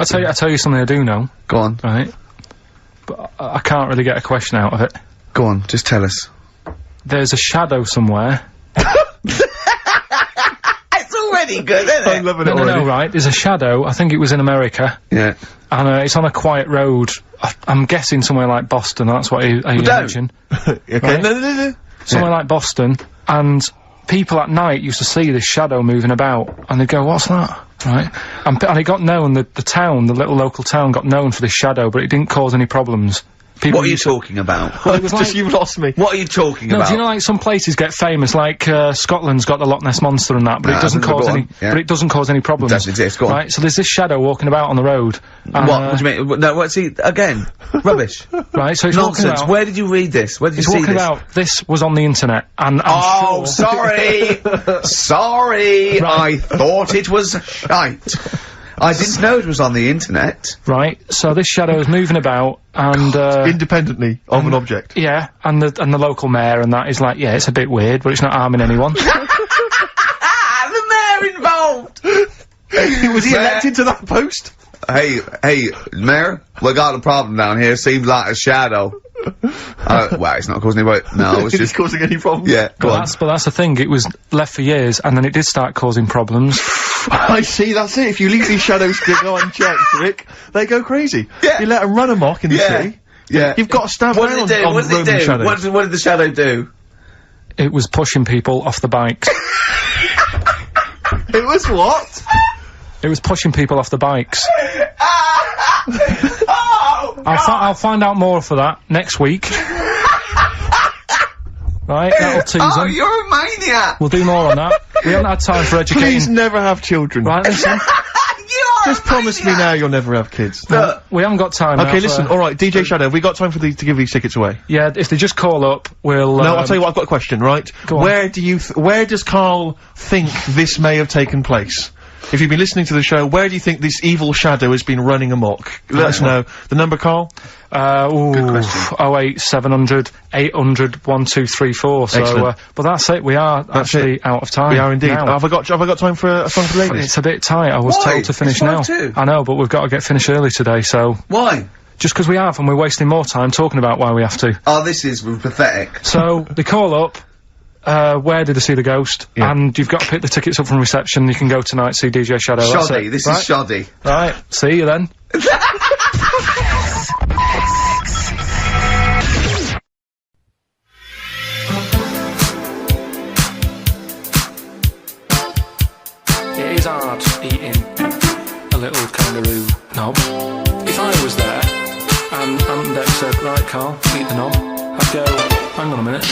I tell you something I do know. Go on. Right. But I can't really get a question out of it. Go on, just tell us. There's a shadow somewhere. It's already good, isn't it? I'm loving it already. No, right. There's a shadow. I think it was in America. Yeah. And it's on a quiet road. I'm guessing somewhere like Boston. That's what you mentioned. Okay. Right? No. Somewhere like Boston, and people at night used to see this shadow moving about, and they'd go, "What's that?" Right? And it got known. The town, the little local town, got known for this shadow, but it didn't cause any problems. People What are you talking about? Well, it was like, You've lost me. What are you talking no, about? do you know, like, some places get famous, like, Scotland's got the Loch Ness Monster and that, but it doesn't cause any, but it doesn't cause any problems. It doesn't exist, go on. Right? So there's this shadow walking about on the road. What do you mean? No, what's he, again? Rubbish. Right, so it's walking Nonsense. about. Where did you read this? Where did you It's see walking this? about, this was on the internet, and I'm sure. Sorry! Sorry! Right. I thought it was shite. I didn't know it was on the internet. Right, so this shadow is moving about, and, Independently of an object. yeah, and the local mayor and that is like, yeah, it's a bit weird, but it's not harming anyone. The mayor involved! Was he elected to that post? Hey, mayor, we got a problem down here. Seems like a shadow. Well, it's not causing any. No, it's Is it just. causing any problems? Yeah, go on. But that's the thing, it was left for years, and then it did start causing problems. I see, that's it. If you leave these shadows to go unchecked, Rick, they go crazy. Yeah. You let them run amok in the Yeah. city. Yeah. You've got to stab What around did it do? on What did it Roman do? shadows. What did the shadow do? It was pushing people off the bikes. It was what? It was pushing people off the bikes. Oh! I'll find out more for that next week. Right, that'll tease Oh, them. you're a maniac! We'll do more on that. We haven't had time for educating. Please never have children. Right, listen. You are Just a promise me maniac. now you'll never have kids. Look, We haven't got time now Okay, for- listen, alright, DJ Shadow, have we got time for to give these tickets away? Yeah, if they just call up, we'll, No, I'll tell you what, I've got a question, right? Go on. Where does Karl think this may have taken place? If you've been listening to the show, where do you think this evil shadow has been running amok? Let us know. The number, Karl? Good question. 08700 800 1234. So, Excellent. but that's it. We are actually out of time. We are indeed. now. Have I got time for a song for the ladies? It's a bit tight. I was Why? told to finish It's now. 5:02. I know, but we've got to get finished early today, so. why? Just 'cause we have, and we're wasting more time talking about why we have to. Oh, this is pathetic. So, they call up, where did they see the ghost? Yeah. And you've got to pick the tickets up from reception. You can go tonight, see DJ Shadow. That's Shoddy. it. This Right? is shoddy. Right, see you then. It is hard eating a little kangaroo knob. If I was there and Dex said, right, Karl, eat the knob, I'd go, hang on a minute.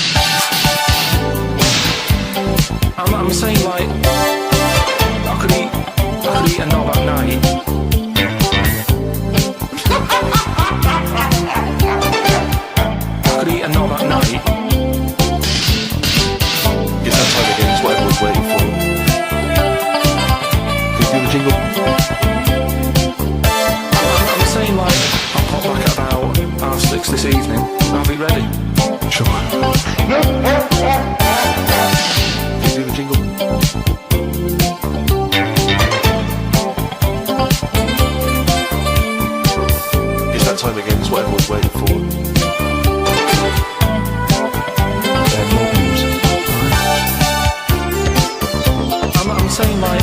I'm saying, like, I could eat a knob at night. I could eat a knob at night. It's that time again, it's what everyone's waiting for. Can you do the jingle? I'm saying, like, I'll pop back at about 6:30 this evening. I'll be ready. Sure. Can you do the jingle? It's that time again, it's what everyone's waiting for. More news. I'm saying, like,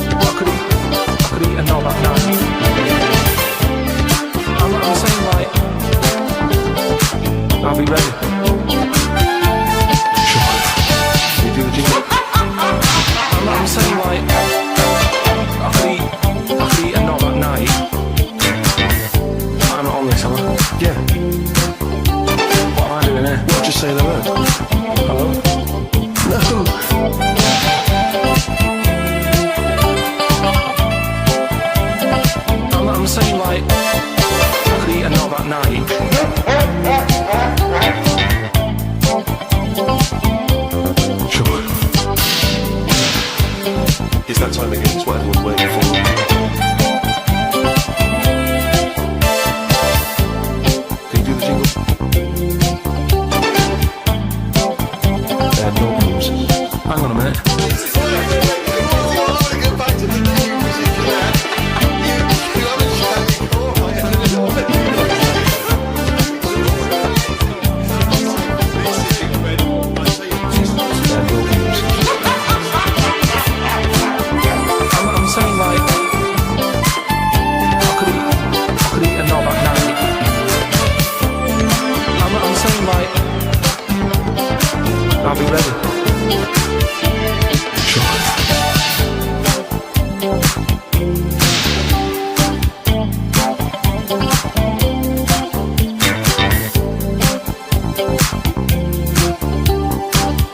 I could eat a knob at night. I'm saying, like, I'll be ready. Sure. Can you do the jingle? I'm saying, like, I could eat a knob at night. I'm not on this, am I? Yeah. What am I doing here? Well, just say the word. Hello? No. I'm saying, like, I could eat a knob at night. Sure. It's that time again, it's what everyone's waiting for. Can you do the jingle? No news. Hang on a minute.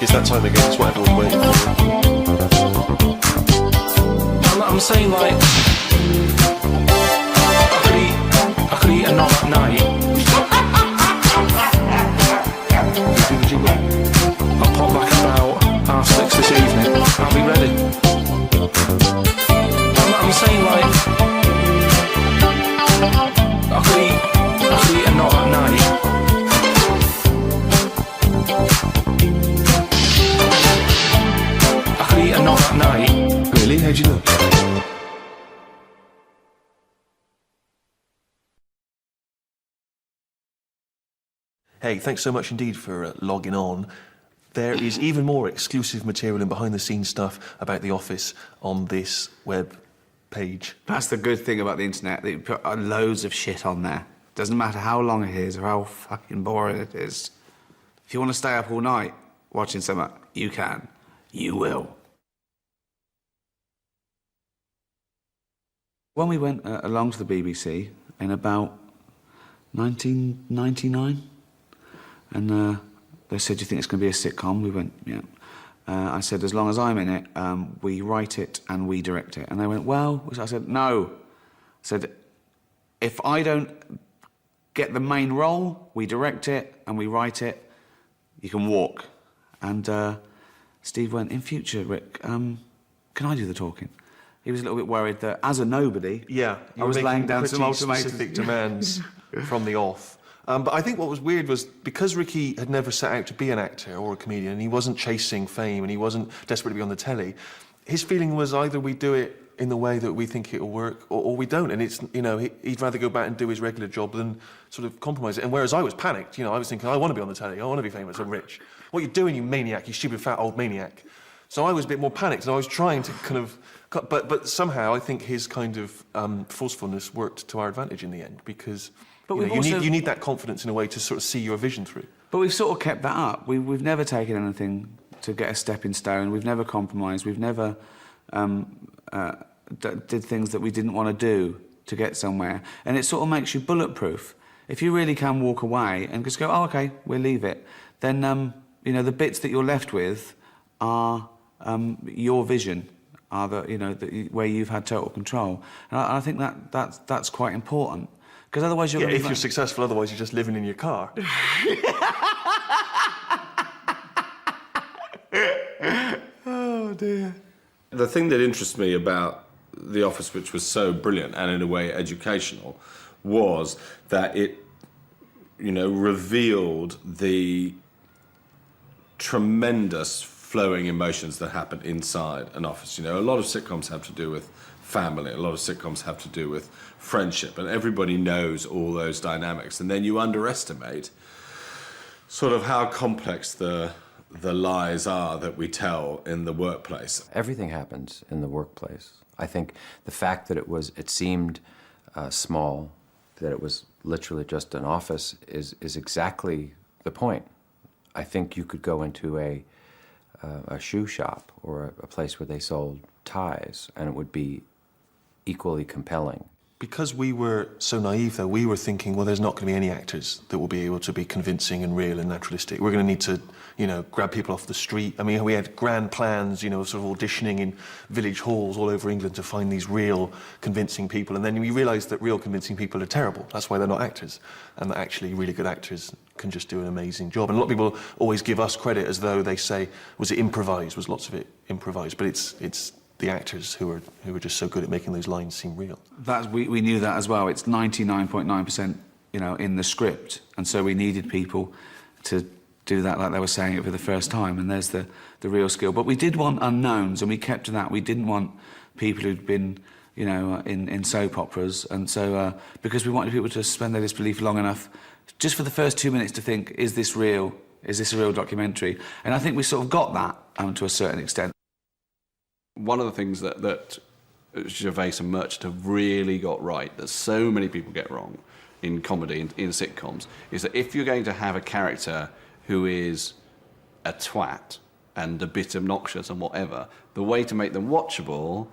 It's that time again, it's what everyone's waiting for. I'm saying, like, I could eat a knob at night. I'll pop back about 6:30 this evening. I'll be ready. I'm saying, like, I could eat a knob at night. I could eat a knob at night. Really? How'd you look? Hey, thanks so much indeed for logging on. There is even more exclusive material and behind-the-scenes stuff about The Office on this web page. That's the good thing about the internet, that you put loads of shit on there. Doesn't matter how long it is or how fucking boring it is. If you want to stay up all night watching something, you can. You will. When we went along to the BBC in about 1999, and they said, do you think it's going to be a sitcom? We went, yeah. I said, as long as I'm in it, we write it and we direct it. And they went, well, I said, no. I said, if I don't get the main role, we direct it and we write it, you can walk. And Steve went, in future, Rick, can I do the talking? He was a little bit worried that, as a nobody, I was laying down some specific demands from the off. But I think what was weird was, because Ricky had never set out to be an actor or a comedian, and he wasn't chasing fame, and he wasn't desperate to be on the telly, his feeling was either we do it in the way that we think it'll work, or we don't. And it's, you know, he'd rather go back and do his regular job than sort of compromise it. And whereas I was panicked, you know, I was thinking, I want to be on the telly, I want to be famous, I'm rich. What are you doing, you maniac, you stupid fat old maniac? So I was a bit more panicked, and I was trying to kind of... But somehow I think his kind of forcefulness worked to our advantage in the end, because you need that confidence in a way to sort of see your vision through. But we've sort of kept that up. We've never taken anything to get a stepping stone. We've never compromised. We've never did things that we didn't want to do to get somewhere. And it sort of makes you bulletproof. If you really can walk away and just go, oh, OK, we'll leave it, then, you know, the bits that you're left with are your vision. Are where you've had total control, and I think that's quite important, because otherwise you're if you're successful, otherwise you're just living in your car. Oh dear. The thing that interests me about The Office, which was so brilliant and in a way educational, was that it, you know, revealed the tremendous flowing emotions that happen inside an office. You know, a lot of sitcoms have to do with family, a lot of sitcoms have to do with friendship, and everybody knows all those dynamics. And then you underestimate sort of how complex the lies are that we tell in the workplace. Everything happens in the workplace. I think the fact that it seemed small, that it was literally just an office, is exactly the point. I think you could go into a shoe shop or a place where they sold ties, and it would be equally compelling. Because we were so naive, though, we were thinking, well, there's not going to be any actors that will be able to be convincing and real and naturalistic. We're going to need to, you know, grab people off the street. I mean, we had grand plans, you know, sort of auditioning in village halls all over England to find these real convincing people. And then we realised that real convincing people are terrible. That's why they're not actors. And that actually really good actors can just do an amazing job. And a lot of people always give us credit as though they say, was it improvised? Was lots of it improvised? But it's the actors who are just so good at making those lines seem real. We knew that as well. It's 99.9%, you know, in the script, and so we needed people to do that like they were saying it for the first time. And there's the real skill. But we did want unknowns, and we kept to that. We didn't want people who'd been, you know, in soap operas, and so because we wanted people to suspend their disbelief long enough, just for the first 2 minutes, to think, is this real? Is this a real documentary? And I think we sort of got that to a certain extent. One of the things that Gervais and Merchant have really got right, that so many people get wrong in comedy, in sitcoms, is that if you're going to have a character who is a twat and a bit obnoxious and whatever, the way to make them watchable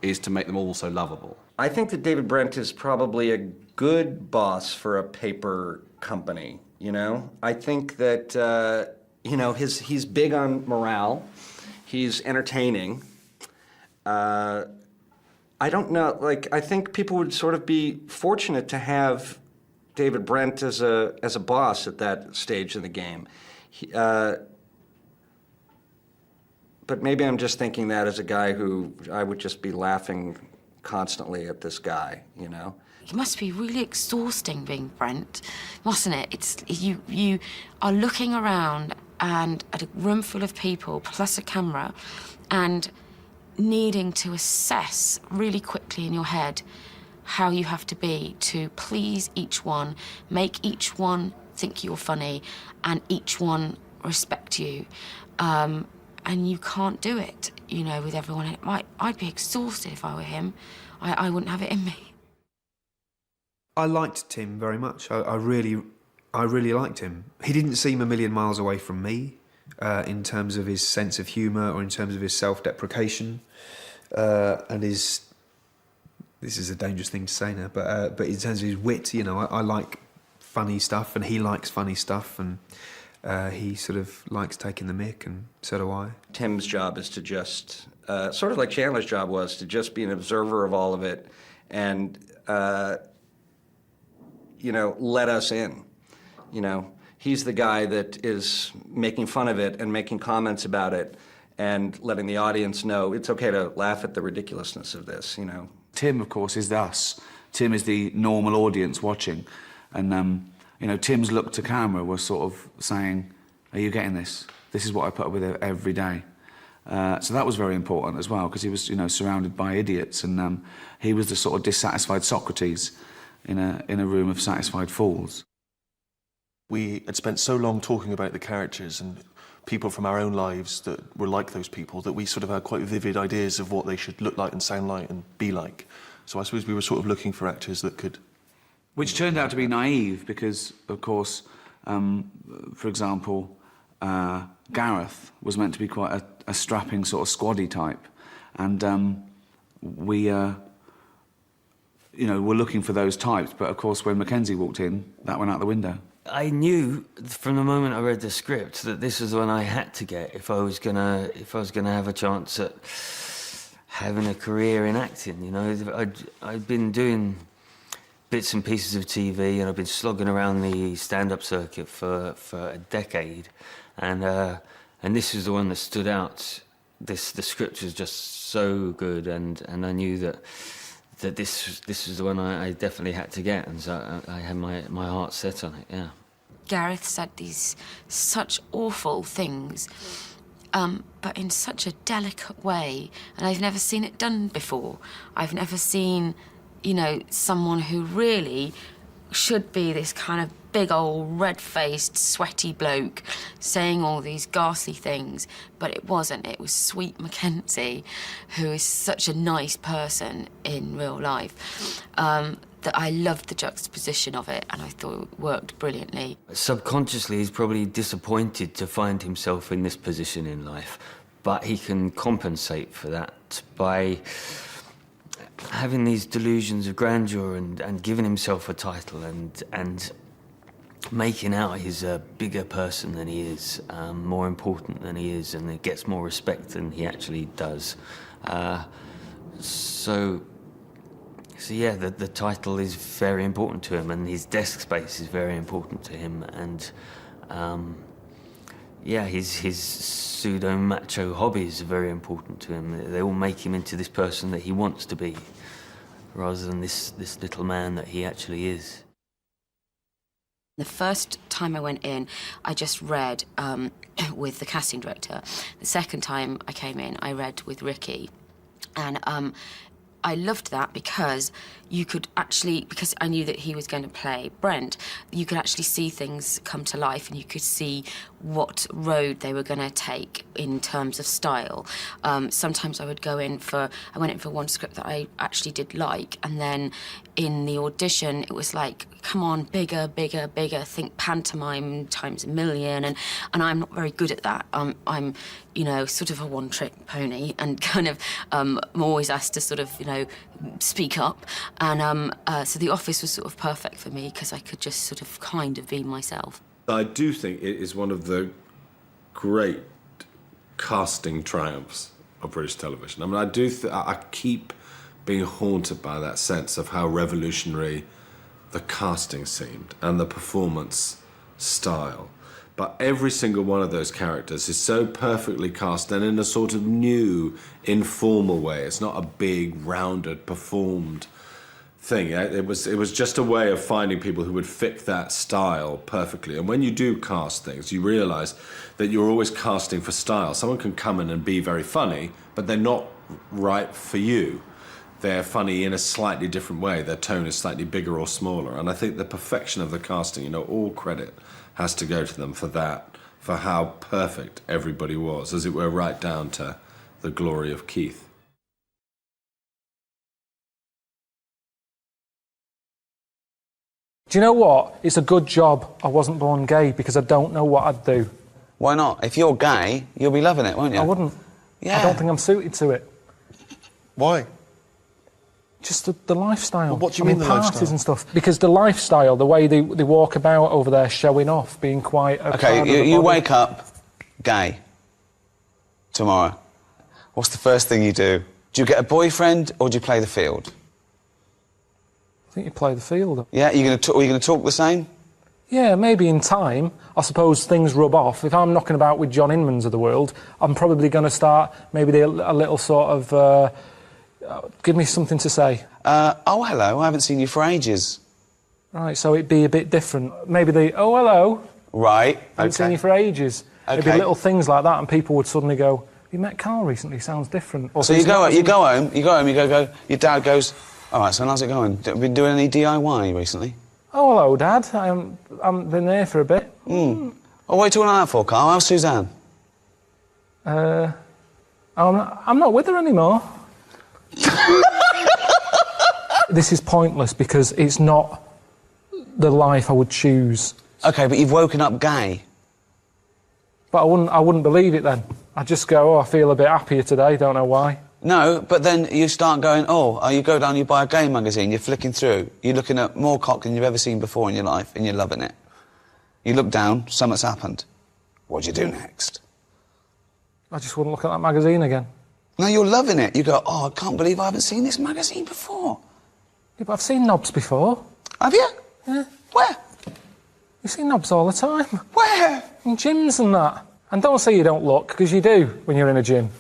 is to make them all so lovable. I think that David Brent is probably a good boss for a paper company, you know? I think that, you know, he's big on morale. He's entertaining. I don't know, like, I think people would sort of be fortunate to have David Brent as a boss at that stage in the game. But maybe I'm just thinking that as a guy who I would just be laughing constantly at this guy, you know? It must be really exhausting being Brent, mustn't it? It's you are looking around and at a room full of people plus a camera and needing to assess really quickly in your head how you have to be to please each one, make each one think you're funny, and each one respect you. And you can't do it, you know, with everyone. I'd be exhausted if I were him. I wouldn't have it in me. I liked Tim very much. I really liked him. He didn't seem a million miles away from me in terms of his sense of humour or in terms of his self-deprecation and his... This is a dangerous thing to say now, but in terms of his wit, you know, I like funny stuff and he likes funny stuff and he sort of likes taking the mick and so do I. Tim's job is to just, sort of like Chandler's job was, to just be an observer of all of it and, you know, let us in. You know, he's the guy that is making fun of it and making comments about it and letting the audience know it's okay to laugh at the ridiculousness of this, you know. Tim, of course, is us. Tim is the normal audience watching. And, you know, Tim's look to camera was sort of saying, are you getting this? This is what I put up with every day. So that was very important as well, because he was, you know, surrounded by idiots, and he was the sort of dissatisfied Socrates in a room of satisfied fools. We had spent so long talking about the characters and people from our own lives that were like those people that we sort of had quite vivid ideas of what they should look like and sound like and be like. So I suppose we were sort of looking for actors that could... Which turned out to be naive because, of course, for example, Gareth was meant to be quite a strapping sort of squaddy type. And we, you know, were looking for those types. But, of course, when Mackenzie walked in, that went out the window. I knew from the moment I read the script that this was the one I had to get if I was gonna have a chance at having a career in acting. You know, I'd been doing bits and pieces of TV, and I've been slogging around the stand-up circuit for a decade, and this is the one that stood out. The script was just so good, and I knew that this was the one I definitely had to get, and so I had my heart set on it. Yeah. Gareth said these such awful things, but in such a delicate way, and I've never seen it done before. I've never seen, you know, someone who really should be this kind of big old red-faced, sweaty bloke saying all these ghastly things, but it wasn't. It was sweet Mackenzie, who is such a nice person in real life, that I loved the juxtaposition of it, and I thought it worked brilliantly. Subconsciously, he's probably disappointed to find himself in this position in life, but he can compensate for that by having these delusions of grandeur and giving himself a title and making out he's a bigger person than he is, more important than he is, and he gets more respect than he actually does. So yeah, the title is very important to him, and his desk space is very important to him, and yeah, his pseudo-macho hobbies are very important to him. They all make him into this person that he wants to be, rather than this little man that he actually is. The first time I went in, I just read with the casting director. The second time I came in, I read with Ricky. And I loved that because you could actually, because I knew that he was going to play Brent, you could actually see things come to life, and you could see what road they were going to take in terms of style. Sometimes I went in for one script that I actually did like, and then in the audition it was like, come on, bigger, bigger, bigger, think pantomime times a million, and I'm not very good at that. I'm sort of a one-trick pony, and kind of I'm always asked to sort of, speak up, and so The Office was sort of perfect for me because I could just sort of kind of be myself. I do think it is one of the great casting triumphs of British television. I mean, I keep being haunted by that sense of how revolutionary the casting seemed and the performance style. But every single one of those characters is so perfectly cast, and in a sort of new, informal way. It's not a big, rounded, performed thing. It was just a way of finding people who would fit that style perfectly. And when you do cast things, you realise that you're always casting for style. Someone can come in and be very funny, but they're not right for you. They're funny in a slightly different way. Their tone is slightly bigger or smaller. And I think the perfection of the casting, all credit has to go to them for that, for how perfect everybody was, as it were, right down to the glory of Keith. Do you know what? It's a good job I wasn't born gay, because I don't know what I'd do. Why not? If you're gay, you'll be loving it, won't you? I wouldn't. Yeah. I don't think I'm suited to it. Why? Just the lifestyle. Well, what do you mean the parties lifestyle? and stuff. Because the lifestyle, the way they walk about over there showing off, being quite... Okay, you wake up gay tomorrow. What's the first thing you do? Do you get a boyfriend or do you play the field? I think you play the field. Yeah, are you going to talk the same? Yeah, maybe in time. I suppose things rub off. If I'm knocking about with John Inmans of the world, I'm probably going to start maybe a little sort of... give me something to say. Oh, hello, I haven't seen you for ages. Right, so it'd be a bit different. Maybe oh, hello. Right, I haven't seen you for ages. It'd be Okay. little things like that, and people would suddenly go, you met Karl recently, sounds different. Or So you go home, your dad goes, all right, son, how's it going? Been doing any DIY recently? Oh, hello, Dad. I haven't been there for a bit. Oh, what are you talking like that for, Karl? How's Suzanne? I'm not with her anymore. This is pointless because it's not the life I would choose. Okay, but you've woken up gay. But I wouldn't believe it then. I'd just go, oh, I feel a bit happier today, don't know why. No, but then you start going, you go down, you buy a gay magazine, you're flicking through, you're looking at more cock than you've ever seen before in your life, and you're loving it. You look down, something's happened. What do you do next? I just wouldn't look at that magazine again. No, you're loving it. You go, I can't believe I haven't seen this magazine before. Yeah, but I've seen knobs before. Have you? Yeah. Where? You see knobs all the time. Where? In gyms and that. And don't say you don't look, because you do when you're in a gym.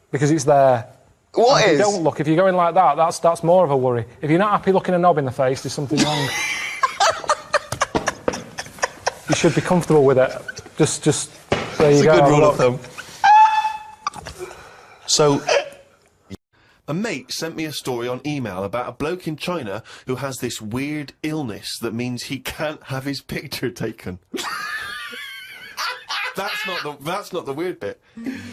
Because it's there. What If is? you don't look, if you're going like that, that's more of a worry. If you're not happy looking a knob in the face, there's something wrong. You should be comfortable with it. Just there you go. It's a good rule look. of thumb. So, a mate sent me a story on email about a bloke in China who has this weird illness that means he can't have his picture taken. That's not the weird bit.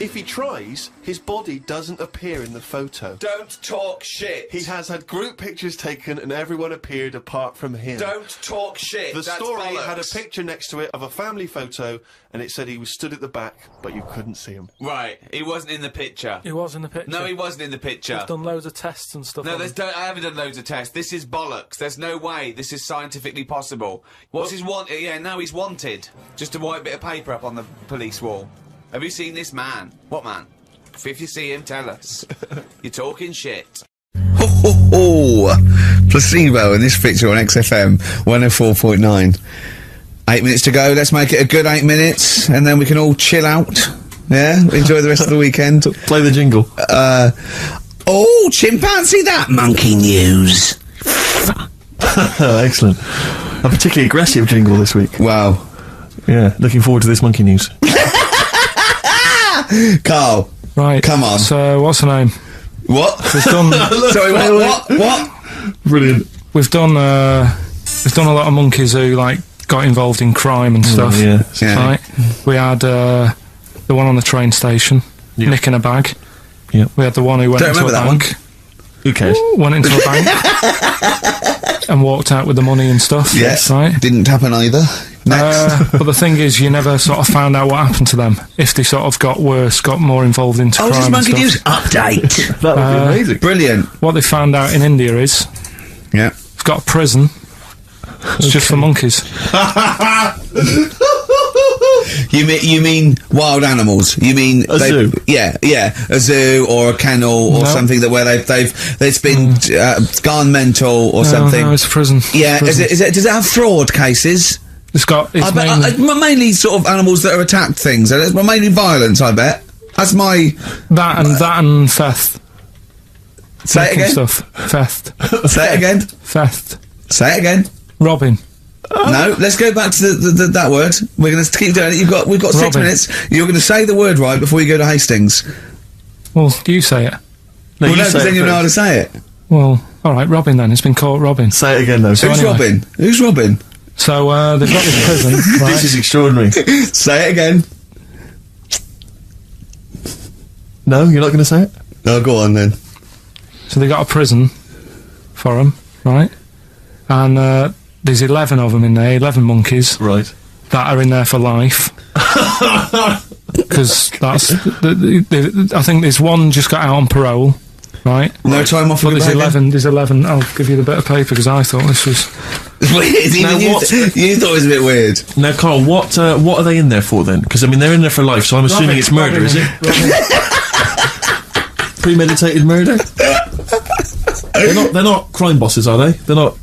If he tries, his body doesn't appear in the photo. Don't talk shit. He has had group pictures taken and everyone appeared apart from him. Don't talk shit. The That's story bollocks. had a picture next to it of a family photo and it said he was stood at the back, but you couldn't see him. Right, he wasn't in the picture. He was in the picture. No, he wasn't in the picture. I've done loads of tests and stuff. No, on him. I haven't done loads of tests. This is bollocks. There's no way this is scientifically possible. What's his want? Yeah, now he's wanted. Just a white bit of paper up on the police wall. Have you seen this man? What man? If you see him, tell us. You're talking shit. Placebo in this picture on XFM 104.9. 8 minutes to go. Let's make it a good 8 minutes, and then we can all chill out. Yeah, enjoy the rest of the weekend. Play the jingle. Chimpanzee that monkey news. Excellent. A particularly aggressive jingle this week. Wow. Yeah, looking forward to this monkey news. Karl. Right. Come on. So, what's her name? What? We've done... Sorry, what? Brilliant. We've done a lot of monkeys who, like, got involved in crime and stuff. Yeah. Right? We had the one on the train station, nicking a bag. Yeah. We had the one who went Don't into a remember that bank. Who cares? Went into a bank and walked out with the money and stuff. Yes. Right? Didn't happen either. Next. But the thing is, you never sort of found out what happened to them. If they sort of got worse, got more involved into crime just and Monkey stuff. News update. That would be amazing. Brilliant. What they found out in India is, Yeah. it's got a prison. It's just for monkeys. You mean wild animals? You mean A zoo? Yeah, a zoo or a kennel or No. something that where it's been gone mental or something. No, it's a prison. Yeah, It's a is it? Does it have fraud cases? It's got. It's I bet, mainly, mainly sort of animals that are attacked things. It's mainly violence. I bet. That's my. that and theft. Say it Making again. Stuff. Theft. Say it again. Theft. Say it again. Robbing. No, let's go back to that word. We're going to keep doing it. We've got 6 Robbing. minutes. You're going to say the word right before you go to Hastings. Well, you say it. No, Well, no, say because then it you know how to first. say it. Well, all right. Robbing then. It's been caught robbing. Say it again, though. So Who's anyway. Robin? Who's Robin? So they've got this prison. Right? This is extraordinary. Say it again. No, you're not going to say it? Oh, go on then. So they got a prison for them, right? And there's 11 of them in there, 11 monkeys Right. that are in there for life. Because that's, I think there's one just got out on parole, right? No time off But for there's the 11. There's 11. I'll give you the bit of paper because I thought this was. Weird. Even Now, what- you thought it was a bit weird. Now, Carl, what are they in there for then? Because, I mean, they're in there for life, so I'm assuming it's murder, is it? Premeditated murder? They're not crime bosses, are they? They're not.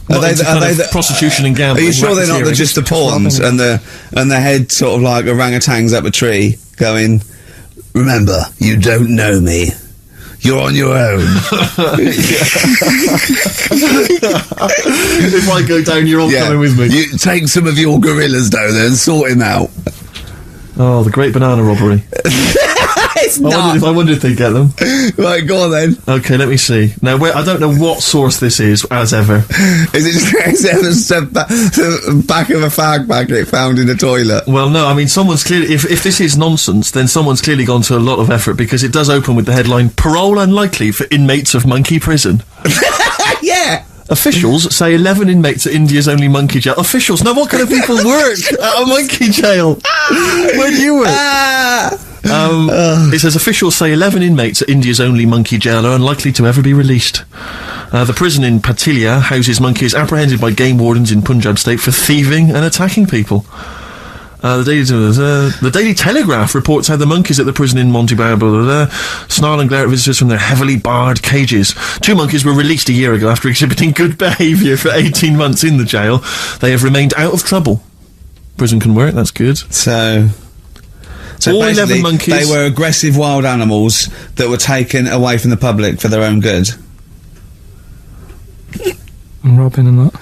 Not into kind of prostitution and Are gambling. you sure they're not racketeering? just the pawns and the head sort of like orangutans up a tree going, remember, you don't know me. You're on your own. If I go down, you're all coming with me. You take some of your gorillas down there and sort him out. Oh, the great banana robbery. It's not. I wonder if they get them. Right, go on then. Okay, let me see. Now, I don't know what source this is, as ever. Is it just the back of a fag packet found in a toilet? Well, no, I mean, someone's clearly... If this is nonsense, then someone's clearly gone to a lot of effort, because it does open with the headline, Parole Unlikely for Inmates of Monkey Prison. Yeah. Officials say 11 inmates at India's only monkey jail. Officials? Now, what kind of people work at a monkey jail? Where do you work? It says officials say 11 inmates at India's only monkey jail are unlikely to ever be released. The prison in Patilia houses monkeys apprehended by game wardens in Punjab state for thieving and attacking people. The Daily Telegraph reports how the monkeys at the prison in Montebello snarl and glare at visitors from their heavily barred cages. 2 monkeys were released a year ago after exhibiting good behaviour for 18 months in the jail. They have remained out of trouble. Prison can work, that's good. So all 11 basically, monkeys. they were aggressive wild animals that were taken away from the public for their own good. And robbing and that.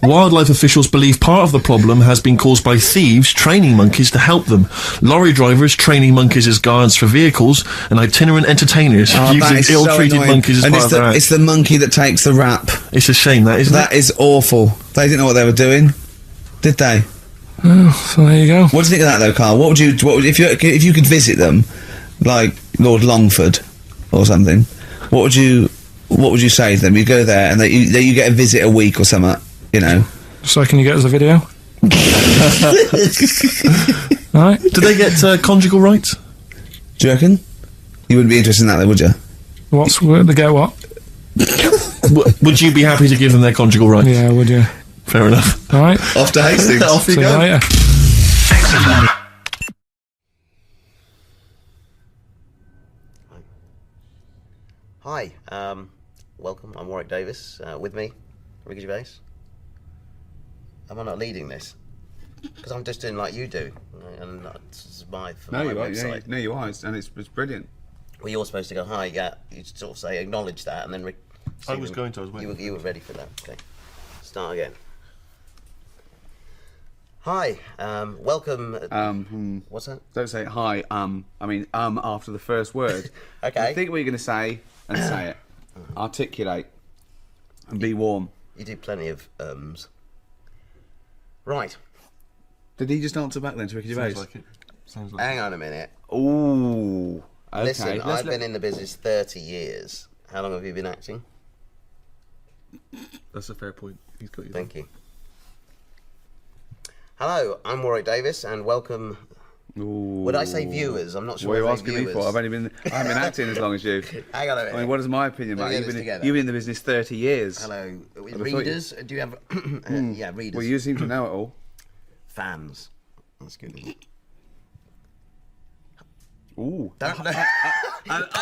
Wildlife officials believe part of the problem has been caused by thieves training monkeys to help them. Lorry drivers training monkeys as guards for vehicles, and itinerant entertainers That using is ill-treated so annoying. monkeys as and part it's of their act. it's the monkey that takes the rap. It's a shame, that, isn't That it? is awful. They didn't know what they were doing, did they? So there you go. What do you think of that, though, Carl? What would if you could visit them, like Lord Longford or something? What would you say to them? You go there and you get a visit a week or something, you know. So can you get us a video? Right. Do they get conjugal rights? Do you reckon? You wouldn't be interested in that, though, would you? They get what? Would you be happy to give them their conjugal rights? Yeah, would you? Fair enough. All right. Off to Hastings. Off you See you go. later. Hi, welcome. I'm Warwick Davis. With me, Ricky Gervais. Am I not leading this? Because I'm just doing like you do, and this is my website. No, you are, and it's brilliant. Well, you're supposed to go hi. Yeah, you sort of say acknowledge that, and then I was waiting. You were ready for that. Okay, start again. Hi, welcome. What's that? Don't say hi. I mean after the first word. Okay. You think what you're going to say and say it. Articulate and be warm. You do plenty of Right. Did he just answer back then to Ricky Gervais? Sounds like it. Sounds like Hang on a minute. Ooh. Okay. Listen, I've been in the business 30 years. How long have you been acting? That's a fair point. He's got you. Thank you. Hello, I'm Warwick Davis, and welcome. Ooh. Would I say viewers? I'm not sure. What are you I asking say me for? I haven't been acting as long as you. Hang on a minute. I mean, what is my opinion, Let me mate? get this together. You've been in the business 30 years. Hello, thought readers. Do you have? Yeah, readers. Well, you seem to know it all. Fans. That's good. Isn't it? Ooh. Don't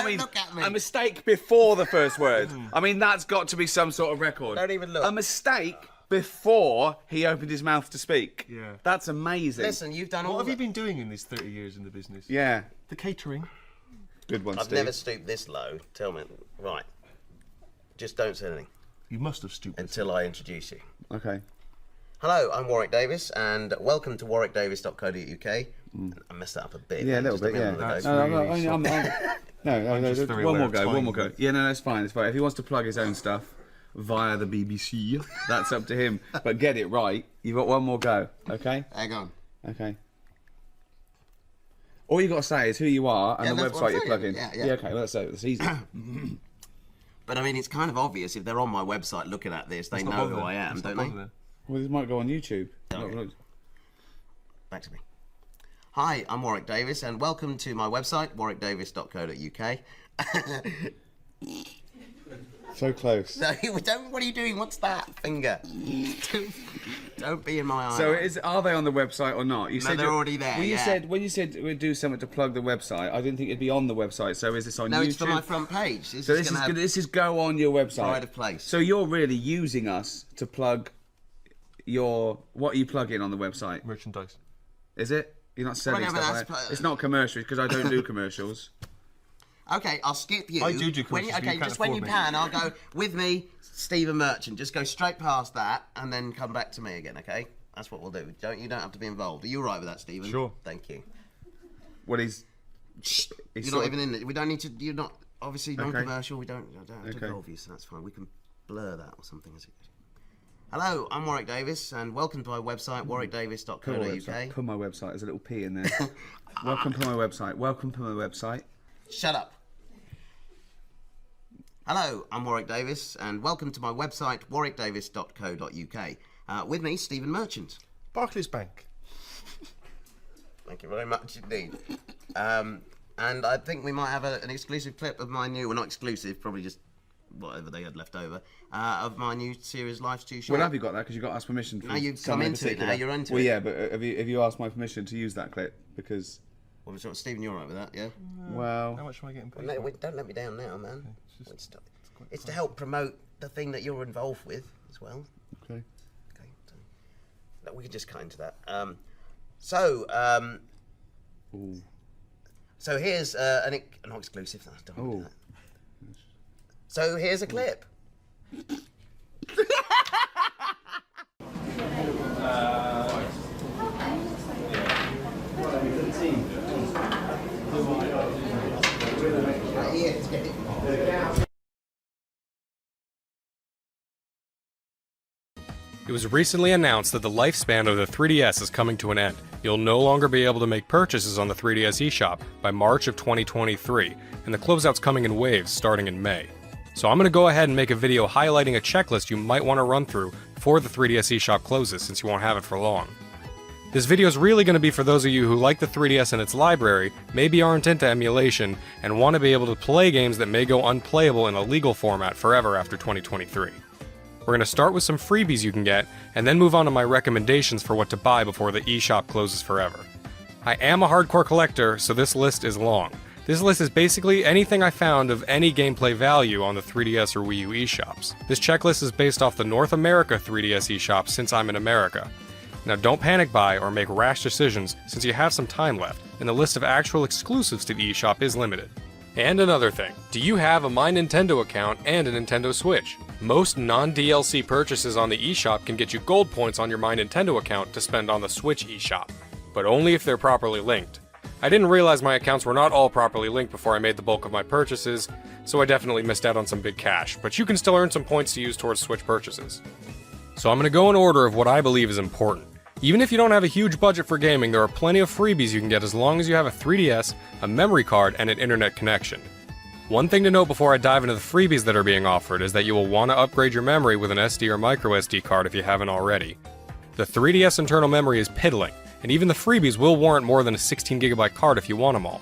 mean, look at me. a mistake before the first word. I mean, that's got to be some sort of record. Don't even look. A mistake before he opened his mouth to speak. Yeah. That's amazing. Listen, you've done all. What have you been doing in these 30 years in the business? Yeah. The catering. Good one, I've Steve. never stooped this low. Tell me. Right. Just don't say anything You must have stooped. until I introduce you. Okay. Hello, I'm Warwick Davis, and welcome to warwickdavis.co.uk. I messed that up a bit. Yeah, a little just bit, yeah. minute ago. That's No, just very one aware more of go, time, one more go. but- Yeah, no, that's fine, it's fine. If he wants to plug his own stuff via the BBC, that's up to him. But get it right. You've got one more go, okay? Hang on. Okay. All you got to say is who you are and Yeah, the that's what website I'm you're saying. plugging. Yeah. Okay, well, that's easy. But I mean, it's kind of obvious if they're on my website looking at this, they Let's not know bother who then. I am, Let's not don't bother they? then. Well, this might go on YouTube. Okay. Back to me. Hi, I'm Warwick Davis, and welcome to my website, warwickdavis.co.uk. So close. No, don't. What are you doing? What's that finger? Don't be in my eye. So are they on the website or not? You No, said they're you're- already there, When you yeah. said we'd do something to plug the website, I didn't think it'd be on the website. So is this on No, YouTube? it's for my front page. So this is go on your website. Pride of place. So you're really using us to plug what are you plugging on the website? Merchandise. Is it? You're not selling Well, no, but stuff. that's It's not commercials because I don't do commercials. Okay, I'll skip you. I do When commercials, but you okay, can't just when you afford me. can, I'll go with me, Stephen Merchant. Just go straight past that and then come back to me again. Okay, that's what we'll do. You don't have to be involved. Are you all right with that, Stephen? Sure. Thank you. Well, he's You're sort not of- even in it. We don't need to. You're not obviously Okay. non-commercial. We don't have to Okay. involve you, so that's fine. We can blur that or something. Hello, I'm Warwick Davis, and welcome to my website, warwickdavis.co.uk. Put my website. There's a little P in there. Welcome to my website. Welcome to my website. Shut up. Hello, I'm Warwick Davis, and welcome to my website, warwickdavis.co.uk. With me, Stephen Merchant. Barclays Bank. Thank you very much indeed. And I think we might have an exclusive clip of my new, well, not exclusive, probably just whatever they had left over, of my new series, Life's Too Short. Well, have you got that? Because you got asked permission. No, you've come into it now, you're into well, it. yeah, but have you asked my permission to use that clip? Because Well, sort of, Stephen, you're all right with that, yeah? well, How much am I getting paid? No, for? don't let me down now, man. It's to help promote the thing that you're involved with as well. okay. Okay, no, we can just cut into that. Ooh. So here's not exclusive. No, don't want to do that. So here's a clip. It was recently announced that the lifespan of the 3DS is coming to an end. You'll no longer be able to make purchases on the 3DS eShop by March of 2023, and the closeout's coming in waves starting in May. So I'm going to go ahead and make a video highlighting a checklist you might want to run through before the 3DS eShop closes, since you won't have it for long. This video is really going to be for those of you who like the 3DS and its library, maybe aren't into emulation, and want to be able to play games that may go unplayable in a legal format forever after 2023. We're going to start with some freebies you can get, and then move on to my recommendations for what to buy before the eShop closes forever. I am a hardcore collector, so this list is long. This list is basically anything I found of any gameplay value on the 3DS or Wii U eShops. This checklist is based off the North America 3DS eShop since I'm in America. Now don't panic buy or make rash decisions since you have some time left, and the list of actual exclusives to the eShop is limited. And another thing, do you have a My Nintendo account and a Nintendo Switch? Most non-DLC purchases on the eShop can get you gold points on your My Nintendo account to spend on the Switch eShop, but only if they're properly linked. I didn't realize my accounts were not all properly linked before I made the bulk of my purchases, so I definitely missed out on some big cash, but you can still earn some points to use towards Switch purchases. So I'm going to go in order of what I believe is important. Even if you don't have a huge budget for gaming, there are plenty of freebies you can get as long as you have a 3DS, a memory card, and an internet connection. One thing to note before I dive into the freebies that are being offered is that you will want to upgrade your memory with an SD or microSD card if you haven't already. The 3DS internal memory is piddling, and even the freebies will warrant more than a 16GB card if you want them all.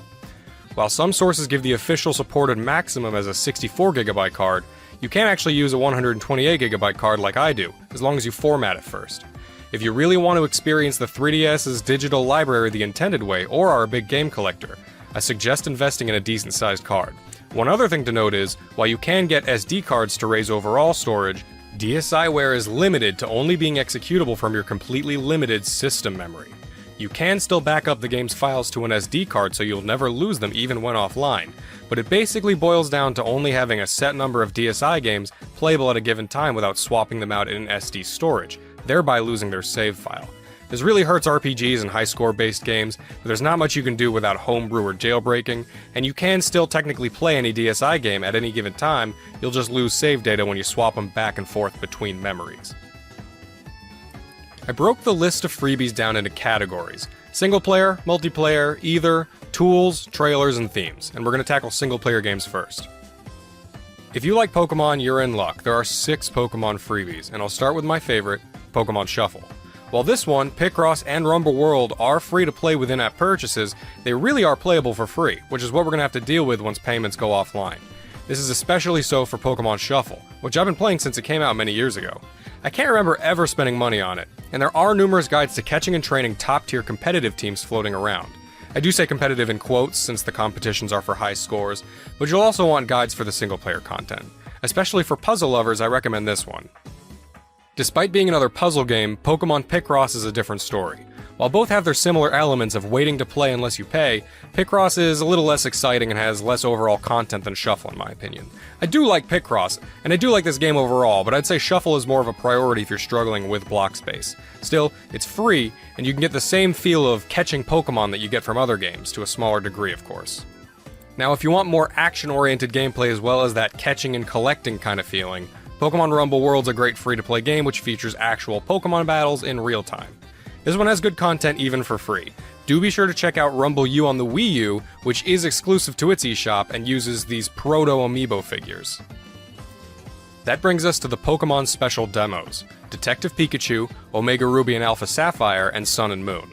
While some sources give the official supported maximum as a 64GB card, you can actually use a 128GB card like I do, as long as you format it first. If you really want to experience the 3DS's digital library the intended way, or are a big game collector, I suggest investing in a decent sized card. One other thing to note is, while you can get SD cards to raise overall storage, DSiWare is limited to only being executable from your completely limited system memory. You can still back up the game's files to an SD card so you'll never lose them even when offline, but it basically boils down to only having a set number of DSi games playable at a given time without swapping them out in SD storage, thereby losing their save file. This really hurts RPGs and high-score based games, but there's not much you can do without homebrew or jailbreaking, and you can still technically play any DSi game at any given time, you'll just lose save data when you swap them back and forth between memories. I broke the list of freebies down into categories: single player, multiplayer, either, tools, trailers, and themes, and we're going to tackle single player games first. If you like Pokemon, you're in luck. There are 6 Pokemon freebies, and I'll start with my favorite, Pokemon Shuffle. While this one, Picross, and Rumble World are free to play with in-app purchases, they really are playable for free, which is what we're going to have to deal with once payments go offline. This is especially so for Pokemon Shuffle, which I've been playing since it came out many years ago. I can't remember ever spending money on it, and there are numerous guides to catching and training top-tier competitive teams floating around. I do say competitive in quotes since the competitions are for high scores, but you'll also want guides for the single-player content. Especially for puzzle lovers, I recommend this one. Despite being another puzzle game, Pokemon Picross is a different story. While both have their similar elements of waiting to play unless you pay, Picross is a little less exciting and has less overall content than Shuffle in my opinion. I do like Picross, and I do like this game overall, but I'd say Shuffle is more of a priority if you're struggling with block space. Still, it's free, and you can get the same feel of catching Pokemon that you get from other games, to a smaller degree of course. Now if you want more action-oriented gameplay as well as that catching and collecting kind of feeling, Pokemon Rumble World's a great free-to-play game which features actual Pokemon battles in real time. This one has good content even for free. Do be sure to check out Rumble U on the Wii U, which is exclusive to its eShop and uses these proto-amiibo figures. That brings us to the Pokemon Special Demos: Detective Pikachu, Omega Ruby and Alpha Sapphire, and Sun and Moon.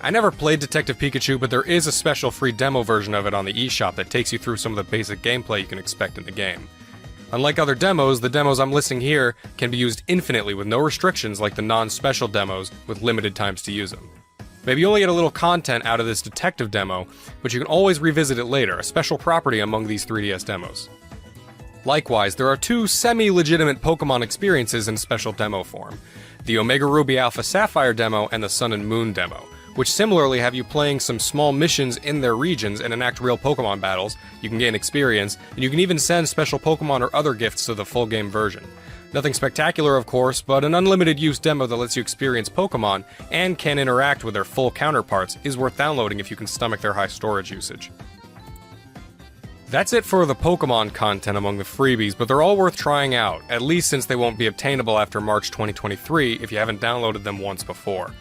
I never played Detective Pikachu, but there is a special free demo version of it on the eShop that takes you through some of the basic gameplay you can expect in the game. Unlike other demos, the demos I'm listing here can be used infinitely with no restrictions like the non-special demos with limited times to use them. Maybe you only get a little content out of this detective demo, but you can always revisit it later, a special property among these 3DS demos. Likewise, there are 2 semi-legitimate Pokemon experiences in special demo form: the Omega Ruby Alpha Sapphire demo and the Sun and Moon demo, which similarly have you playing some small missions in their regions and enact real Pokemon battles. You can gain experience, and you can even send special Pokemon or other gifts to the full game version. Nothing spectacular of course, but an unlimited use demo that lets you experience Pokemon and can interact with their full counterparts is worth downloading if you can stomach their high storage usage. That's it for the Pokemon content among the freebies, but they're all worth trying out, at least since they won't be obtainable after March 2023 if you haven't downloaded them once before.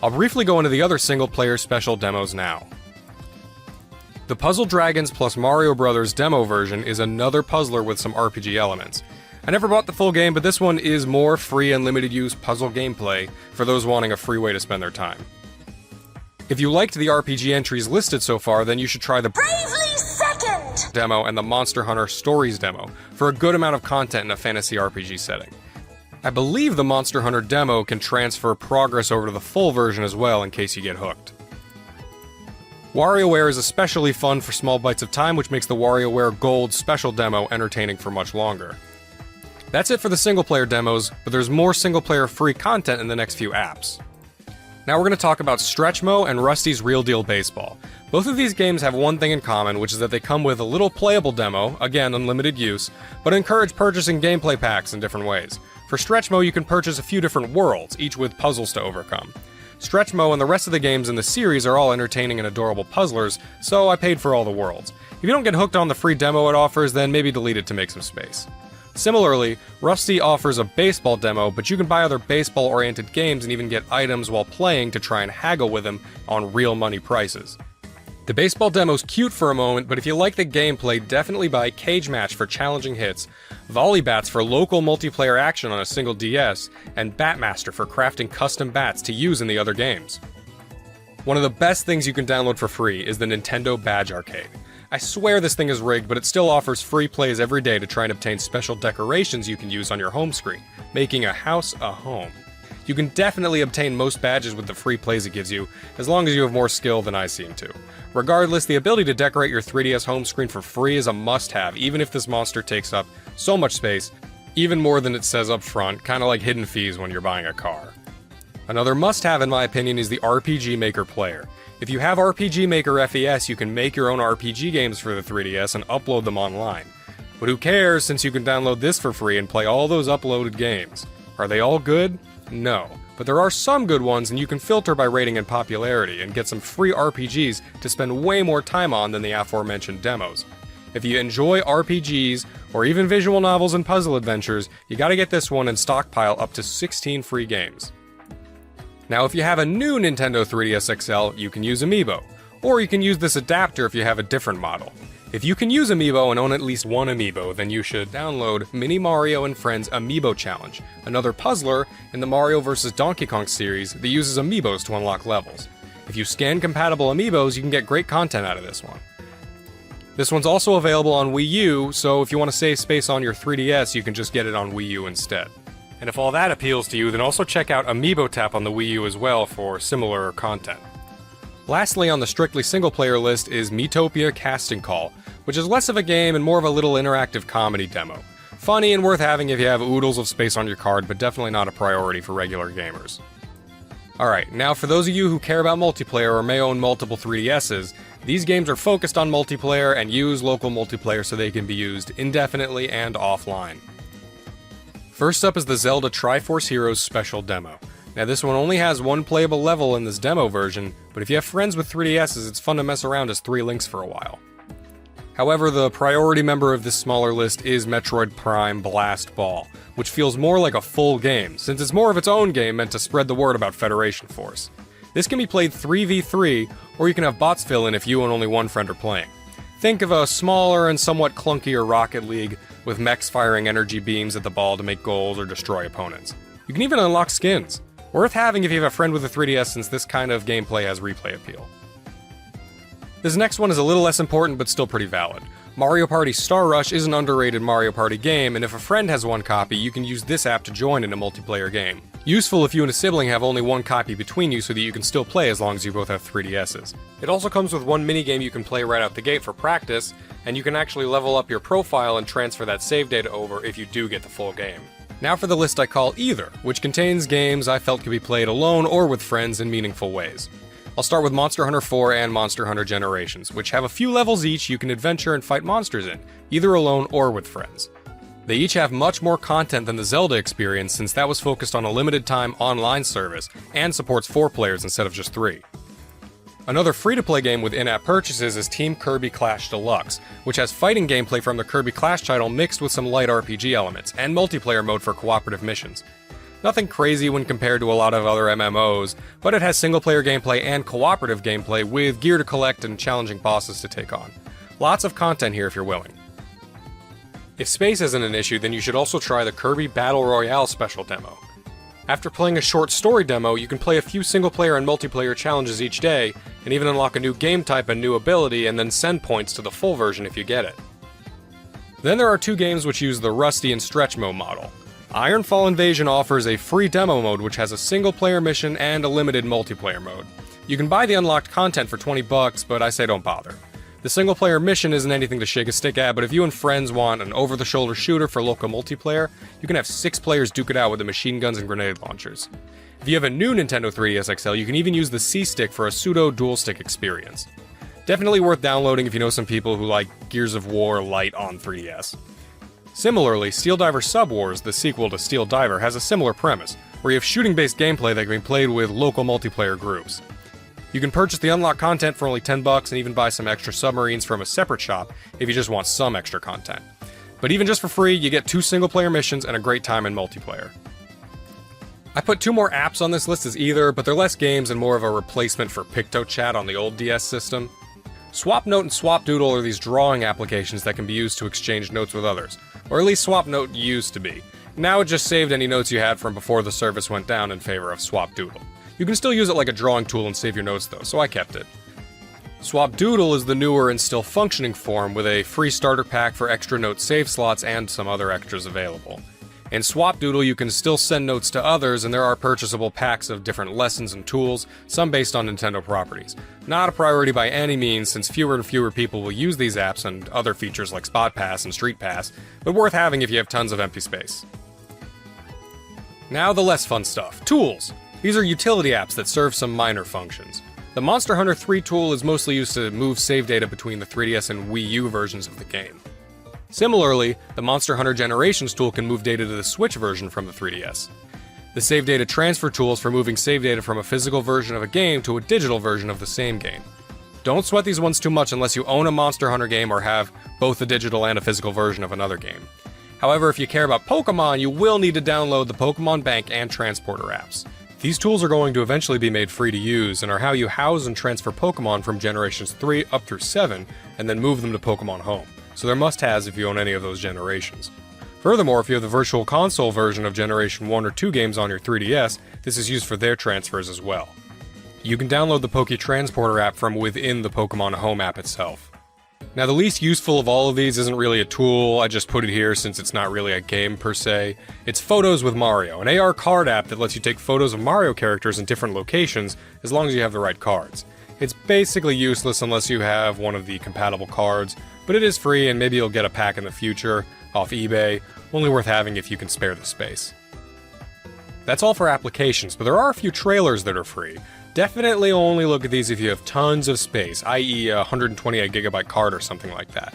I'll briefly go into the other single-player special demos now. The Puzzle Dragons plus Mario Bros. Demo version is another puzzler with some RPG elements. I never bought the full game, but this one is more free and limited use puzzle gameplay for those wanting a free way to spend their time. If you liked the RPG entries listed so far, then you should try the Bravely Second demo and the Monster Hunter Stories demo for a good amount of content in a fantasy RPG setting. I believe the Monster Hunter demo can transfer progress over to the full version as well in case you get hooked. WarioWare is especially fun for small bites of time, which makes the WarioWare Gold special demo entertaining for much longer. That's it for the single-player demos, but there's more single-player free content in the next few apps. Now we're going to talk about Stretchmo and Rusty's Real Deal Baseball. Both of these games have one thing in common, which is that they come with a little playable demo, again unlimited use, but encourage purchasing gameplay packs in different ways. For Stretchmo, you can purchase a few different worlds, each with puzzles to overcome. Stretchmo and the rest of the games in the series are all entertaining and adorable puzzlers, so I paid for all the worlds. If you don't get hooked on the free demo it offers, then maybe delete it to make some space. Similarly, Rusty offers a baseball demo, but you can buy other baseball-oriented games and even get items while playing to try and haggle with them on real money prices. The baseball demo's cute for a moment, but if you like the gameplay, definitely buy Cage Match for challenging hits, Volley Bats for local multiplayer action on a single DS, and Batmaster for crafting custom bats to use in the other games. One of the best things you can download for free is the Nintendo Badge Arcade. I swear this thing is rigged, but it still offers free plays every day to try and obtain special decorations you can use on your home screen, making a house a home. You can definitely obtain most badges with the free plays it gives you, as long as you have more skill than I seem to. Regardless, the ability to decorate your 3DS home screen for free is a must-have, even if this monster takes up so much space, even more than it says up front, kinda like hidden fees when you're buying a car. Another must-have in my opinion is the RPG Maker player. If you have RPG Maker FES, you can make your own RPG games for the 3DS and upload them online. But who cares, since you can download this for free and play all those uploaded games. Are they all good? No. But there are some good ones, and you can filter by rating and popularity and get some free RPGs to spend way more time on than the aforementioned demos. If you enjoy RPGs, or even visual novels and puzzle adventures, you gotta get this one and stockpile up to 16 free games. Now, if you have a new Nintendo 3DS XL, you can use Amiibo, or you can use this adapter if you have a different model. If you can use Amiibo and own at least one Amiibo, then you should download Mini Mario and Friends Amiibo Challenge, another puzzler in the Mario vs. Donkey Kong series that uses Amiibos to unlock levels. If you scan compatible Amiibos, you can get great content out of this one. This one's also available on Wii U, so if you want to save space on your 3DS, you can just get it on Wii U instead. And if all that appeals to you, then also check out Amiibo Tap on the Wii U as well for similar content. Lastly on the strictly single-player list is Miitopia Casting Call, which is less of a game and more of a little interactive comedy demo. Funny and worth having if you have oodles of space on your card, but definitely not a priority for regular gamers. Alright, now for those of you who care about multiplayer or may own multiple 3DSs, these games are focused on multiplayer and use local multiplayer so they can be used indefinitely and offline. First up is the Zelda Triforce Heroes Special Demo. Now this one only has one playable level in this demo version, but if you have friends with 3DSs, it's fun to mess around as 3 links for a while. However, the priority member of this smaller list is Metroid Prime Blast Ball, which feels more like a full game, since it's more of its own game meant to spread the word about Federation Force. This can be played 3v3, or you can have bots fill in if you and only one friend are playing. Think of a smaller and somewhat clunkier Rocket League, with mechs firing energy beams at the ball to make goals or destroy opponents. You can even unlock skins. Worth having if you have a friend with a 3DS, since this kind of gameplay has replay appeal. This next one is a little less important, but still pretty valid. Mario Party Star Rush is an underrated Mario Party game, and if a friend has one copy, you can use this app to join in a multiplayer game. Useful if you and a sibling have only one copy between you so that you can still play as long as you both have 3DSs. It also comes with one minigame you can play right out the gate for practice, and you can actually level up your profile and transfer that save data over if you do get the full game. Now for the list I call Either, which contains games I felt could be played alone or with friends in meaningful ways. I'll start with Monster Hunter 4 and Monster Hunter Generations, which have a few levels each you can adventure and fight monsters in, either alone or with friends. They each have much more content than the Zelda experience, since that was focused on a limited time online service and supports 4 players instead of just 3. Another free-to-play game with in-app purchases is Team Kirby Clash Deluxe, which has fighting gameplay from the Kirby Clash title mixed with some light RPG elements, and multiplayer mode for cooperative missions. Nothing crazy when compared to a lot of other MMOs, but it has single-player gameplay and cooperative gameplay with gear to collect and challenging bosses to take on. Lots of content here if you're willing. If space isn't an issue, then you should also try the Kirby Battle Royale Special Demo. After playing a short story demo, you can play a few single-player and multiplayer challenges each day, and even unlock a new game type and new ability, and then send points to the full version if you get it. Then there are 2 games which use the Rusty and Stretchmo model. Ironfall Invasion offers a free demo mode which has a single-player mission and a limited multiplayer mode. You can buy the unlocked content for $20, but I say don't bother. The single-player mission isn't anything to shake a stick at, but if you and friends want an over-the-shoulder shooter for local multiplayer, you can have 6 players duke it out with the machine guns and grenade launchers. If you have a new Nintendo 3DS XL, you can even use the C-Stick for a pseudo-dual-stick experience. Definitely worth downloading if you know some people who like Gears of War Lite on 3DS. Similarly, Steel Diver Sub Wars, the sequel to Steel Diver, has a similar premise. where you have shooting-based gameplay that can be played with local multiplayer groups. You can purchase the unlocked content for only $10 and even buy some extra submarines from a separate shop if you just want some extra content. But even just for free, you get 2 single-player missions and a great time in multiplayer. I put 2 more apps on this list as either, but they're less games and more of a replacement for PictoChat on the old DS system. SwapNote and SwapDoodle are these drawing applications that can be used to exchange notes with others, or at least SwapNote used to be. Now it just saved any notes you had from before the service went down in favor of SwapDoodle. You can still use it like a drawing tool and save your notes though, so I kept it. SwapDoodle is the newer and still functioning form with a free starter pack for extra note save slots and some other extras available. In SwapDoodle, you can still send notes to others, and there are purchasable packs of different lessons and tools, some based on Nintendo properties. Not a priority by any means, since fewer and fewer people will use these apps and other features like Spot Pass and Street Pass, but worth having if you have tons of empty space. Now the less fun stuff. Tools! These are utility apps that serve some minor functions. The Monster Hunter 3 tool is mostly used to move save data between the 3DS and Wii U versions of the game. Similarly, the Monster Hunter Generations tool can move data to the Switch version from the 3DS. The Save Data Transfer tool is for moving save data from a physical version of a game to a digital version of the same game. Don't sweat these ones too much unless you own a Monster Hunter game or have both a digital and a physical version of another game. However, if you care about Pokemon, you will need to download the Pokemon Bank and Transporter apps. These tools are going to eventually be made free to use and are how you house and transfer Pokemon from Generations 3 up through 7 and then move them to Pokemon Home. So they're must-haves if you own any of those generations. Furthermore, if you have the Virtual Console version of Generation 1 or 2 games on your 3DS, this is used for their transfers as well. You can download the Poke Transporter app from within the Pokemon Home app itself. Now the least useful of all of these isn't really a tool, I just put it here since it's not really a game per se. It's Photos with Mario, an AR card app that lets you take photos of Mario characters in different locations as long as you have the right cards. It's basically useless unless you have one of the compatible cards, but it is free and maybe you'll get a pack in the future, off eBay, only worth having if you can spare the space. That's all for applications, but there are a few trailers that are free. Definitely only look at these if you have tons of space, i.e. a 128GB card or something like that.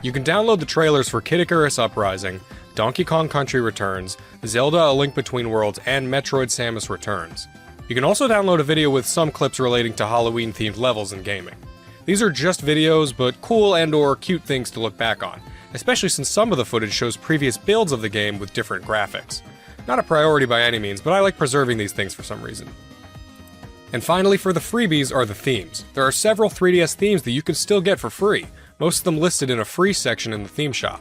You can download the trailers for Kid Icarus Uprising, Donkey Kong Country Returns, Zelda A Link Between Worlds, and Metroid Samus Returns. You can also download a video with some clips relating to Halloween-themed levels in gaming. These are just videos, but cool and or cute things to look back on, especially since some of the footage shows previous builds of the game with different graphics. Not a priority by any means, but I like preserving these things for some reason. And finally, for the freebies are the themes. There are several 3DS themes that you can still get for free, most of them listed in a free section in the theme shop.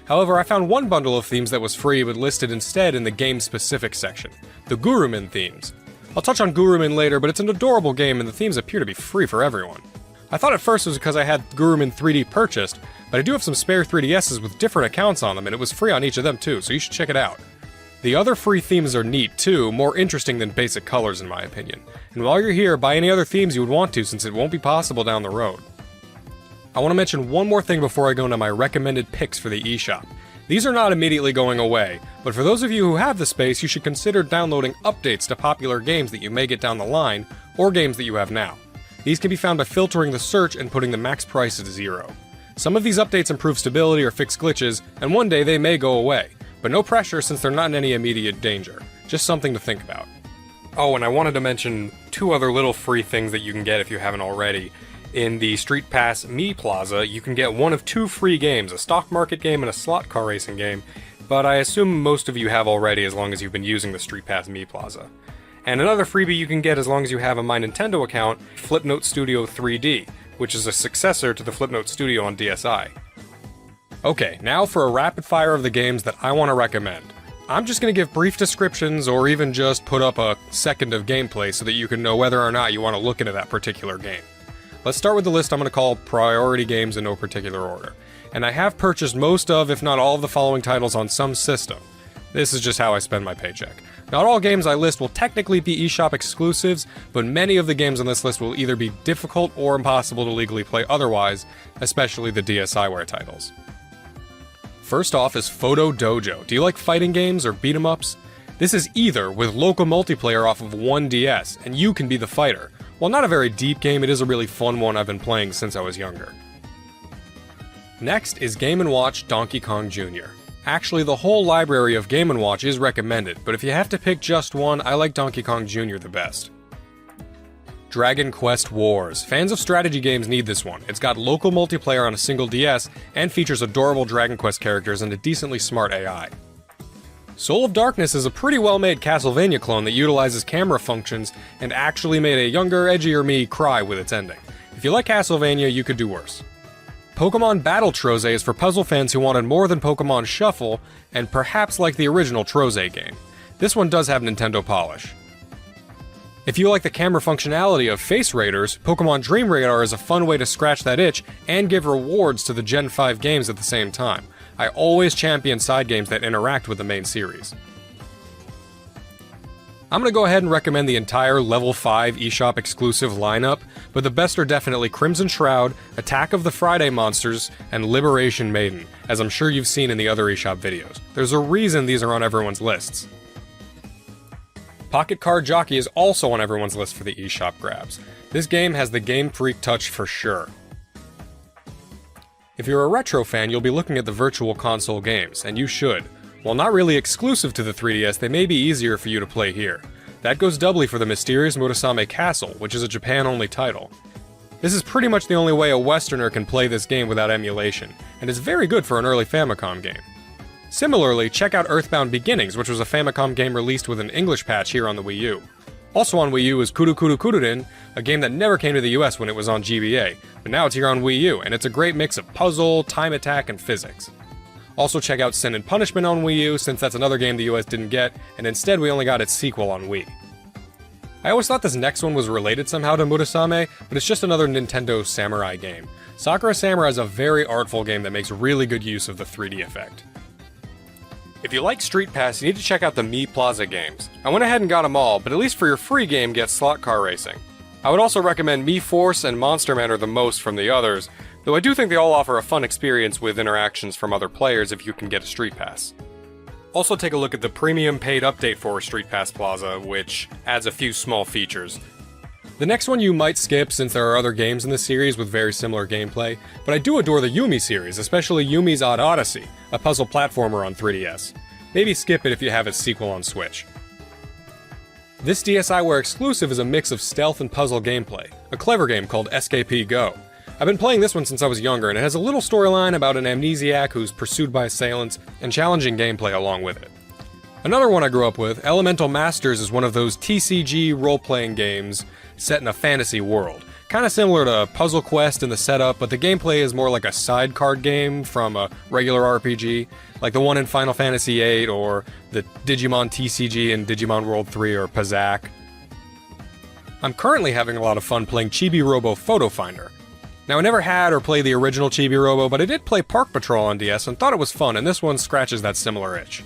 However, I found one bundle of themes that was free but listed instead in the game-specific section, the Gurumin themes. I'll touch on Gurumin later, but it's an adorable game and the themes appear to be free for everyone. I thought at first it was because I had Gurumin 3D purchased, but I do have some spare 3DSs with different accounts on them and it was free on each of them too, so you should check it out. The other free themes are neat too, more interesting than basic colors in my opinion. And while you're here, buy any other themes you would want to since it won't be possible down the road. I want to mention one more thing before I go into my recommended picks for the eShop. These are not immediately going away, but for those of you who have the space, you should consider downloading updates to popular games that you may get down the line, or games that you have now. These can be found by filtering the search and putting the max price at 0. Some of these updates improve stability or fix glitches, and one day they may go away, but no pressure since they're not in any immediate danger. Just something to think about. Oh, and I wanted to mention 2 other little free things that you can get if you haven't already. In the Street Pass Me Plaza, you can get one of 2 free games, a stock market game and a slot car racing game, but I assume most of you have already as long as you've been using the Street Pass Me Plaza. And another freebie you can get as long as you have a My Nintendo account, Flipnote Studio 3D, which is a successor to the Flipnote Studio on DSi. Okay, now for a rapid fire of the games that I want to recommend. I'm just going to give brief descriptions or even just put up a second of gameplay so that you can know whether or not you want to look into that particular game. Let's start with the list I'm going to call priority games in no particular order. And I have purchased most of, if not all of the following titles on some system. This is just how I spend my paycheck. Not all games I list will technically be eShop exclusives, but many of the games on this list will either be difficult or impossible to legally play otherwise, especially the DSiWare titles. First off is Photo Dojo. Do you like fighting games or beat 'em ups? This is either with local multiplayer off of one DS, and you can be the fighter. While not a very deep game, it is a really fun one I've been playing since I was younger. Next is Game & Watch Donkey Kong Jr. Actually, the whole library of Game & Watch is recommended, but if you have to pick just one, I like Donkey Kong Jr. the best. Dragon Quest Wars. Fans of strategy games need this one. It's got local multiplayer on a single DS, and features adorable Dragon Quest characters and a decently smart AI. Soul of Darkness is a pretty well-made Castlevania clone that utilizes camera functions and actually made a younger, edgier me cry with its ending. If you like Castlevania, you could do worse. Pokemon Battle Troze is for puzzle fans who wanted more than Pokemon Shuffle, and perhaps like the original Troze game. This one does have Nintendo polish. If you like the camera functionality of Face Raiders, Pokemon Dream Radar is a fun way to scratch that itch and give rewards to the Gen 5 games at the same time. I always champion side games that interact with the main series. I'm gonna go ahead and recommend the entire Level 5 eShop exclusive lineup, but the best are definitely Crimson Shroud, Attack of the Friday Monsters, and Liberation Maiden, as I'm sure you've seen in the other eShop videos. There's a reason these are on everyone's lists. Pocket Card Jockey is also on everyone's list for the eShop grabs. This game has the Game Freak touch for sure. If you're a retro fan, you'll be looking at the Virtual Console games, and you should. While not really exclusive to the 3DS, they may be easier for you to play here. That goes doubly for the Mysterious Murasame Castle, which is a Japan-only title. This is pretty much the only way a Westerner can play this game without emulation, and is very good for an early Famicom game. Similarly, check out Earthbound Beginnings, which was a Famicom game released with an English patch here on the Wii U. Also on Wii U is Kuru Kuru Kururin, a game that never came to the US when it was on GBA, but now it's here on Wii U, and it's a great mix of puzzle, time attack, and physics. Also check out Sin and Punishment on Wii U, since that's another game the US didn't get, and instead we only got its sequel on Wii. I always thought this next one was related somehow to Murasame, but it's just another Nintendo samurai game. Sakura Samurai is a very artful game that makes really good use of the 3D effect. If you like Street Pass, you need to check out the Mi Plaza games. I went ahead and got them all, but at least for your free game, get Slot Car Racing. I would also recommend Mi Force and Monster Man are the most from the others, though I do think they all offer a fun experience with interactions from other players if you can get a Street Pass. Also take a look at the premium paid update for Street Pass Plaza, which adds a few small features. The next one you might skip since there are other games in the series with very similar gameplay, but I do adore the Yumi series, especially Yumi's Odd Odyssey, a puzzle platformer on 3DS. Maybe skip it if you have its sequel on Switch. This DSiWare exclusive is a mix of stealth and puzzle gameplay, a clever game called SKP Go. I've been playing this one since I was younger, and it has a little storyline about an amnesiac who's pursued by assailants, and challenging gameplay along with it. Another one I grew up with, Elemental Masters, is one of those TCG role-playing games set in a fantasy world. Kinda similar to Puzzle Quest in the setup, but the gameplay is more like a side card game from a regular RPG, like the one in Final Fantasy VIII, or the Digimon TCG in Digimon World 3 or Pazaak. I'm currently having a lot of fun playing Chibi Robo Photo Finder. Now, I never had or played the original Chibi Robo, but I did play Park Patrol on DS and thought it was fun, and this one scratches that similar itch.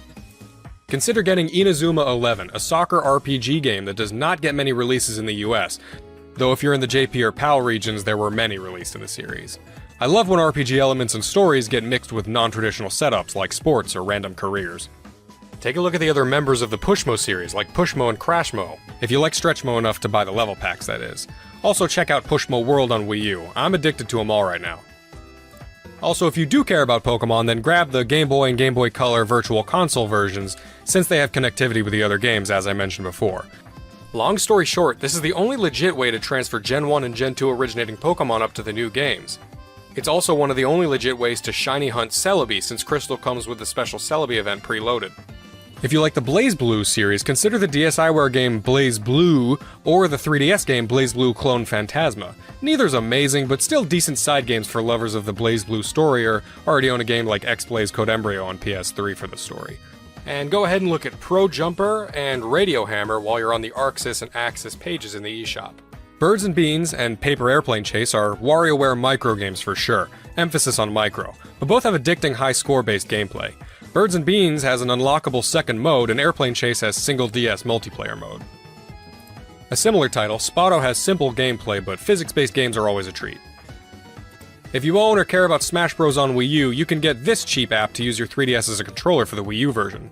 Consider getting Inazuma 11, a soccer RPG game that does not get many releases in the US, though if you're in the JP or PAL regions, there were many released in the series. I love when RPG elements and stories get mixed with non-traditional setups like sports or random careers. Take a look at the other members of the Pushmo series, like Pushmo and Crashmo, if you like Stretchmo enough to buy the level packs, that is. Also check out Pushmo World on Wii U. I'm addicted to them all right now. Also, if you do care about Pokemon, then grab the Game Boy and Game Boy Color Virtual Console versions, since they have connectivity with the other games, as I mentioned before. Long story short, this is the only legit way to transfer Gen 1 and Gen 2 originating Pokemon up to the new games. It's also one of the only legit ways to shiny hunt Celebi, since Crystal comes with the special Celebi event preloaded. If you like the BlazBlue series, consider the DSiWare game BlazBlue, or the 3DS game BlazBlue Clone Phantasma. Neither's amazing, but still decent side games for lovers of the BlazBlue story, or already own a game like X-Blaze Code Embryo on PS3 for the story. And go ahead and look at Pro Jumper and Radio Hammer while you're on the Arxis and Axis pages in the eShop. Birds and Beans and Paper Airplane Chase are WarioWare micro games for sure, emphasis on micro, but both have addicting high score-based gameplay. Birds and Beans has an unlockable second mode, and Airplane Chase has single DS multiplayer mode. A similar title, Spotto has simple gameplay, but physics-based games are always a treat. If you own or care about Smash Bros. On Wii U, you can get this cheap app to use your 3DS as a controller for the Wii U version.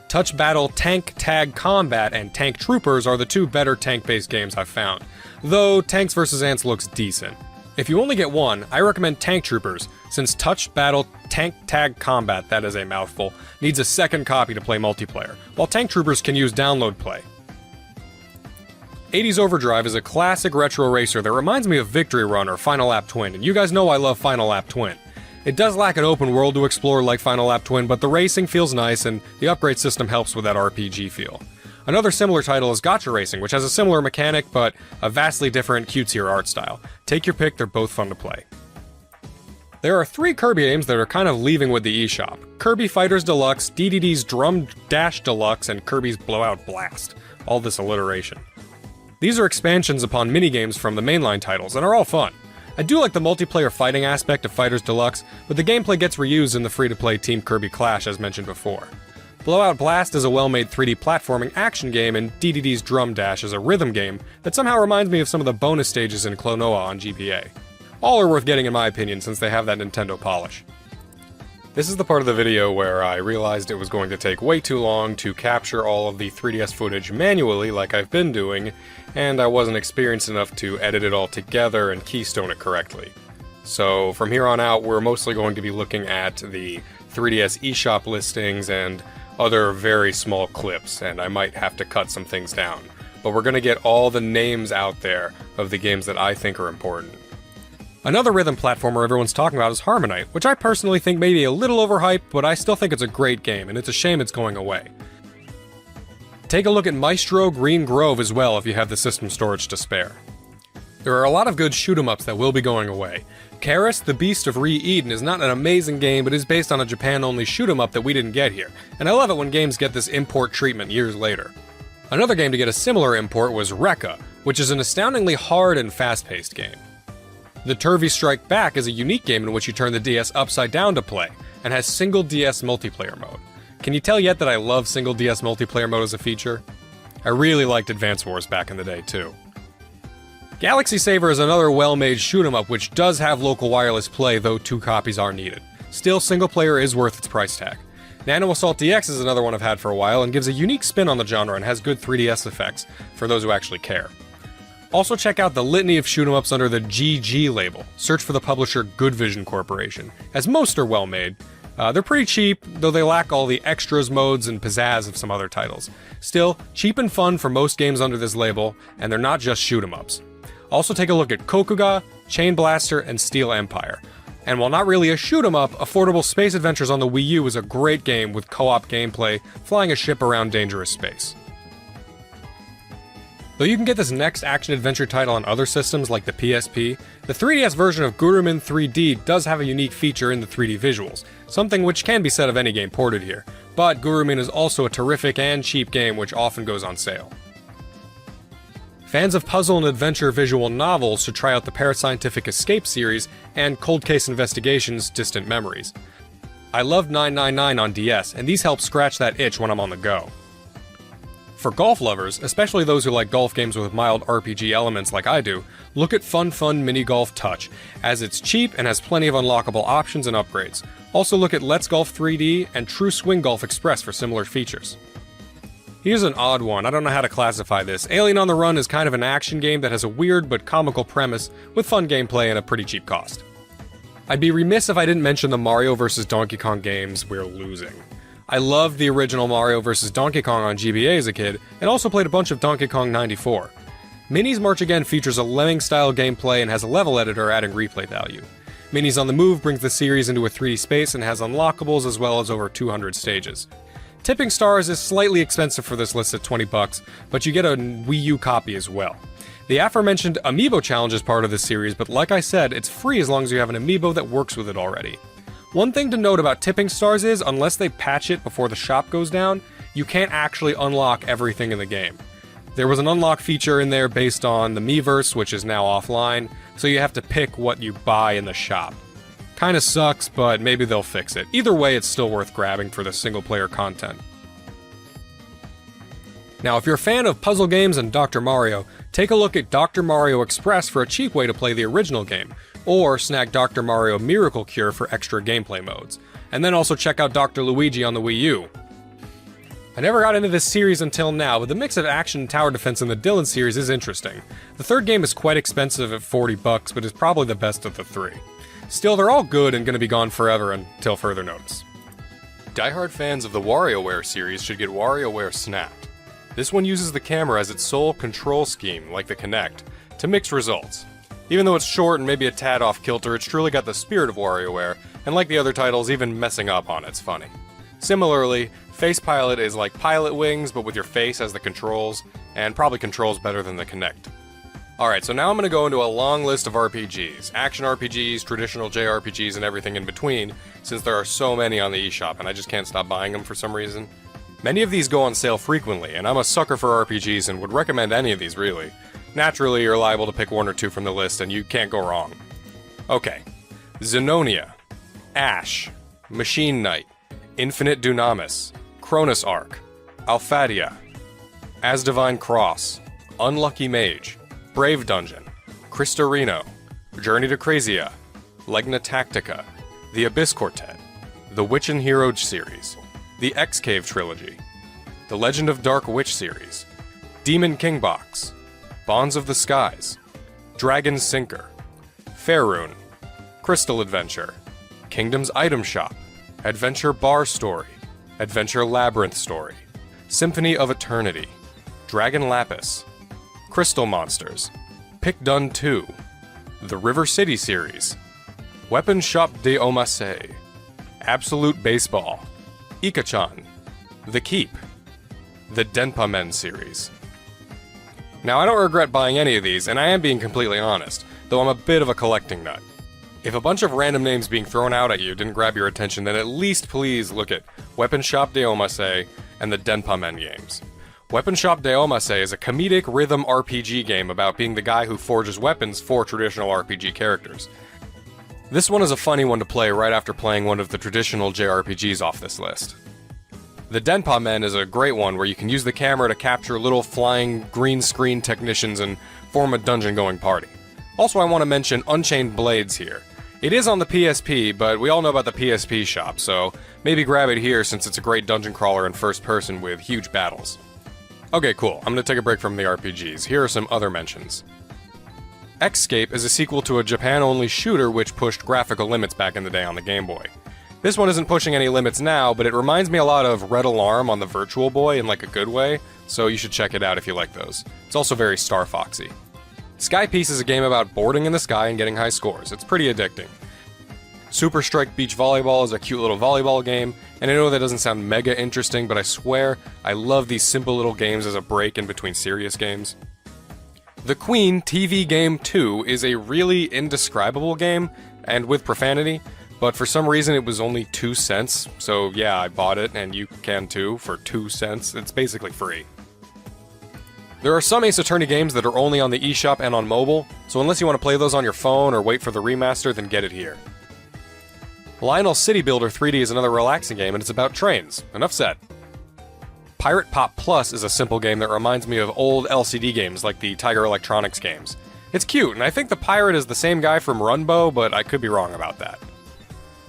Touch Battle Tank Tag Combat and Tank Troopers are the two better tank-based games I've found, though Tanks vs. Ants looks decent. If you only get one, I recommend Tank Troopers, since Touch Battle Tank Tag Combat, that is a mouthful, needs a second copy to play multiplayer, while Tank Troopers can use download play. 80s Overdrive is a classic retro racer that reminds me of Victory Run or Final Lap Twin, and you guys know I love Final Lap Twin. It does lack an open world to explore like Final Lap Twin, but the racing feels nice and the upgrade system helps with that RPG feel. Another similar title is Gotcha Racing, which has a similar mechanic, but a vastly different, cutesier art style. Take your pick, they're both fun to play. There are 3 Kirby games that are kind of leaving with the eShop. Kirby Fighters Deluxe, DDD's Drum Dash Deluxe, and Kirby's Blowout Blast. All this alliteration. These are expansions upon minigames from the mainline titles, and are all fun. I do like the multiplayer fighting aspect of Fighters Deluxe, but the gameplay gets reused in the free-to-play Team Kirby Clash as mentioned before. Blowout Blast is a well-made 3D platforming action game, and DDD's Drum Dash is a rhythm game that somehow reminds me of some of the bonus stages in Klonoa on GBA. All are worth getting in my opinion since they have that Nintendo polish. This is the part of the video where I realized it was going to take way too long to capture all of the 3DS footage manually like I've been doing, and I wasn't experienced enough to edit it all together and keystone it correctly. So from here on out, we're mostly going to be looking at the 3DS eShop listings and other very small clips, and I might have to cut some things down. But we're going to get all the names out there of the games that I think are important. Another rhythm platformer everyone's talking about is Harmonite, which I personally think may be a little overhyped, but I still think it's a great game, and it's a shame it's going away. Take a look at Maestro Green Grove as well if you have the system storage to spare. There are a lot of good shoot-'em-ups that will be going away. Karis, the Beast of Re-Eden is not an amazing game, but is based on a Japan-only shoot-'em-up that we didn't get here, and I love it when games get this import treatment years later. Another game to get a similar import was Rekka, which is an astoundingly hard and fast-paced game. The Turvy Strike Back is a unique game in which you turn the DS upside down to play, and has single DS multiplayer mode. Can you tell yet that I love single DS multiplayer mode as a feature? I really liked Advance Wars back in the day too. Galaxy Saver is another well-made shoot-'em-up which does have local wireless play, though 2 copies are needed. Still, single player is worth its price tag. Nano Assault DX is another one I've had for a while and gives a unique spin on the genre and has good 3DS effects for those who actually care. Also check out the litany of shoot-'em-ups under the GG label. Search for the publisher Good Vision Corporation, as most are well made. They're pretty cheap, though they lack all the extras, modes, and pizzazz of some other titles. Still, cheap and fun for most games under this label, and they're not just shoot-'em-ups. Also take a look at Kokuga, Chain Blaster, and Steel Empire. And while not really a shoot-'em-up, Affordable Space Adventures on the Wii U is a great game with co-op gameplay, flying a ship around dangerous space. Though you can get this next action-adventure title on other systems like the PSP, the 3DS version of Gurumin 3D does have a unique feature in the 3D visuals, something which can be said of any game ported here, but Gurumin is also a terrific and cheap game which often goes on sale. Fans of puzzle and adventure visual novels should try out the Parascientific Escape series and Cold Case Investigations Distant Memories. I loved 999 on DS, and these help scratch that itch when I'm on the go. For golf lovers, especially those who like golf games with mild RPG elements like I do, look at Fun Mini Golf Touch, as it's cheap and has plenty of unlockable options and upgrades. Also look at Let's Golf 3D and True Swing Golf Express for similar features. Here's an odd one, I don't know how to classify this. Alien on the Run is kind of an action game that has a weird but comical premise with fun gameplay and a pretty cheap cost. I'd be remiss if I didn't mention the Mario vs. Donkey Kong games we're losing. I loved the original Mario vs. Donkey Kong on GBA as a kid, and also played a bunch of Donkey Kong 94. Minis March Again features a Lemming-style gameplay and has a level editor adding replay value. Minis on the Move brings the series into a 3D space and has unlockables as well as over 200 stages. Tipping Stars is slightly expensive for this list at $20, but you get a Wii U copy as well. The aforementioned Amiibo Challenge is part of this series, but like I said, it's free as long as you have an Amiibo that works with it already. One thing to note about Tipping Stars is, unless they patch it before the shop goes down, you can't actually unlock everything in the game. There was an unlock feature in there based on the Miiverse, which is now offline, so you have to pick what you buy in the shop. Kinda sucks, but maybe they'll fix it. Either way, it's still worth grabbing for the single-player content. Now, if you're a fan of puzzle games and Dr. Mario, take a look at Dr. Mario Express for a cheap way to play the original game, or snag Dr. Mario Miracle Cure for extra gameplay modes. And then also check out Dr. Luigi on the Wii U. I never got into this series until now, but the mix of action and tower defense in the Dylan series is interesting. The third game is quite expensive at $40, but is probably the best of the three. Still, they're all good and going to be gone forever until further notice. Die-hard fans of the WarioWare series should get WarioWare Snapped. This one uses the camera as its sole control scheme, like the Kinect, to mix results. Even though it's short and maybe a tad off-kilter, it's truly got the spirit of WarioWare, and like the other titles, even messing up on it's funny. Similarly, Face Pilot is like Pilot Wings, but with your face as the controls, and probably controls better than the Kinect. Alright, so now I'm going to go into a long list of RPGs. Action RPGs, traditional JRPGs, and everything in between, since there are so many on the eShop, and I just can't stop buying them for some reason. Many of these go on sale frequently, and I'm a sucker for RPGs and would recommend any of these, really. Naturally, you're liable to pick one or two from the list, and you can't go wrong. Okay. Xenonia, Ash, Machine Knight, Infinite Dunamis, Cronus Arc, Alphadia, As Divine Cross, Unlucky Mage, Brave Dungeon, Cristorino, Journey to Crazia, Legna Tactica, The Abyss Quartet, The Witch and Hero series, The X-Cave Trilogy, The Legend of Dark Witch series, Demon King Box, Bonds of the Skies, Dragon Sinker, Faerun, Crystal Adventure, Kingdom's Item Shop, Adventure Bar Story, Adventure Labyrinth Story, Symphony of Eternity, Dragon Lapis, Crystal Monsters, Pick Done 2, The River City series, Weapon Shop de Omasei, Absolute Baseball, Ikachan, The Keep, the Denpa Men series. Now, I don't regret buying any of these, and I am being completely honest, though I'm a bit of a collecting nut. If a bunch of random names being thrown out at you didn't grab your attention, then at least please look at Weapon Shop de Omasei and the Denpa Men games. Weapon Shop de Omasei is a comedic rhythm RPG game about being the guy who forges weapons for traditional RPG characters. This one is a funny one to play right after playing one of the traditional JRPGs off this list. The Denpa Men is a great one where you can use the camera to capture little flying green screen technicians and form a dungeon-going party. Also, I want to mention Unchained Blades here. It is on the PSP, but we all know about the PSP shop, so maybe grab it here since it's a great dungeon crawler in first person with huge battles. Okay, cool. I'm gonna take a break from the RPGs. Here are some other mentions. Xscape is a sequel to a Japan-only shooter which pushed graphical limits back in the day on the Game Boy. This one isn't pushing any limits now, but it reminds me a lot of Red Alarm on the Virtual Boy in like a good way, so you should check it out if you like those. It's also very Star Foxy. Sky Piece is a game about boarding in the sky and getting high scores. It's pretty addicting. Super Strike Beach Volleyball is a cute little volleyball game, and I know that doesn't sound mega interesting, but I swear I love these simple little games as a break in between serious games. The Queen TV Game 2 is a really indescribable game, and with profanity, but for some reason it was only 2 cents, so yeah, I bought it, and you can too, for 2 cents. It's basically free. There are some Ace Attorney games that are only on the eShop and on mobile, so unless you want to play those on your phone or wait for the remaster, then get it here. Lionel City Builder 3D is another relaxing game, and it's about trains. Enough said. Pirate Pop Plus is a simple game that reminds me of old LCD games like the Tiger Electronics games. It's cute, and I think the pirate is the same guy from Runbow, but I could be wrong about that.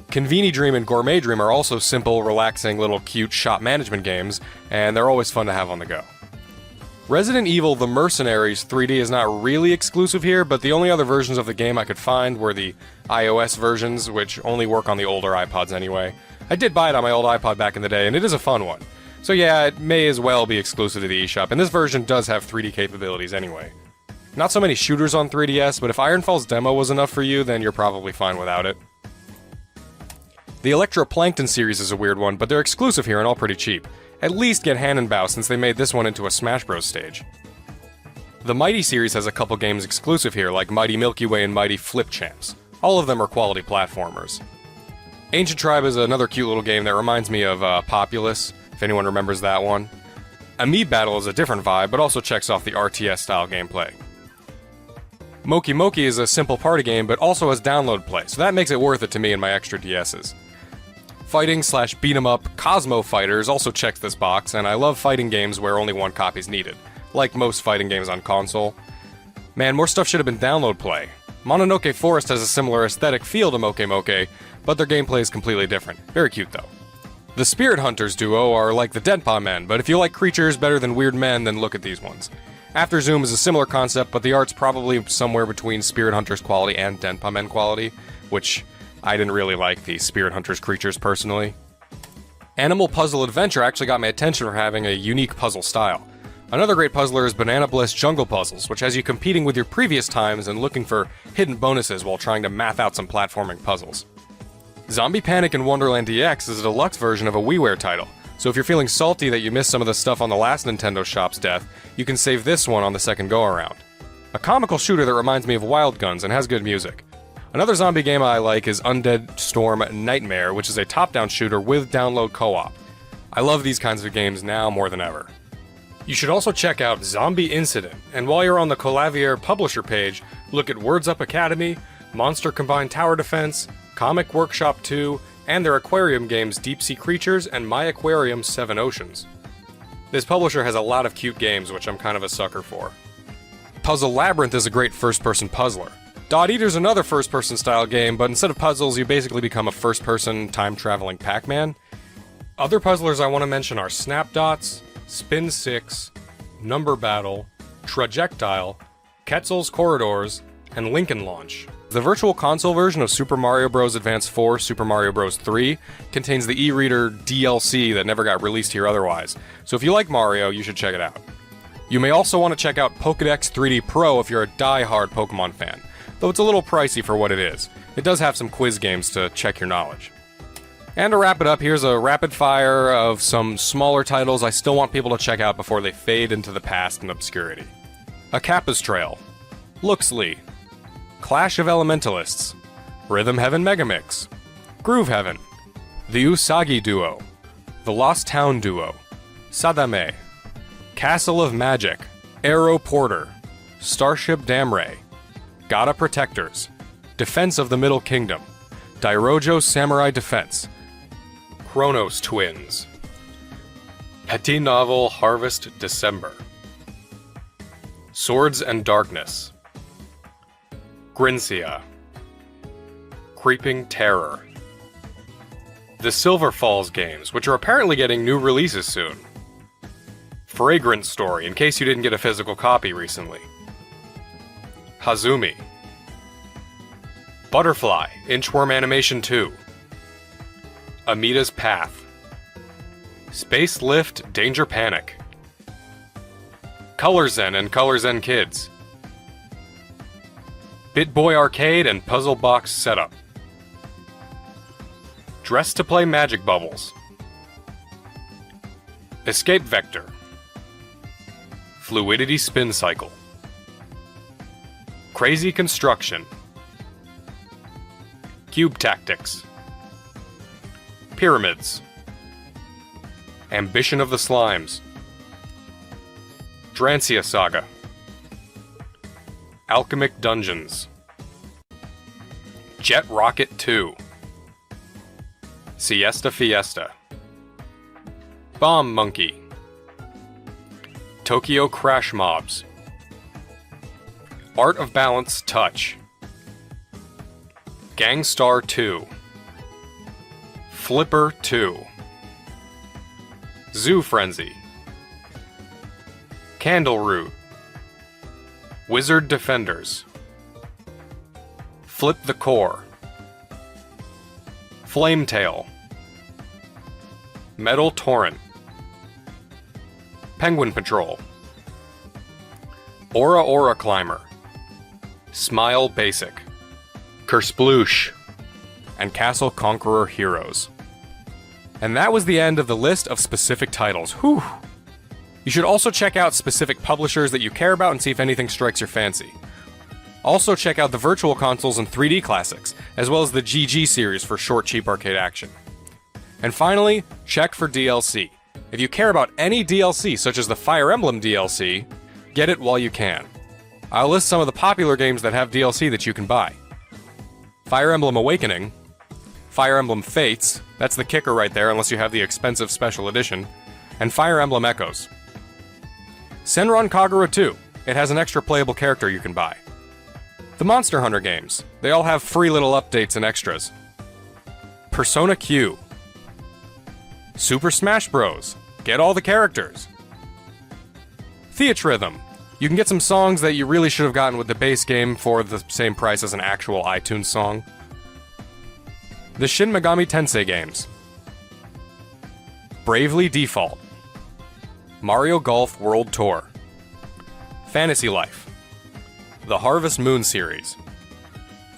Conveni Dream and Gourmet Dream are also simple, relaxing, little cute shop management games, and they're always fun to have on the go. Resident Evil The Mercenaries 3D is not really exclusive here, but the only other versions of the game I could find were the iOS versions, which only work on the older iPods anyway. I did buy it on my old iPod back in the day, and it is a fun one. So yeah, it may as well be exclusive to the eShop, and this version does have 3D capabilities anyway. Not so many shooters on 3DS, but if Ironfall's demo was enough for you, then you're probably fine without it. The Electroplankton series is a weird one, but they're exclusive here and all pretty cheap. At least get Hannenbau since they made this one into a Smash Bros. Stage. The Mighty series has a couple games exclusive here, like Mighty Milky Way and Mighty Flip Champs. All of them are quality platformers. Ancient Tribe is another cute little game that reminds me of Populous, if anyone remembers that one. Amiibo Battle is a different vibe, but also checks off the RTS-style gameplay. Moki Moki is a simple party game, but also has download play, so that makes it worth it to me and my extra DSs. Fighting/beat-em-up Cosmo Fighters also checks this box, and I love fighting games where only one copy is needed, like most fighting games on console. Man, more stuff should have been download play. Mononoke Forest has a similar aesthetic feel to Moke Moke, but their gameplay is completely different. Very cute though. The Spirit Hunters duo are like the Denpa Men, but if you like creatures better than weird men, then look at these ones. After Zoom is a similar concept, but the art's probably somewhere between Spirit Hunters quality and Denpa Men quality, which I didn't really like the Spirit Hunters creatures personally. Animal Puzzle Adventure actually got my attention for having a unique puzzle style. Another great puzzler is Banana Bliss Jungle Puzzles, which has you competing with your previous times and looking for hidden bonuses while trying to math out some platforming puzzles. Zombie Panic in Wonderland DX is a deluxe version of a WiiWare title, so if you're feeling salty that you missed some of the stuff on the last Nintendo Shop's death, you can save this one on the second go-around. A comical shooter that reminds me of Wild Guns and has good music. Another zombie game I like is Undead Storm Nightmare, which is a top-down shooter with download co-op. I love these kinds of games now more than ever. You should also check out Zombie Incident, and while you're on the Colavier publisher page, look at Words Up Academy, Monster Combined Tower Defense, Comic Workshop 2, and their aquarium games Deep Sea Creatures and My Aquarium 7 Oceans. This publisher has a lot of cute games, which I'm kind of a sucker for. Puzzle Labyrinth is a great first-person puzzler. Dot Eater's another first-person style game, but instead of puzzles, you basically become a first-person, time-traveling Pac-Man. Other puzzlers I want to mention are Snapdots, Spin 6, Number Battle, Trajectile, Quetzal's Corridors, and Lincoln Launch. The Virtual Console version of Super Mario Bros. Advance 4 Super Mario Bros. 3 contains the e-reader DLC that never got released here otherwise, so if you like Mario, you should check it out. You may also want to check out Pokédex 3D Pro if you're a die-hard Pokemon fan, though it's a little pricey for what it is. It does have some quiz games to check your knowledge. And to wrap it up, here's a rapid fire of some smaller titles I still want people to check out before they fade into the past and obscurity. A Kappa's Trail, Luxley, Clash of Elementalists, Rhythm Heaven Megamix, Groove Heaven, The Usagi Duo, The Lost Town Duo, Sadame, Castle of Magic, Arrow Porter, Starship Damray, Gata Protectors, Defense of the Middle Kingdom, Dairojo Samurai Defense, Chronos Twins, Petit Novel Harvest December, Swords and Darkness, Grinsia, Creeping Terror, the Silver Falls games, which are apparently getting new releases soon, Fragrant Story, in case you didn't get a physical copy recently, Hazumi, Butterfly, Inchworm Animation 2, Amita's Path, Space Lift Danger Panic, Color Zen and Color Zen Kids, BitBoy Arcade and Puzzle Box Setup, Dress to Play Magic Bubbles, Escape Vector, Fluidity Spin Cycle, Crazy Construction, Cube Tactics, Pyramids, Ambition of the Slimes, Drancia Saga, Alchemic Dungeons, Jet Rocket 2, Siesta Fiesta, Bomb Monkey, Tokyo Crash Mobs, Art of Balance Touch, Gangstar 2, Flipper 2, Zoo Frenzy, Candle Root, Wizard Defenders, Flip the Core, Flametail, Metal Torrent, Penguin Patrol, Aura Aura Climber, Smile Basic, Kersploosh, and Castle Conqueror Heroes. And that was the end of the list of specific titles. Whew! You should also check out specific publishers that you care about and see if anything strikes your fancy. Also check out the Virtual Consoles and 3D Classics, as well as the GG series for short, cheap arcade action. And finally, check for DLC. If you care about any DLC, such as the Fire Emblem DLC, get it while you can. I'll list some of the popular games that have DLC that you can buy. Fire Emblem Awakening, Fire Emblem Fates, that's the kicker right there unless you have the expensive special edition, and Fire Emblem Echoes. Senran Kagura 2, it has an extra playable character you can buy. The Monster Hunter games, they all have free little updates and extras. Persona Q, Super Smash Bros. Get all the characters. Theatrhythm. You can get some songs that you really should have gotten with the base game for the same price as an actual iTunes song. The Shin Megami Tensei games. Bravely Default. Mario Golf World Tour. Fantasy Life. The Harvest Moon series.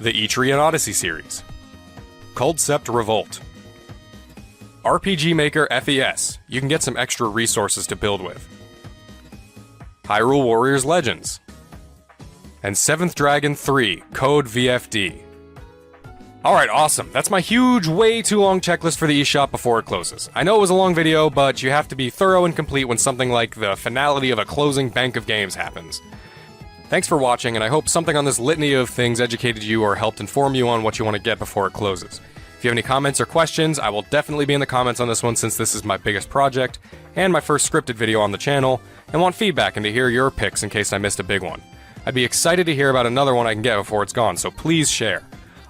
The Etrian Odyssey series. Coldcept Revolt. RPG Maker FES. You can get some extra resources to build with. Hyrule Warriors Legends. And 7th Dragon 3 Code VFD. Alright, awesome. That's my huge, way too long checklist for the eShop before it closes. I know it was a long video, but you have to be thorough and complete when something like the finality of a closing bank of games happens. Thanks for watching, and I hope something on this litany of things educated you or helped inform you on what you want to get before it closes. If you have any comments or questions, I will definitely be in the comments on this one since this is my biggest project and my first scripted video on the channel, and want feedback and to hear your picks in case I missed a big one. I'd be excited to hear about another one I can get before it's gone, so please share.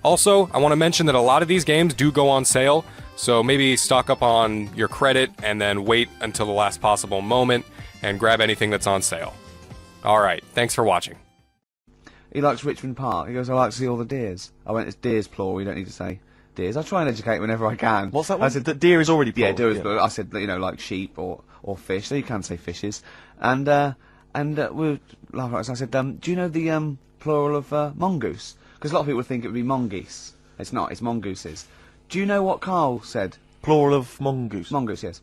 Also, I want to mention that a lot of these games do go on sale, so maybe stock up on your credit and then wait until the last possible moment and grab anything that's on sale. Alright, thanks for watching. He likes Richmond Park. He goes, I like to see all the deers. I went, it's deers plural, you don't need to say deers. I try and educate whenever I can. What's that one? I said, the deer is already plural. Yeah, deer is plural. I said, you know, like sheep or fish, so you can say fishes. And we laughed at us. I said, do you know the plural of mongoose? Because a lot of people think it would be mongoose. It's not, it's mongooses. Do you know what Karl said? Plural of mongoose. Mongoose, yes.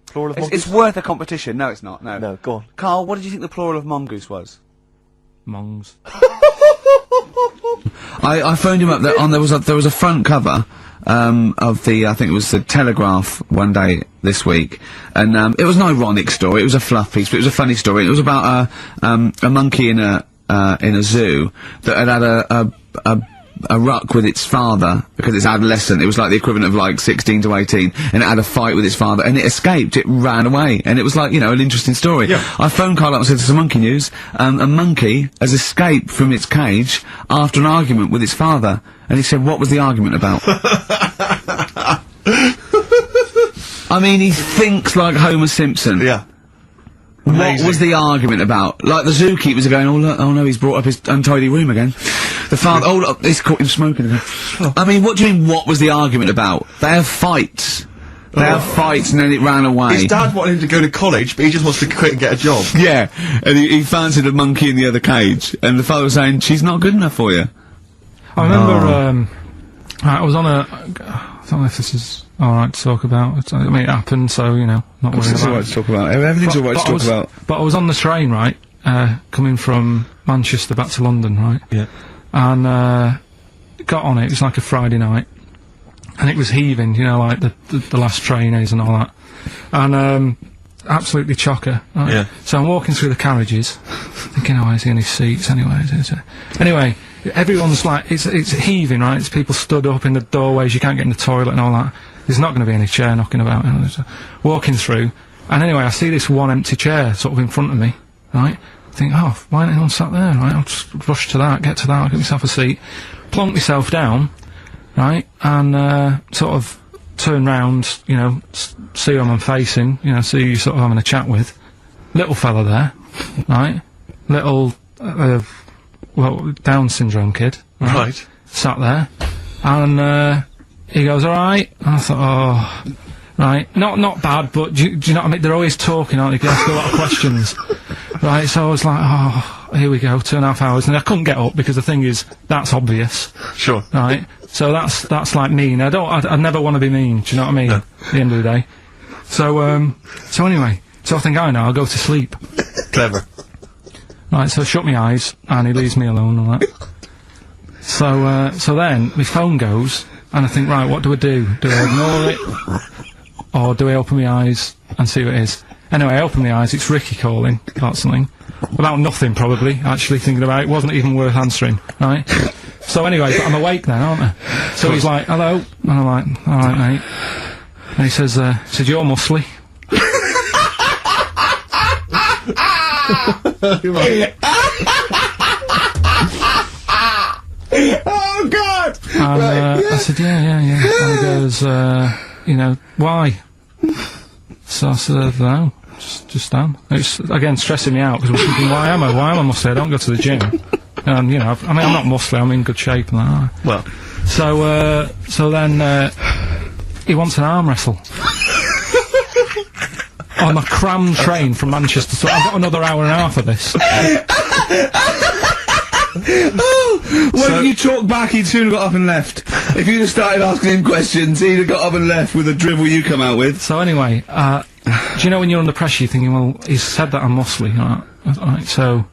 Plural of mongoose? It's worth a competition. No, it's not, no. No, go on. Karl, what did you think the plural of mongoose was? Mongs. I phoned him up. There was a front cover of the, I think it was the Telegraph one day this week, and it was an ironic story. It was a fluff piece, but it was a funny story. It was about a monkey in a zoo that had a ruck with its father because it's adolescent. It was like the equivalent of like 16 to 18, and it had a fight with its father, and it escaped. It ran away, and it was like, you know, an interesting story. Yeah. I phoned Karl up and said, "There's some monkey news. A monkey has escaped from its cage after an argument with its father." And he said, "What was the argument about?" I mean, he thinks like Homer Simpson. Yeah. What was the argument about? Like, the zookeepers are going, oh, look, oh no, he's brought up his untidy room again. The father, oh look, he's caught him smoking again. I mean, what do you mean, what was the argument about? They have fights. They have fights and then it ran away. His dad wanted him to go to college, but he just wants to quit and get a job. Yeah, and he fancied a monkey in the other cage, and the father was saying, she's not good enough for you. I remember, I was on a, I don't know if this is alright to talk about. I mean, it happened, so, you know, not worried about it. It's alright to talk about. Everything's alright to talk about. But I was on the train, right, coming from Manchester back to London, right? Yeah. And, got on it was like a Friday night, and it was heaving, you know, like the last train is and all that. And, absolutely chocker, right? Yeah. So I'm walking through the carriages, thinking, oh, is there any seats anyway? Anyway, everyone's like, it's heaving, right? It's people stood up in the doorways, you can't get in the toilet and all that. There's not going to be any chair knocking about, you know, walking through. And anyway, I see this one empty chair sort of in front of me, right? I think, oh, why ain't anyone sat there, right? I'll just rush to that, get to that, I'll get myself a seat, plonk myself down, right? And, sort of turn round, you know, see who I'm facing, you know, see who you're sort of having a chat with. Little fella there, right? Little, well, Down syndrome kid, Right. Sat there, and he goes, "Alright," and I thought, oh, right, not bad, but do you know what I mean? They're always talking, aren't they? They ask a lot of questions, right? So I was like, oh, here we go, 2.5 hours, and I couldn't get up because the thing is, that's obvious, Sure. right? So that's like mean. I never want to be mean. Do you know what I mean? No. At the end of the day. So anyway, so I think I know. I'll go to sleep. Clever. Right, so I shut my eyes, and he leaves me alone and that. So then, my phone goes, and I think, right, what do I do? Do I ignore it? Or do I open my eyes and see what it is? Anyway, I open my eyes, it's Ricky calling about something. About nothing, probably, actually thinking about it. Wasn't even worth answering, right? So anyway, but I'm awake now, aren't I? So he's like, hello? And I'm like, alright, mate. And he says, you're muscly. Oh God! And I said, yeah. And he goes, you know, why? So I said, no, just am. It's, again, stressing me out, because I'm thinking, why am I muscly? I don't go to the gym. And, you know, I'm not muscly, I'm in good shape and that. Well. So then, he wants an arm wrestle. On a crammed train from Manchester, so I've got another hour and a half of this. When you talk back, he'd soon have got up and left. If you'd have started asking him questions, he'd have got up and left with the drivel you come out with. So anyway, do you know when you're under pressure, you're thinking, well, he's said that I'm muscly, right, so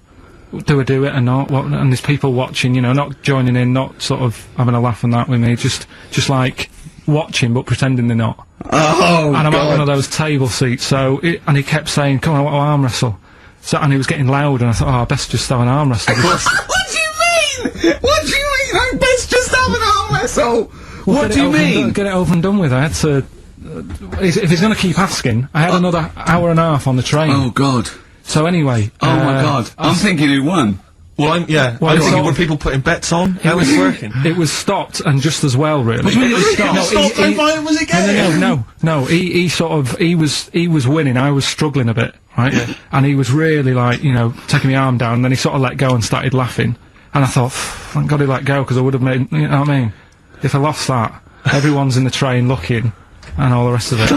do I do it or not? What, and there's people watching, you know, not joining in, not sort of having a laugh and that with me, just like watching but pretending they're not. Oh, and I'm God. at one of those table seats, and he kept saying, come on, I want to arm wrestle. So, and he was getting loud, and I thought, oh, I best just have an arm wrestle. What do you mean? What do you mean? I best just have an arm wrestle. Well, what do you mean? Get it over and done with. I had to. If he's going to keep asking, I had another hour and a half on the train. Oh, God. So anyway. Oh, my God. I'm thinking who won. Well, I was thinking, were people putting bets on? How was it working? It was stopped, and just as well, really. What do you mean it was stopped? Was it getting? No, he was winning, I was struggling a bit, right? Yeah. And he was really, like, you know, taking my arm down, and then he sort of let go and started laughing. And I thought, thank God he let go, because I would have made, you know what I mean? If I lost that, everyone's in the train looking, and all the rest of it.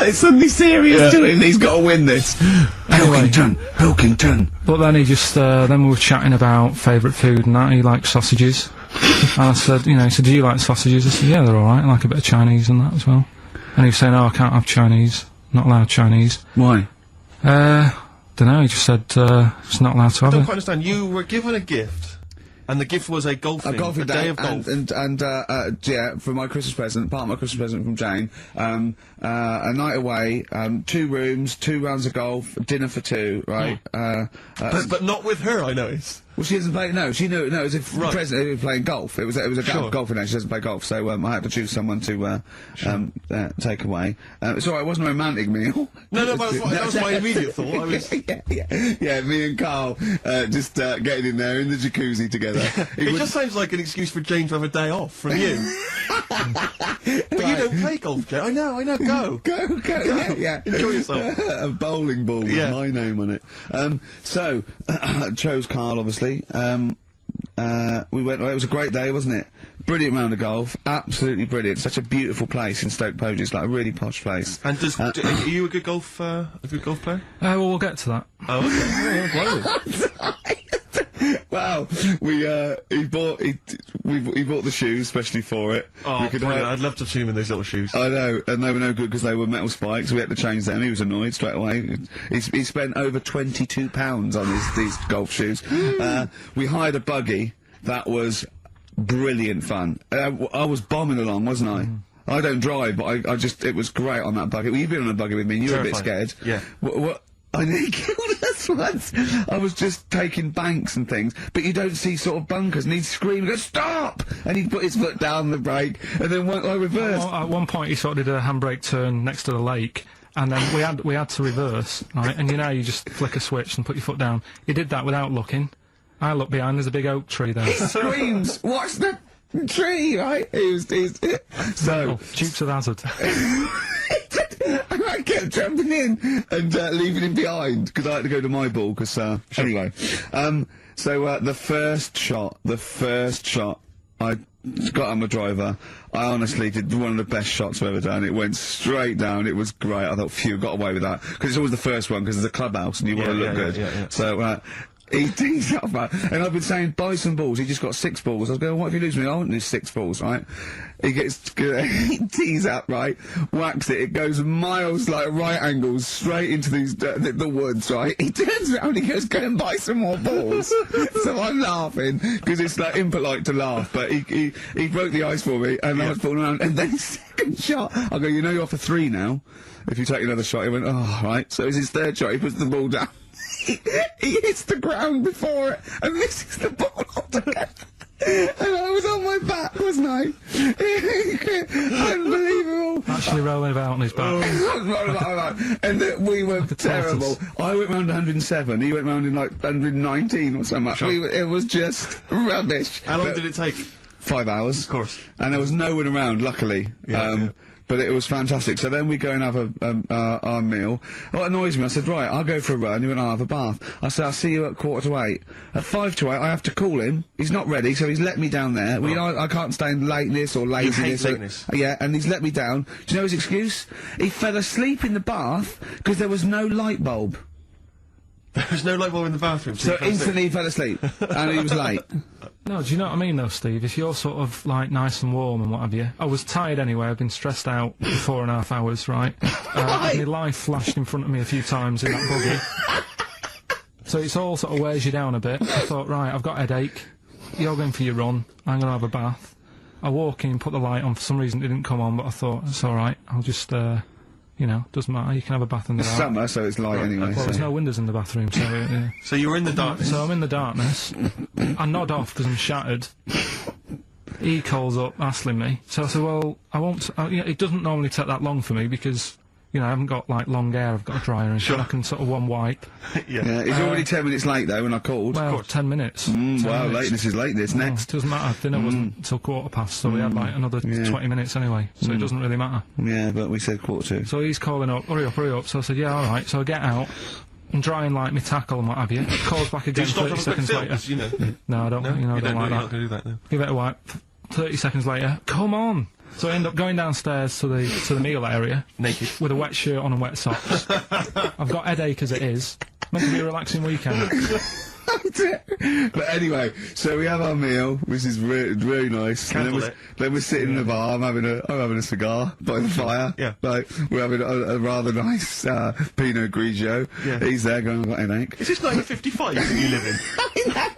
It's suddenly serious to him, he's got to win this. Anyway, Pilkington. But then he just, then we were chatting about favourite food and that. He liked sausages. And I said, you know, he said, do you like sausages? I said, yeah, they're alright. I like a bit of Chinese and that as well. And he was saying, oh, I can't have Chinese. Not allowed Chinese. Why? Dunno, he just said, it's not allowed to have I don't it. quite understand. You were given a gift. And the gift was a golfing day of golf. And yeah, for my Christmas present, part of my Christmas present from Jane, a night away, 2 rooms, 2 rounds of golf, dinner for 2, right? But not with her, I noticed. Well, she doesn't play. No, she knew. No, it was a present. It was playing golf. It was a golfing day. She doesn't play golf, so I had to choose someone to take away. It's alright. It wasn't a romantic meal. No, but that was my immediate thought. I was... yeah. Me and Carl just getting in there in the jacuzzi together. It just sounds like an excuse for Jane to have a day off from you. But you don't play golf, Jane. I know. Go. Yeah. Enjoy yourself. A bowling ball with my name on it. So chose Carl, obviously. We went. It was a great day, wasn't it? Brilliant round of golf, absolutely brilliant. Such a beautiful place in Stoke Poges, it's like a really posh place. And are you a good golf player? Well, we'll get to that. Oh, okay. Wow, he bought the shoes especially for it. Oh, I'd love to see him in those little shoes. I know, and they were no good because they were metal spikes. We had to change them. He was annoyed straight away. He spent over £22 on these golf shoes. We hired a buggy that was brilliant fun. I was bombing along, wasn't I? I don't drive, but it was great on that buggy. Well, you've been on a buggy with me, and you were a bit scared. Yeah. What? I nearly killed us once. I was just taking banks and things, but you don't see sort of bunkers, and he'd scream and go, stop! And he'd put his foot down the brake, and then I reversed. At one point he sort of did a handbrake turn next to the lake, and then we had to reverse, right? And you know, you just flick a switch and put your foot down. He did that without looking. I looked behind, there's a big oak tree there. Screams, watch the tree, right? So Dukes of Hazzard. And I kept jumping in and leaving him behind because I had to go to my ball. Anyway, so the first shot, I got on my driver. I honestly did one of the best shots I've ever done. It went straight down. It was great. I thought, phew, got away with that because it's always the first one because there's a clubhouse and you want to look good. Yeah. So. He tees up, man. And I've been saying, buy some balls. He just got 6 balls. I was going, what if you lose me? I won't lose 6 balls, right? He tees up, right? Whacks it. It goes miles, like, right angles, straight into these, the woods, right? He turns around and he goes, go and buy some more balls. So I'm laughing, because it's, like, impolite to laugh, but he broke the ice for me, and I was falling around. And then his second shot, I go, you know you're off for 3 now. If you take another shot, he went, oh, right. So it's his 3rd shot. He puts the ball down. He hits the ground before it and misses the ball altogether. And I was on my back, wasn't I? Unbelievable. Actually rolling about on his back. And we were terrible. I went round 107, he went round in like 119 or something. Sure. It was just rubbish. How long did it take? 5 hours. Of course. And there was no one around, luckily. but it was fantastic. So then we go and have our meal. What annoys me, I said, right, I'll go for a run. He went, I'll have a bath. I said, I'll see you at 7:45. At 7:55, I have to call him. He's not ready, so he's let me down there. I can't stand lateness or laziness. You hate lateness. Yeah, and he's let me down. Do you know his excuse? He fell asleep in the bath because there was no light bulb. There was no light bulb in the bathroom. So instantly he fell asleep, and he was late. No, do you know what I mean though, Steve? If you're sort of like nice and warm and what have you. I was tired anyway, I've been stressed out for 4.5 hours, right? My life flashed in front of me a few times in that buggy. So it's all sort of wears you down a bit. I thought, right, I've got a headache. You're going for your run. I'm going to have a bath. I walk in, put the light on. For some reason it didn't come on, but I thought, it's alright. I'll just, you know, doesn't matter. You can have a bath in the dark. It's summer, so it's light anyway. Well, there's no windows in the bathroom, so... Yeah. So you were in the darkness? So I'm in the darkness. I nod off because I'm shattered. He calls up, hassling me. So I said, well, I won't... you know, it doesn't normally take that long for me because... You know, I haven't got, like, long hair, I've got a dryer and shit. I can sort of one wipe. Yeah, he's already 10 minutes late, though, when I called. Well, 10 minutes. 10 well, minutes. lateness is lateness. Next. Doesn't matter. Dinner wasn't till 7:15, so we had, like, another 20 minutes anyway, so it doesn't really matter. Yeah, but we said 7:45. So he's calling up, hurry up. So I said, yeah, alright. So I get out, and drying, like, my tackle and what have you. Calls back again 30 seconds later. You know? No, I don't, No? you know, I don't like that. You're not going to do that, no. Give it a wipe. 30 seconds later, come on! So I end up going downstairs to the meal area. Naked. With a wet shirt on and wet socks. I've got headache as it is. Meant to be a relaxing weekend. But anyway, so we have our meal, which is really nice. And then we're sitting in the bar. I'm having a cigar by the fire. Yeah. Like we're having a rather nice Pinot Grigio. Yeah. He's there going, I've got an headache. Is this 1955 that you live in? I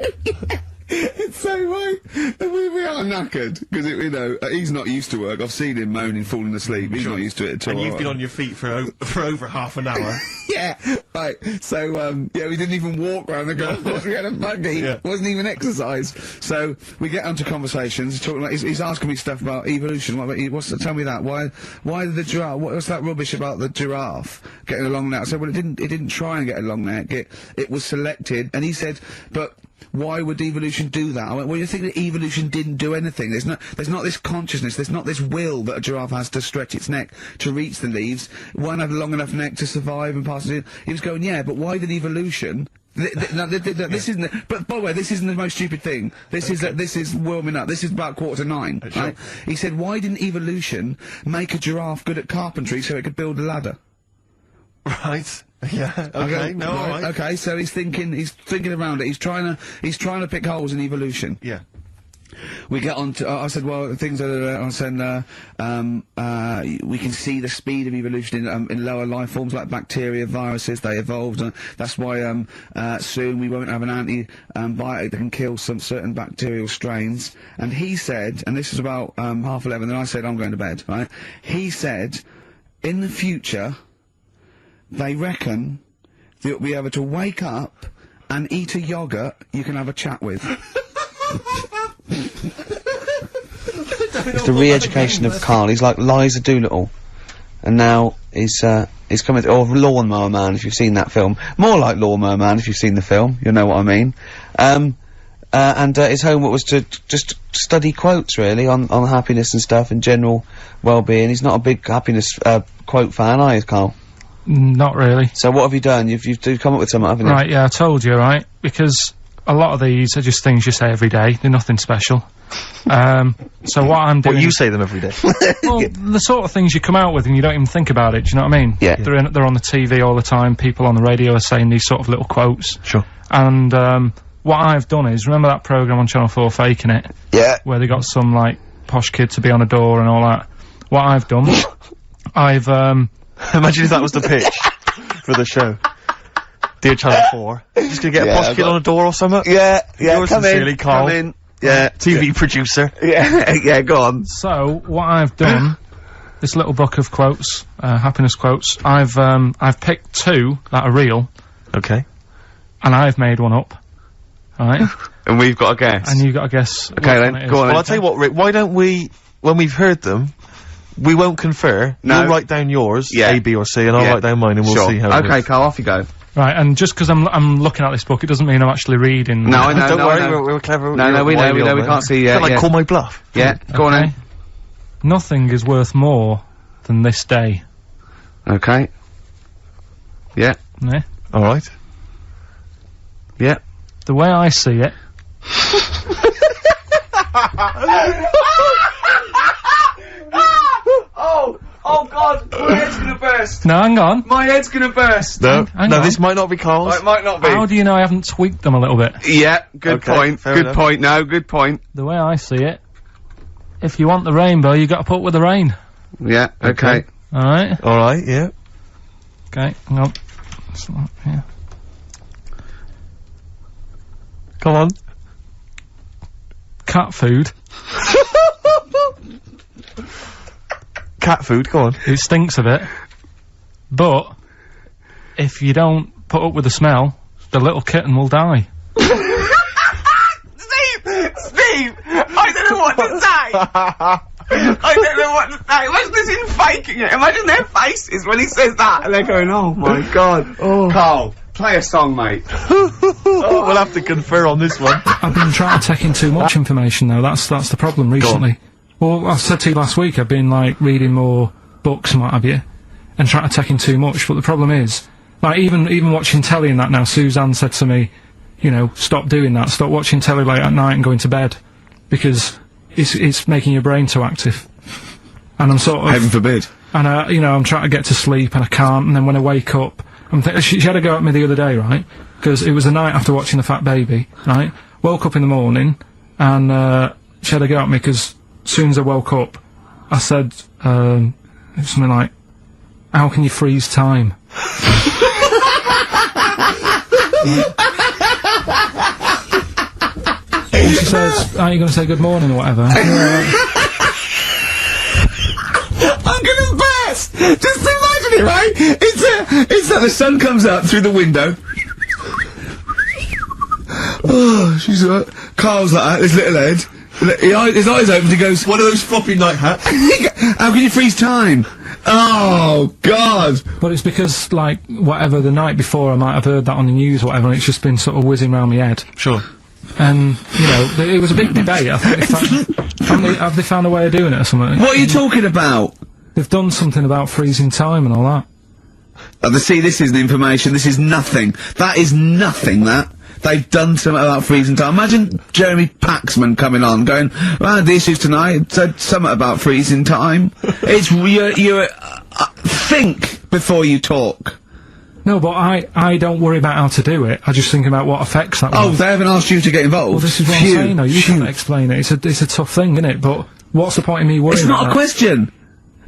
know. It's so right. And we are knackered because you know he's not used to work. I've seen him moaning, falling asleep. He's not used to it at all. And you've been on your feet for over half an hour. Yeah, right. So yeah, we didn't even walk around the golf course. We had a buggy. Yeah. Wasn't even exercise. So we get onto conversations. Talking about, he's asking me stuff about evolution. Tell me that. Why did the giraffe? What's that rubbish about the giraffe getting a long neck? I said, well, it didn't try and get a long neck. It was selected. And he said, but why would evolution do that? I went, well, you think that evolution didn't do anything? There's not this consciousness, there's not this will that a giraffe has to stretch its neck to reach the leaves. It won't have a long enough neck to survive and pass it. He was going, yeah, but why did evolution? This isn't. But by the way, this isn't the most stupid thing. This is warming up. This is about 8:45. Right? He said, why didn't evolution make a giraffe good at carpentry so it could build a ladder? Right. Yeah. Okay. No. All right. Okay. So he's thinking around it. He's trying to pick holes in evolution. Yeah. We get on to. I said, well, things are. I said, we can see the speed of evolution in lower life forms like bacteria, viruses. They evolved. That's why soon we won't have an antibiotic that can kill some certain bacterial strains. And he said, and this is about 11:30. And I said, I'm going to bed. Right? He said, in the future, they reckon that you'll be able to wake up and eat a yogurt you can have a chat with. It's the re-education of Karl. He's like Liza Doolittle. And now he's coming or Lawnmower Man, if you've seen that film. More like Lawnmower Man, if you've seen the film. You'll know what I mean. And his homework was to just study quotes, really, on happiness and stuff, and general well-being. He's not a big happiness quote fan, are you, Karl? Not really. So what have you done? You've come up with something, haven't you? Right, yeah, I told you, right? Because a lot of these are just things you say every day. They're nothing special. So what I'm doing... Well, you say them every day. Well, the sort of things you come out with and you don't even think about it, do you know what I mean? Yeah. They're on the TV all the time, people on the radio are saying these sort of little quotes. Sure. And, what I've done is, remember that programme on Channel 4, Faking It? Yeah. Where they got some, like, posh kid to be on a door and all that. What I've done, I've, Imagine if that was the pitch for the show. Dear Channel 4, just gonna get a posh kid on a door or something? Yeah, Yours sincerely, Karl. Come in. Yeah. TV producer. Yeah, go on. So, what I've done, this little book of quotes, happiness quotes, I've picked 2 that are real. Okay. And I've made one up. Right? And we've got a guess. And you've got to guess. Okay, then, go on. Well, I'll tell you what, Rick, why don't we, when we've heard them, we won't confer. No. You'll write down yours, yeah. A, B, or C, and I'll write down mine, and we'll see how it Okay, is. Karl, off you go. Right, and just because I'm looking at this book, it doesn't mean I'm actually reading. No, I know, Don't worry, no. we're clever. No, we know, we can't see yet. Call my bluff. Yeah, go on then. Nothing is worth more than this day. Okay. Yeah. Yeah. All right. Yeah. The way I see it. Oh God, my head's gonna burst. No, hang on. My head's gonna burst. No, Hang on. this might not be Carl's. It might not be. How do you know I haven't tweaked them a little bit? Yeah, good Okay, point. fair Good enough. point. No, good point. The way I see it, if you want the rainbow, you got to put up with the rain. Yeah, okay. All right. All right, yeah. Okay. Hang on. Yeah. Come on. Cat food. Cat food, go on. It stinks a bit, but if you don't put up with the smell, the little kitten will die. Steve, I don't know what to say. I don't know what to say. Imagine this in faking it. Imagine their faces when he says that, and they're going, "Oh my God." Carl, play a song, mate. We'll have to confer on this one. I've been trying to take in too much information though. That's the problem recently. Well, I said to you last week, I've been like reading more books and what have you, and trying to take in too much. But the problem is, like even watching telly and that now. Suzanne said to me, you know, stop doing that. Stop watching telly late at night and going to bed, because it's making your brain too active. And I'm sort of Heaven forbid. And you know, I'm trying to get to sleep and I can't. And then when I wake up, she had a go at me the other day, right? Because it was the night after watching The Fat Baby, right? Woke up in the morning, and she had a go at me because as soon as I woke up, I said something like, "How can you freeze time?" And she says, "Aren't you going to say good morning or whatever?" I'm gonna burst! Just imagine it, right? It's that the sun comes out through the window. Oh, she's Carl's like that, his little head. His eyes open, he goes, One of those floppy night hats. "How can you freeze time?" Oh, God! But it's because, like, whatever, the night before I might have heard that on the news or whatever, and it's just been sort of whizzing round my head. Sure. And, you know, it was a big debate. I think have they found a way of doing it or something? What are you talking about? They've done something about freezing time and all that. See, this isn't information, this is nothing. That is nothing, that. They've done something about freezing time. Imagine Jeremy Paxman coming on, going, "Well, the issues tonight said something about freezing time." It's, you're think before you talk. No, but I don't worry about how to do it. I just think about what effects that will Oh, have. they haven't asked you to get involved? Well, this is what I'm saying, though. You can't explain it. It's a tough thing, isn't it? But what's the point of me worrying It's about not a that? question.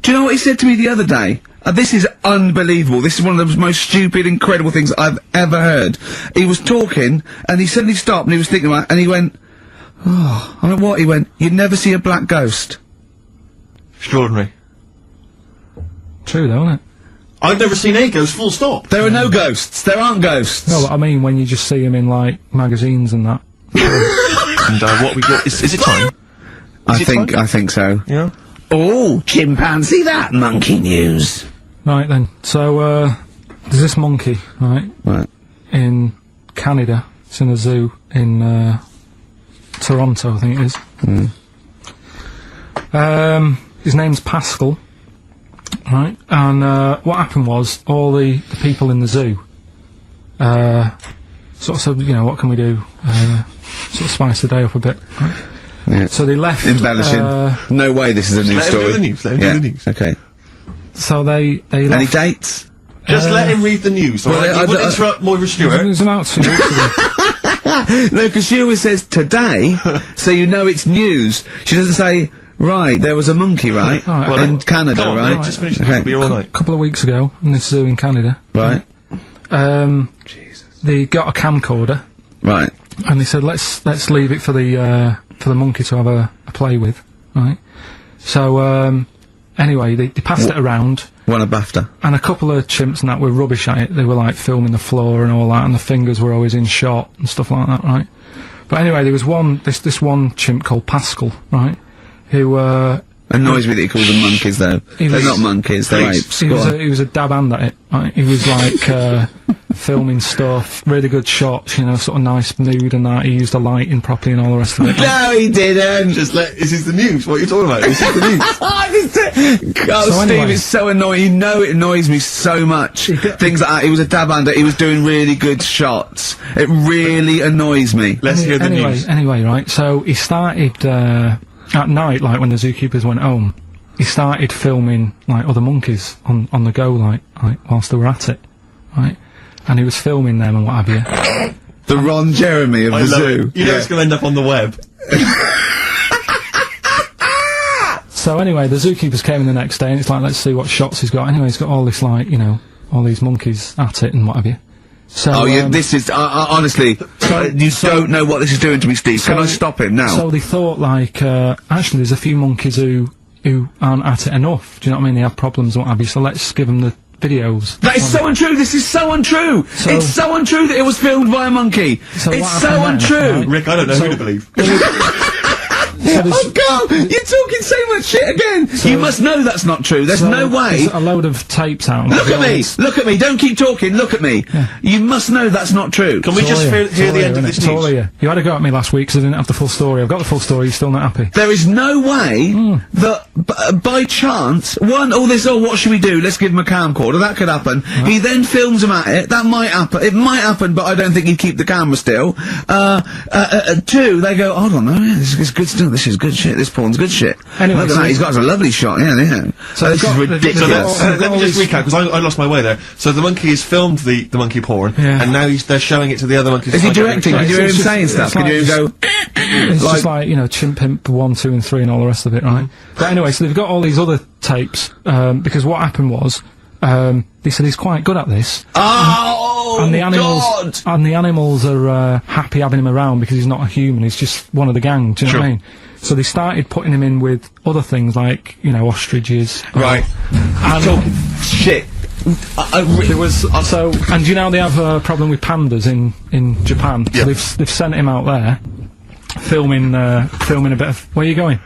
Do you know what he said to me the other day? This is unbelievable. This is one of the most stupid, incredible things I've ever heard. He was talking, and he suddenly stopped, and he was thinking about it, and he went, "Oh," I went, "What?" He went, "You'd never see a black ghost." Extraordinary. True, though, isn't it? I've never seen a ghost, full stop. There are no ghosts. There aren't ghosts. No, but I mean when you just see them in, like, magazines and that. And what we got, is it time? I think so. Yeah. Oh, chimpanzee, that monkey news. Right then, so, there's this monkey, right? Right. In Canada. It's in a zoo in, Toronto, I think it is. His name's Pascal. Right, and what happened was all the people in the zoo sort of said, you know, what can we do? Sort of spice the day up a bit. Right? Yeah. So they left. Embellishing. No way this is a news Let him story. do the news, let him do the news. Okay. So they Any left. dates? Just let him read the news, alright? I You wouldn't don't- interrupt Moira It Stewart. was about 2 weeks ago. No, because she always says today, so you know it's news. She doesn't say, right, there was a monkey, right? Right. Well, in Canada, Come on, right? mate, just finish the Okay. news, be all A right. couple of weeks ago in this zoo in Canada. Right. They got a camcorder Right. and they said, let's leave it for the monkey to have a play with, right? So anyway, they passed it around. Won a BAFTA. And a couple of chimps and that were rubbish at it. They were like filming the floor and all that, and the fingers were always in shot and stuff like that, right? But anyway, there was this one chimp called Pascal, right? Who Annoys me that he calls them monkeys, though. They're not monkeys, they're apes. He was a dab hand at it. Right? He was like filming stuff, really good shots, you know, sort of nice mood and that. He used the lighting properly and all the rest of it. No, he didn't! Just this is the news. What are you talking about? This is the news. God, So Steve, anyway. it's so annoying. You know it annoys me so much. Things like that. He was a dab hand. He was doing really good shots. It really annoys me. Let's hear the news. Anyway, right, so he started, at night, like when the zookeepers went home, he started filming, like, other monkeys on the go, like, whilst they were at it, right? And he was filming them and what have you. The Ron Jeremy of the zoo. You know it's going to end up on the web. So anyway, the zookeepers came in the next day and it's like, let's see what shots he's got. Anyway, he's got all this, like, you know, all these monkeys at it and what have you. So, this is, honestly, you don't know what this is doing to me, Steve. Can I stop him now? So they thought, like, actually there's a few monkeys who aren't at it enough. Do you know what I mean? They have problems and what have you, so let's give them the videos. That is so untrue! This is so untrue! It's so untrue that it was filmed by a monkey! So It's what so happened untrue! then, right? Rick, I don't know who to believe. Oh God! You're talking so much shit again! You must know that's not true. There's no way. There's a load of tapes out. Look at me! Look at me! Don't keep talking, look at me! You must know that's not true. Can we just hear the end of this It's all news? here. You had to go at me last week because I didn't have the full story. I've got the full story, you're still not happy. There is no way that, by chance, what should we do? Let's give him a camcorder. That could happen. Right. He then films him at it. That might happen. It might happen, but I don't think he'd keep the camera still. Two, they go, hold on, this is good stuff. This is good shit. This porn's good shit. Anyway, look at so that. He's got a lovely shot. Yeah. So this is ridiculous. Let me just recap, because I lost my way there. So the monkey has filmed the monkey porn, Yeah. and now they're showing it to the other monkeys. Is he directing? Can you hear him just- saying stuff? it's Can you hear him like- go? It's just like, you know, Chimp Pimp 1, 2 and 3 and all the rest of it, right? But anyway, so they've got all these other tapes, because what happened was, they said he's quite good at this. Oh, and the animals, God! And the animals are, happy having him around because he's not a human, he's just one of the gang, do you know what I mean? So they started putting him in with other things like, you know, ostriches. Right. And talking shit. there was so, and do you know they have a problem with pandas in Japan? Yeah. So they've sent him out there, filming a bit of. Where are you going?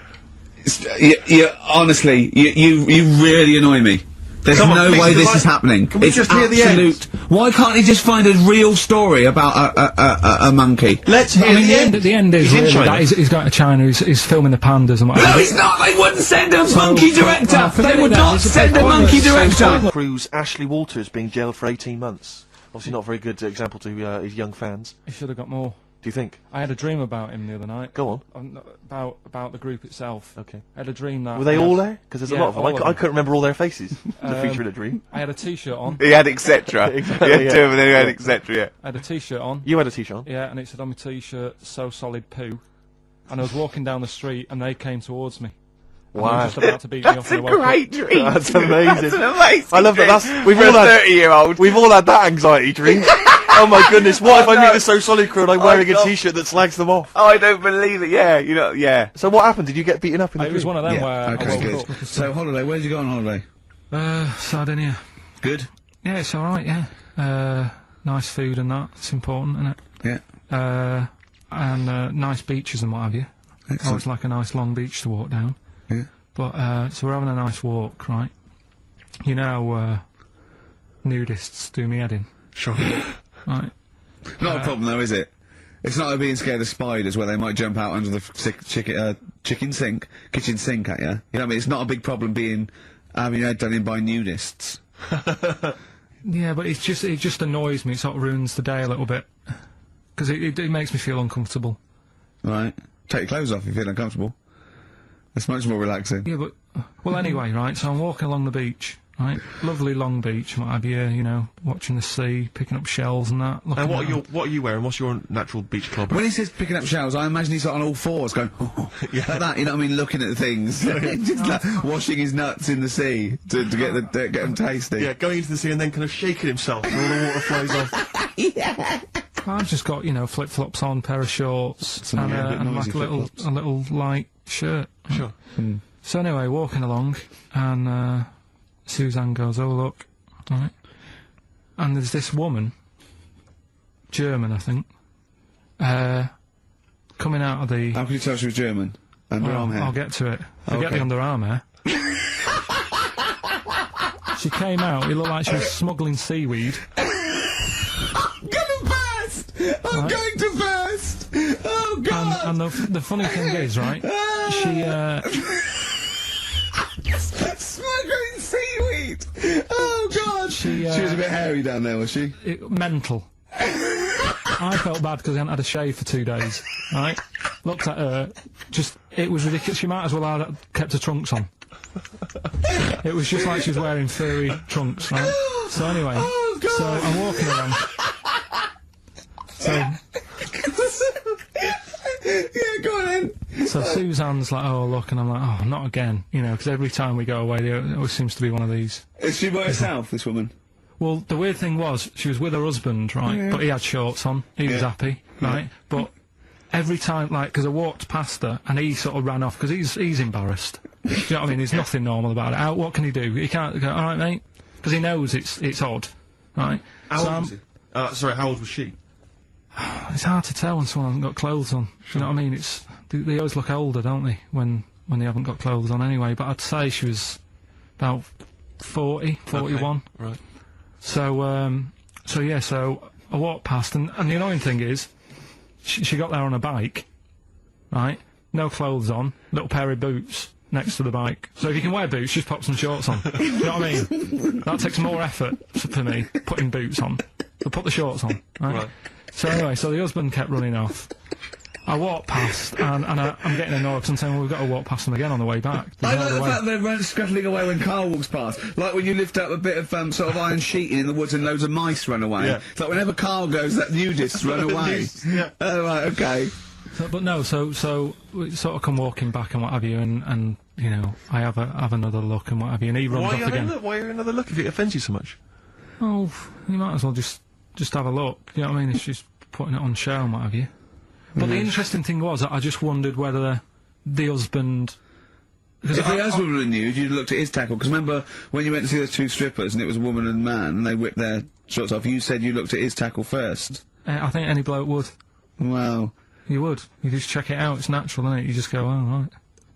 Honestly, you really annoy me. There's Come on, no please, way this because is happening. Can we It's just hear the absolute. Why can't he just find a real story about a monkey? Let's hear I mean, the end. the end is He's in really China. that he's going to China. He's filming the pandas and whatever. No, he's not. They wouldn't send a monkey director. forget They would it now, not it's a send bit a monkey pointless. director. Cruise Ashley Walters being jailed for 18 months. Obviously not a very good example to his young fans. He should have got more. Do you think? I had a dream about him the other night. Go on. About the group itself. Okay. I had a dream that. Were they all there? Because there's Yeah, a lot of them. all of I them. couldn't remember all their faces. The feature in a dream. I had a t-shirt on. He had etc. Exactly, He had yeah. two, and then he had etc. Yeah. I had a t-shirt on. You had a t-shirt on? Yeah, and it said on my t-shirt, "So solid poo." And I was walking down the street, and they came towards me. And they were Wow. just about to beat me off. And I woke up. dream. That's amazing. That's an amazing. I love that. We've For all a had 30-year-old. We've all had that anxiety dream. Oh my goodness! What if I meet the So Solid crew and I'm wearing a God. t-shirt that slags them off? Oh, I don't believe it. Yeah, you know. Yeah. So what happened? Did you get beaten up in the It was dream? one of them where Okay, I woke good. up. So holiday. Where did you go on holiday? Sardinia. Good. Yeah, it's all right. Yeah, nice food and that. It's important, isn't it? Yeah. And nice beaches and what have you. Excellent. Oh, it's like a nice long beach to walk down. Yeah. But so we're having a nice walk, right? You know, nudists do me head in, Sure. right? Not a problem though, is it? It's not like being scared of spiders where they might jump out under the kitchen sink at you. You know what I mean? It's not a big problem having your head done in by nudists. Yeah, but it just annoys me. It sort of ruins the day a little bit because it makes me feel uncomfortable. Right. Take your clothes off if you feel uncomfortable. It's much more relaxing. Yeah, but well, anyway, right. So I'm walking along the beach, right? Lovely long beach, what have you? You know, watching the sea, picking up shells and that. And looking at what are you wearing? What's your natural beach club? When he says picking up shells, I imagine he's on all fours going, like that, you know what I mean, looking at things. Just like washing his nuts in the sea to get them tasty. Yeah, going into the sea and then kind of shaking himself and all the water flies off. Yeah. I've just got, you know, flip-flops on, pair of shorts, and, yeah, a bit and noisy like a little light shirt. Sure. So anyway, walking along, and Suzanne goes, "Oh look," right? And there's this woman, German, I think, coming out of the. How could you tell she was German? Underarm hair. I'll get to it. Forget Okay. the underarm hair. She came out, it looked like she was smuggling seaweed. I'm gonna burst! I'm going to burst! Oh, God! And the funny thing is, right, she, Smuggling seaweed! Oh, God! She was a bit hairy down there, was she? mental. I felt bad because I hadn't had a shave for 2 days, right? Looked at her, it was ridiculous. She might as well have kept her trunks on. It was just like she was wearing furry trunks, right? So anyway, so I'm walking around. So, Yeah, go on then. so Suzanne's like, oh, look, and I'm like, oh, not again, you know, because every time we go away, there always seems to be one of these. Is she by herself, this woman? Well, the weird thing was, she was with her husband, right, but he had shorts on, he was happy, right, but every time, like, because I walked past her, and he sort of ran off, because he's embarrassed. Do you know what I mean? There's nothing normal about it. What can he do? He can't go, alright, mate, because he knows it's odd, right? How old was he? Sorry, how old was she? It's hard to tell when someone hasn't got clothes on. You know what I mean? They always look older, don't they, when they haven't got clothes on anyway, but I'd say she was about 40, 41. Okay, right. So I walked past, and the annoying thing is, she got there on a bike, right? No clothes on, little pair of boots next to the bike. So if you can wear boots, just pop some shorts on. Do you know what I mean? That takes more effort for me, putting boots on. So put the shorts on, right? So anyway, so the husband kept running off. I walked past, and I'm getting annoyed because I'm saying, well, we've got to walk past them again on the way back. I like the fact they run scuttling away when Carl walks past. Like when you lift up a bit of sort of iron sheeting in the woods and loads of mice run away. Yeah. It's like whenever Carl goes, that nudists run away. Yeah. Oh, right, okay. So, but no, so we sort of come walking back and what have you, and you know, I have another look and what have you, and he runs off again. Why another look if it offends you so much? Oh, you might as well just have a look. You know what I mean? It's just putting it on show and what have you. But the interesting thing was, I just wondered whether the husband. If the husband were nude, you'd looked at his tackle. Because remember when you went to see those two strippers and it was a woman and man, and they whipped their shorts off. You said you looked at his tackle first. I think any bloke would. Well, you would. You just check it out. It's natural, isn't it? You just go, oh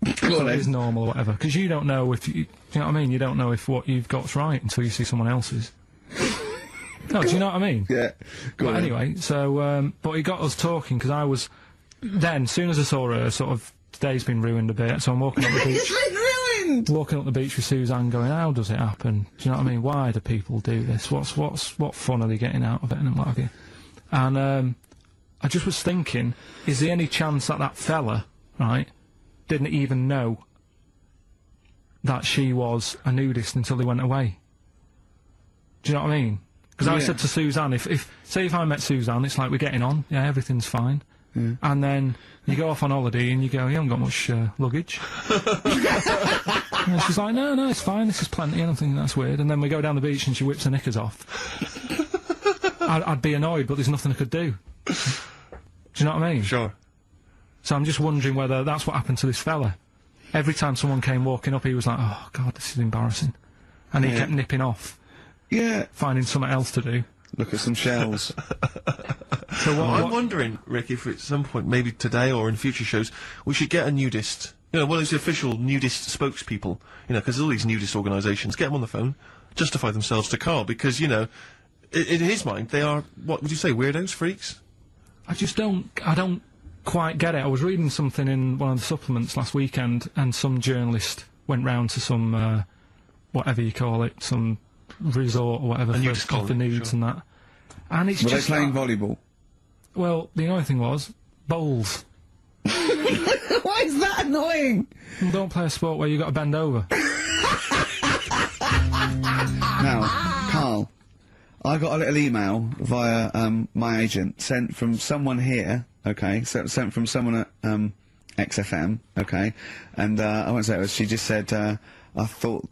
right. Well, it is normal or whatever. Because you don't know if you know what I mean. You don't know if what you've got's right until you see someone else's. No, do you know what I mean? Yeah. But anyway, so, but he got us talking, because I was, then, as soon as I saw her, sort of, today's been ruined a bit, so I'm walking up the beach. It's been ruined! Walking up the beach with Suzanne going, how does it happen? Do you know what I mean? Why do people do this? What fun are they getting out of it, and what have you? And, I just was thinking, is there any chance that that fella, right, didn't even know that she was a nudist until they went away? Do you know what I mean? Because I said to Suzanne, say if I met Suzanne, it's like we're getting on, yeah, everything's fine. Yeah. And then you go off on holiday and you go, you haven't got much luggage. And she's like, no, it's fine, this is plenty, and I'm thinking that's weird. And then we go down the beach and she whips her knickers off. I'd be annoyed, but there's nothing I could do. Do you know what I mean? Sure. So I'm just wondering whether that's what happened to this fella. Every time someone came walking up, he was like, oh, God, this is embarrassing. And he kept nipping off. Yeah. Finding something else to do. Look at some shells. So I'm wondering, Rick, if at some point, maybe today or in future shows, we should get a nudist. You know, one of those official nudist spokespeople. You know, because all these nudist organisations, get them on the phone, justify themselves to Carl, because, you know, in his mind, they are, what would you say, weirdos, freaks? I don't quite get it. I was reading something in one of the supplements last weekend, and some journalist went round to some, whatever you call it, some resort or whatever for the nudes and that. And it's Were just they playing volleyball? Well, the annoying thing was, bowls. Why is that annoying? Well, don't play a sport where you've got to bend over. Now, Carl, I got a little email via my agent, sent from someone here, okay, sent from someone at XFM, okay, and I won't say it was, she just said, I thought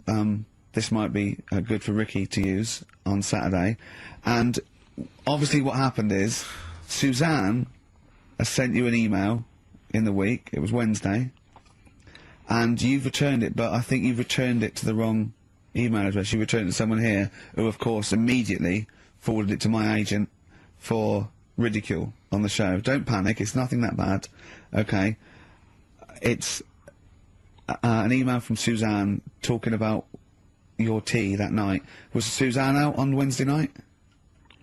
this might be good for Ricky to use on Saturday, and obviously what happened is, Suzanne has sent you an email in the week, it was Wednesday, and you've returned it, but I think you've returned it to the wrong email address. You returned it to someone here, who of course immediately forwarded it to my agent for ridicule on the show. Don't panic, it's nothing that bad, okay? it's an email from Suzanne talking about your tea that night. Was Suzanne out on Wednesday night?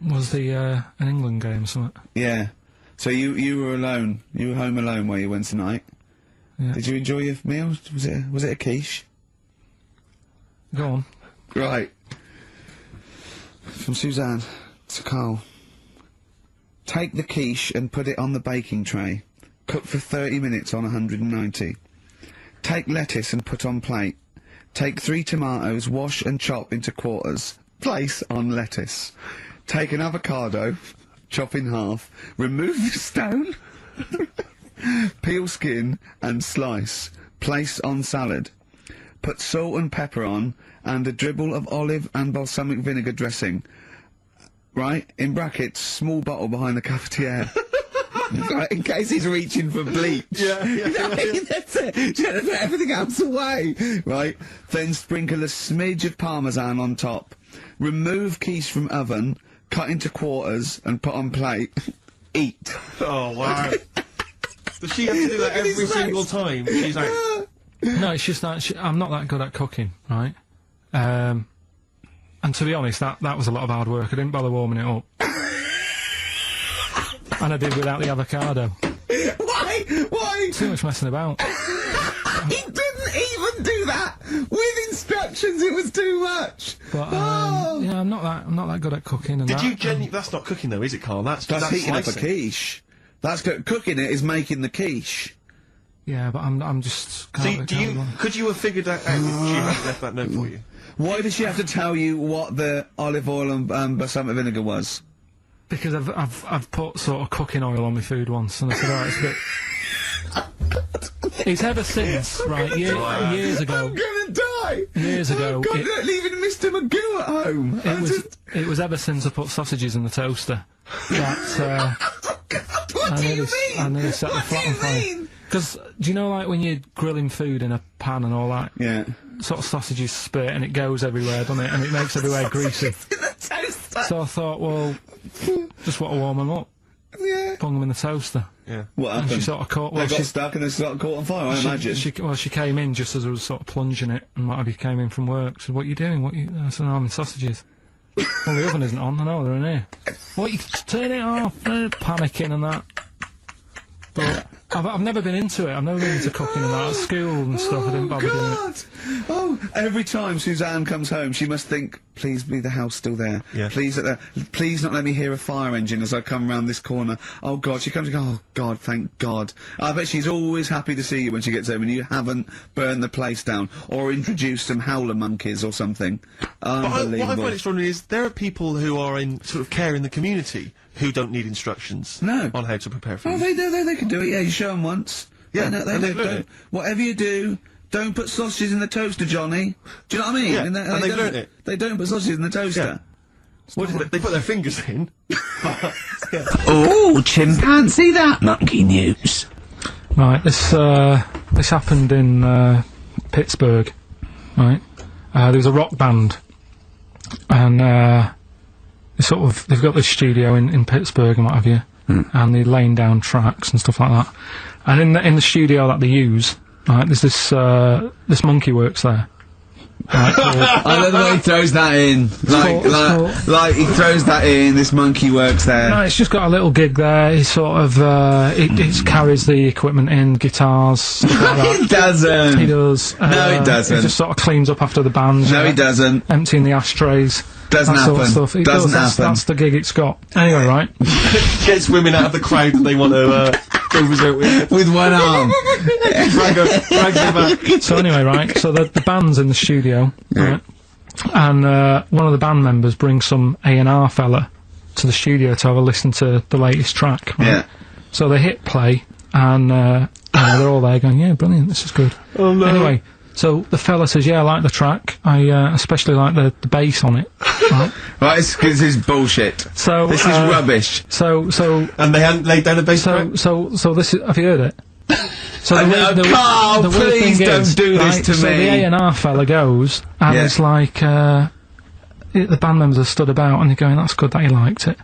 Was the an England game or something? Yeah. So you were alone. You were home alone, were you, Wednesday night? Yeah. Did you enjoy your meal? Was it a quiche? Go on. Right. From Suzanne to Karl. Take the quiche and put it on the baking tray. Cook for 30 minutes on 190. Take lettuce and put on plate. Take 3 tomatoes, wash and chop into quarters. Place on lettuce. Take an avocado, chop in half. Remove the stone. Peel skin and slice. Place on salad. Put salt and pepper on and a dribble of olive and balsamic vinegar dressing. Right? In brackets, small bottle behind the cafetiere. Right, in case he's reaching for bleach. Yeah. That's it. Trying to put everything else away. Right? Then sprinkle a smidge of parmesan on top. Remove quiche from oven, cut into quarters and put on plate. Eat. Oh, wow. Does she have to do that every single time? She's like... No, it's just that I'm not that good at cooking, right? And to be honest, that was a lot of hard work. I didn't bother warming it up. And I did without the avocado. Why? Too much messing about. He didn't even do that with instructions. It was too much. But yeah, I'm not that good at cooking. And Did you genuinely? That's not cooking though, is it, Karl? That's heating up a slicing. quiche. That's cooking it is making the quiche. Yeah, but I'm just. Could you have figured that out if she had left that note for you? Why did she have to tell you what the olive oil and balsamic vinegar was? Because I've put sort of cooking oil on my food once, and I said, oh, it's a bit. It's ever since, right? Years ago. I'm gonna die. Years ago. Oh God, they're leaving Mr. Magoo at home. It was ever since I put sausages in the toaster that what do you mean? I nearly set the flat on fire. Because do you know, like when you're grilling food in a pan and all that? Yeah. Sort of sausages spit and it goes everywhere, doesn't it? And it makes everywhere greasy. So I thought, well, just want to warm them up. Yeah. Bung them in the toaster. Yeah. What happened? And she sort of caught. They got stuck and they sort of caught on fire. I imagine. She came in just as I was sort of plunging it, and what have you came in from work. She said, "What are you doing? I said, "I'm in sausages." Well, the oven isn't on. I know they're in here. What? You turn it off? Panicking and that. But I've never been into it. I've never been into cooking and that. At school and stuff, I didn't bother doing it. Oh, every time Suzanne comes home, she must think, please be the house still there. Yeah. Please not let me hear a fire engine as I come round this corner. Oh, God, she comes and goes, oh, God, thank God. I bet she's always happy to see you when she gets home and you haven't burned the place down or introduced some howler monkeys or something. Unbelievable. What I find extraordinary is there are people who are in sort of care in the community who don't need instructions on how to prepare food. Oh, they can do it, yeah, you show them once. Yeah, they don't. Whatever you do, don't put sausages in the toaster, Johnny. Do you know what I mean? Yeah, and they've learnt it. They don't put sausages in the toaster. Yeah. What is it? They put their fingers in. Oh, chimpanzee, that monkey news. Right, this happened in Pittsburgh, right? There was a rock band, and they've got this studio in Pittsburgh and what have you, and they're laying down tracks and stuff like that. And in the studio that they use, right, there's this monkey works there. Right, I love the way he throws that in. Like he throws that in. This monkey works there. No, it's just got a little gig there. He sort of it carries the equipment in, guitars. Stuff like that. He doesn't. He does. No, he doesn't. He just sort of cleans up after the band. No, he doesn't. Emptying the ashtrays. Doesn't happen. Sort of stuff. Doesn't happen. That's the gig it's got. Anyway, right. Gets women out of the crowd that they want to go visit with one arm. Drag them back. So anyway, right. So the band's in the studio, right? And one of the band members brings some A&R fella to the studio to have a listen to the latest track. Right? Yeah. So they hit play, and they're all there going, "Yeah, brilliant. This is good." Oh no. Anyway. So the fella says, "Yeah, I like the track. I especially like the bass on it." Right, right, because this is bullshit. So this is rubbish. So and they hadn't laid down a bass track. So this is. Have you heard it? So Karl, please don't do this to me. So the A&R fella goes, and it's like the band members are stood about, and they're going, "That's good that he liked it."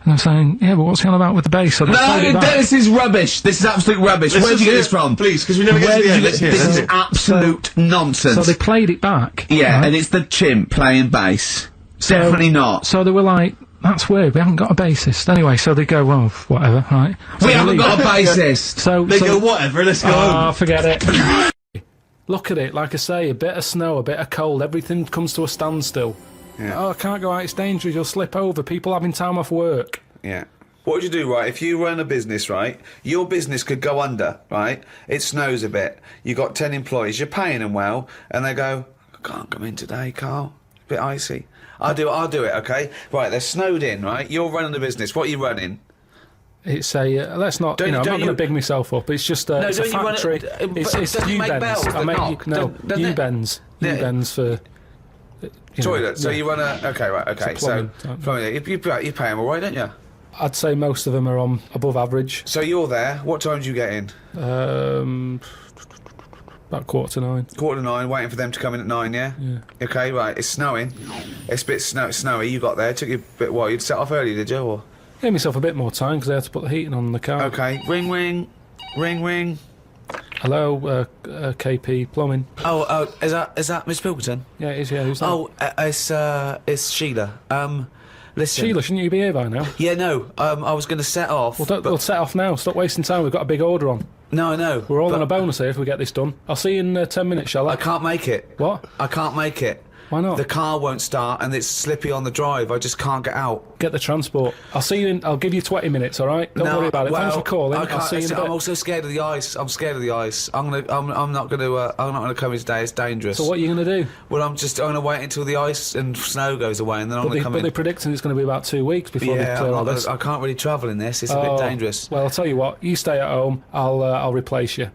And I'm saying, yeah, but what's he on about with the bass? So they played it No, back. this is rubbish. This is absolute rubbish. Where did you get this from? Please, because we never get to the end. Let's hear. This is absolute nonsense. So they played it back. Yeah, right? and it's the chimp playing bass. Definitely not. So they were like, that's weird, we haven't got a bassist. Anyway, so they go, well, whatever, right? So We they haven't leave. got a bassist. So They go, whatever, let's go home. Oh, forget it. Look at it, like I say, a bit of snow, a bit of cold, everything comes to a standstill. Yeah. Oh, I can't go out, it's dangerous, you'll slip over, people having time off work. Yeah. What would you do, right? If you run a business, right, your business could go under, right? It snows a bit. You got 10 employees. You're paying them well, and they go, I can't come in today, Carl. It's a bit icy. I'll do it, okay? Right, they're snowed in, right? You're running the business. What are you running? It's a, let's not, I'm not going to big myself up, it's just it's a factory. It's U-bends. I make U-bends. U-bends for... Toilet. So you run a... Okay, right, okay. So, plumbing, you pay them all right, don't you? I'd say most of them are on above average. So you're there. What time do you get in? About 9:15. 9:15, waiting for them to come in at 9, yeah? Yeah. Okay, right, it's snowing. It's a bit snowy. You got there. It took you a bit while. You'd set off early, did you? Or? Gave myself a bit more time because I had to put the heating on the car. Okay. Ring, ring. Ring, ring. Hello, KP Plumbing. Oh, is that Miss Pilkington? Yeah, it is, yeah. Who's that? Oh, it's Sheila. Listen. Sheila, shouldn't you be here by now? Yeah, no. I was going to set off. Well, we'll set off now. Stop wasting time. We've got a big order on. No, I know. We're all on a bonus here if we get this done. I'll see you in 10 minutes, shall I? I can't make it. What? I can't make it. Why not? The car won't start and it's slippy on the drive. I just can't get out. Get the transport. I'll see you in... I'll give you 20 minutes, all right? Don't worry about it. Thanks for calling. I'll see you in a bit. I'm also scared of the ice. I'm scared of the ice. I'm not gonna come in today. It's dangerous. So what are you gonna do? Well, I'm gonna wait until the ice and snow goes away, and then I'm gonna come in. But they're predicting it's going to be about 2 weeks before they clear all this. I can't really travel in this. It's a bit dangerous. Well, I'll tell you what. You stay at home. I'll replace you.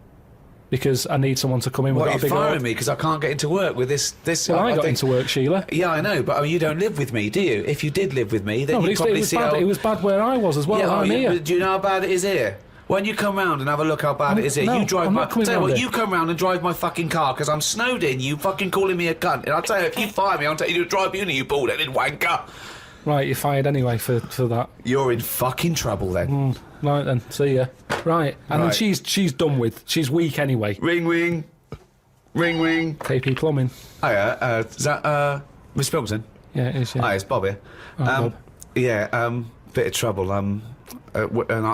Because I need someone to come in. What, are you firing me because I can't get into work with this? Well, I got into work, Sheila. Yeah, I know, but you don't live with me, do you? If you did live with me, then you'd probably see it was bad where I was as well. I'm here. Do you know how bad it is here? When you come round and have a look how bad it is here, you drive my... Tell you what, you come round and drive my fucking car because I'm snowed in, you fucking calling me a cunt. And I'll tell you, if you fire me, I'll take you to a tribunal, you bald-headed wanker. Right, you're fired anyway for that. You're in fucking trouble then. Right then, see ya. Right, and then she's done with. She's weak anyway. Ring, ring. Ring, ring. KP Plumbing. Hiya, is that, Miss Pilkington? Yeah, it is, yeah. Hi, it's Bob here. Bob. Yeah, bit of trouble. In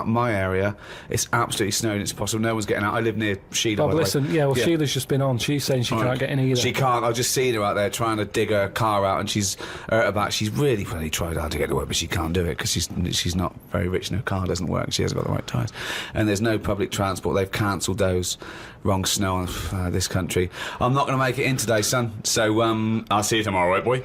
my area, it's absolutely snowed. It's impossible. No one's getting out. I live near Sheila. Bob, by the way. listen. Yeah, well, Sheila's just been on. She's saying she can't get in either. She can't. I've just seen her out there trying to dig her car out, and she's about. She's really tried hard to get to work, but she can't do it because she's not very rich. And her car doesn't work. She hasn't got the right tyres, and there's no public transport. They've cancelled those. Wrong snow on this country. I'm not going to make it in today, son. So I'll see you tomorrow, right, boy?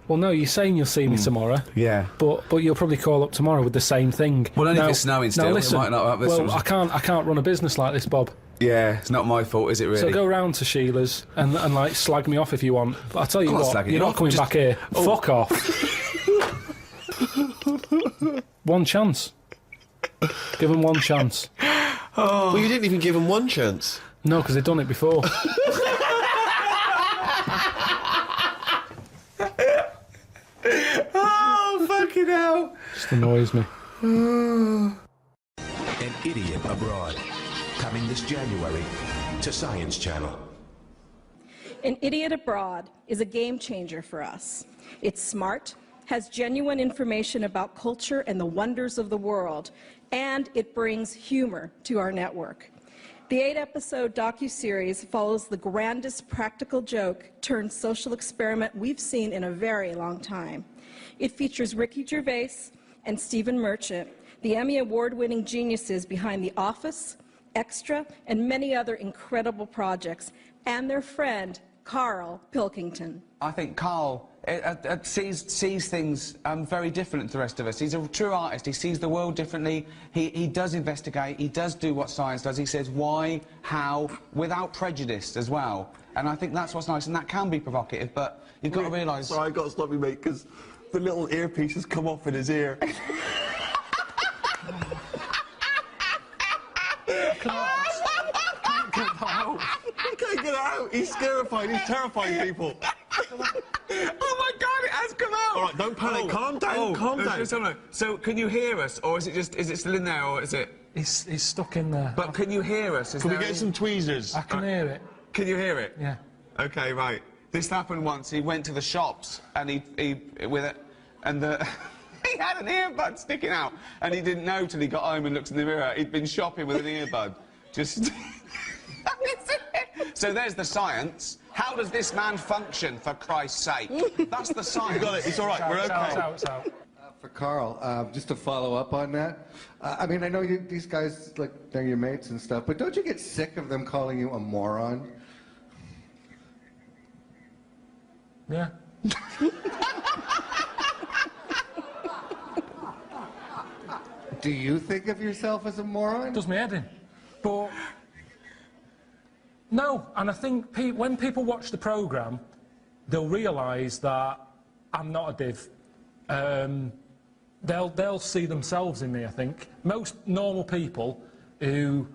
Well, no, you're saying you'll see me tomorrow. Yeah. But you'll probably call up tomorrow with the same thing. Well, only if it's snowing still. Now, listen, it might not I can't run a business like this, Bob. Yeah, it's not my fault, is it really? So go round to Sheila's and like slag me off if you want. But I'll tell you what, you're not coming back here. Oh. Fuck off. One chance. Give them one chance. Oh. Well, you didn't even give them one chance. No, because they've done it before. Oh, fucking hell. Just annoys me. An Idiot Abroad. Coming this January to Science Channel. An Idiot Abroad is a game changer for us. It's smart, has genuine information about culture and the wonders of the world, and it brings humor to our network. The 8-episode docuseries follows the grandest practical joke turned social experiment we've seen in a very long time. It features Ricky Gervais and Stephen Merchant, the Emmy Award-winning geniuses behind The Office, Extra, and many other incredible projects, and their friend, Karl Pilkington. I think Karl sees things very different to the rest of us. He's a true artist. He sees the world differently. He does investigate. He does do what science does. He says why, how, without prejudice as well. And I think that's what's nice, and that can be provocative, but you've got to realise... Sorry, I've got to stop you, mate, because the little earpiece has come off in his ear. Come on. He can't get it out. He's scarified. He's terrifying people. Oh my God, it has come out! All right, don't panic. Calm down. Calm down. So, can you hear us, or is it still in there, or is it? He's stuck in there. But can you hear us? Can we get some tweezers? I can hear it. Can you hear it? Yeah. Okay, right. This happened once. He went to the shops and he with it, and he had an earbud sticking out, and he didn't know till he got home and looked in the mirror. He'd been shopping with an earbud. Just. So there's the science. How does this man function, for Christ's sake? That's the science. You got it. It's all right. We're okay. It's out. For Karl, just to follow up on that, I mean, I know these guys, like, they're your mates and stuff, but don't you get sick of them calling you a moron? Yeah. Do you think of yourself as a moron? Does my head in. But no, and I think when people watch the programme, they'll realise that I'm not a div. They'll see themselves in me, I think. Most normal people who,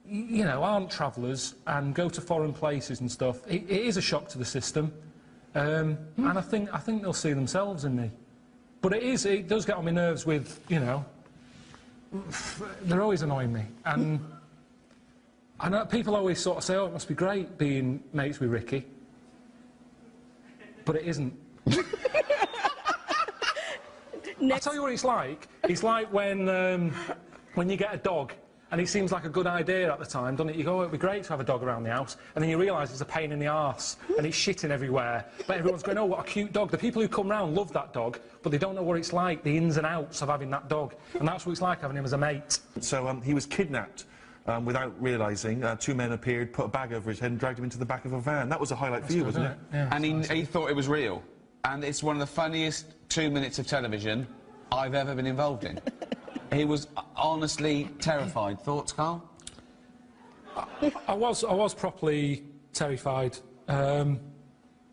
you know, aren't travellers and go to foreign places and stuff, it is a shock to the system. And I think they'll see themselves in me. But it does get on my nerves with, you know, they're always annoying me. And I know people always sort of say, oh, it must be great being mates with Ricky. But it isn't. I'll tell you what it's like. It's like when you get a dog and it seems like a good idea at the time, doesn't it? You go, oh, it'd be great to have a dog around the house, and then you realise it's a pain in the arse and it's shitting everywhere. But everyone's going, oh, what a cute dog. The people who come round love that dog, but they don't know what it's like, the ins and outs of having that dog. And that's what it's like having him as a mate. So he was kidnapped without realising. Two men appeared, put a bag over his head and dragged him into the back of a van. That was a highlight for you, wasn't it? Yeah. And he thought it was real. And it's one of the funniest 2 minutes of television I've ever been involved in. He was honestly terrified. Thoughts, Karl? I was properly terrified. I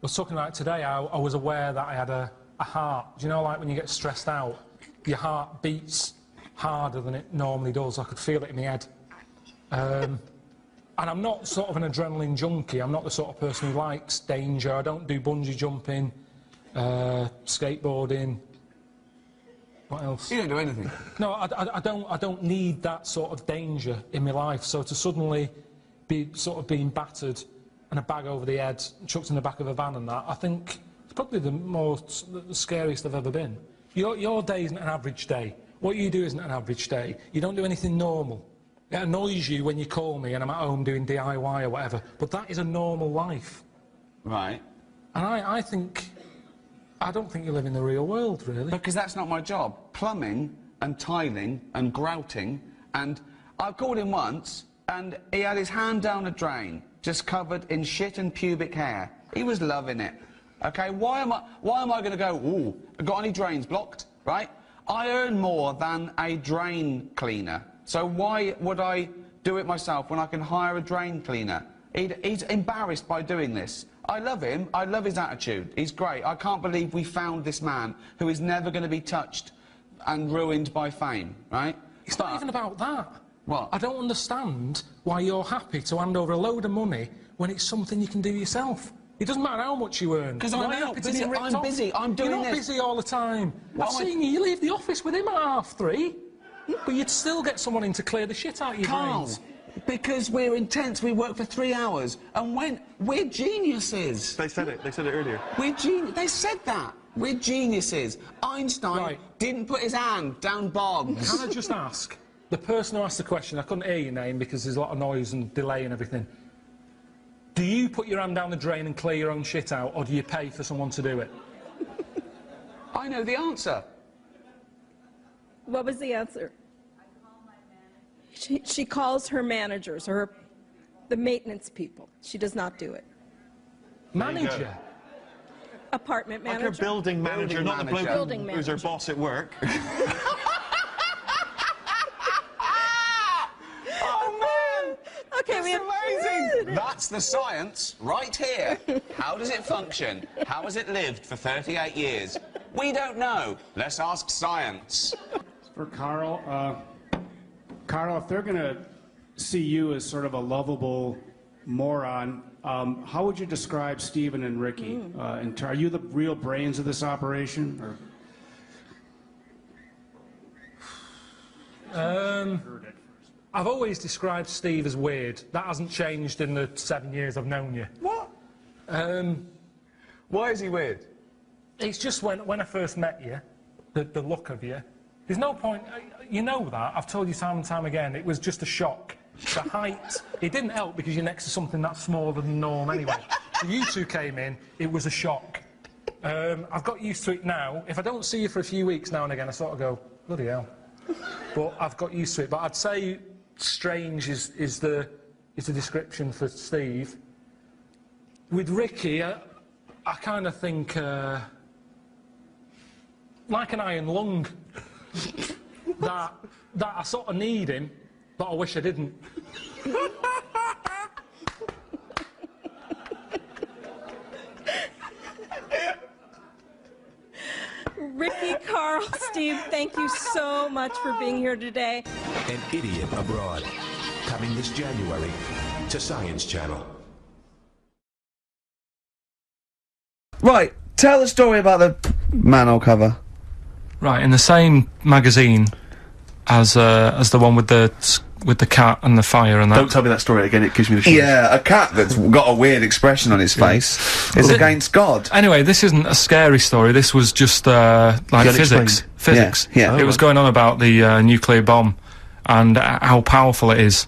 was talking about it today. I was aware that I had a heart. Do you know, like when you get stressed out, your heart beats harder than it normally does. I could feel it in my head. And I'm not sort of an adrenaline junkie. I'm not the sort of person who likes danger. I don't do bungee jumping, skateboarding. What else? You don't do anything. No, I don't need that sort of danger in my life. So to suddenly be sort of being battered and a bag over the head, chucked in the back of a van and that, I think it's probably the scariest I've ever been. Your day isn't an average day. What you do isn't an average day. You don't do anything normal. It annoys you when you call me and I'm at home doing DIY or whatever, but that is a normal life. Right. And I don't think you live in the real world, really. Because that's not my job. Plumbing and tiling and grouting, and I called him once and he had his hand down a drain, just covered in shit and pubic hair. He was loving it. Okay, why am I going to go, ooh, got any drains blocked, right? I earn more than a drain cleaner, so why would I do it myself when I can hire a drain cleaner? He's embarrassed by doing this. I love him. I love his attitude. He's great. I can't believe we found this man who is never going to be touched and ruined by fame, right? It's not even about that. What? I don't understand why you're happy to hand over a load of money when it's something you can do yourself. It doesn't matter how much you earn. Because I'm busy. I'm busy. I'm doing this. You're not busy all the time. I've seen you leave the office with him at 3:30, but you'd still get someone in to clear the shit out of your brains. Because we're intense, we work for 3 hours, and we're geniuses. They said it earlier. They said that. We're geniuses. Einstein didn't put his hand down Boggs. Can I just ask, the person who asked the question, I couldn't hear your name because there's a lot of noise and delay and everything. Do you put your hand down the drain and clear your own shit out, or do you pay for someone to do it? I know the answer. What was the answer? She calls her managers, or the maintenance people. She does not do it. Manager? Apartment manager. Like her building manager, not the bloke who's her boss at work. Oh, man! Okay, That's amazing! That's the science right here. How does it function? How has it lived for 38 years? We don't know. Let's ask science. For Karl, Karl, if they're going to see you as sort of a lovable moron, How would you describe Stephen and Ricky? Are you the real brains of this operation? Or? I've always described Steve as weird. That hasn't changed in the 7 years I've known you. What? Why is he weird? It's just when I first met you, the look of you. There's no point, you know that, I've told you time and time again, it was just a shock. The height, it didn't help because you're next to something that's smaller than norm anyway. So you two came in, it was a shock. I've got used to it now. If I don't see you for a few weeks now and again, I sort of go, bloody hell. But I've got used to it. But I'd say strange is the description for Steve. With Ricky, I kind of think like an iron lung. that I sort of need him, but I wish I didn't. Ricky, Karl, Steve, thank you so much for being here today. An Idiot Abroad, coming this January to Science Channel. Right, tell the story about the manhole cover. Right, in the same magazine as the one with the cat and the fire and that. Don't tell me that story again, it gives me the shivers. Yeah, a cat that's got a weird expression on its face is against God. Anyway, this isn't a scary story, this was just like physics. Physics. Yeah. It was going on about the nuclear bomb and how powerful it is.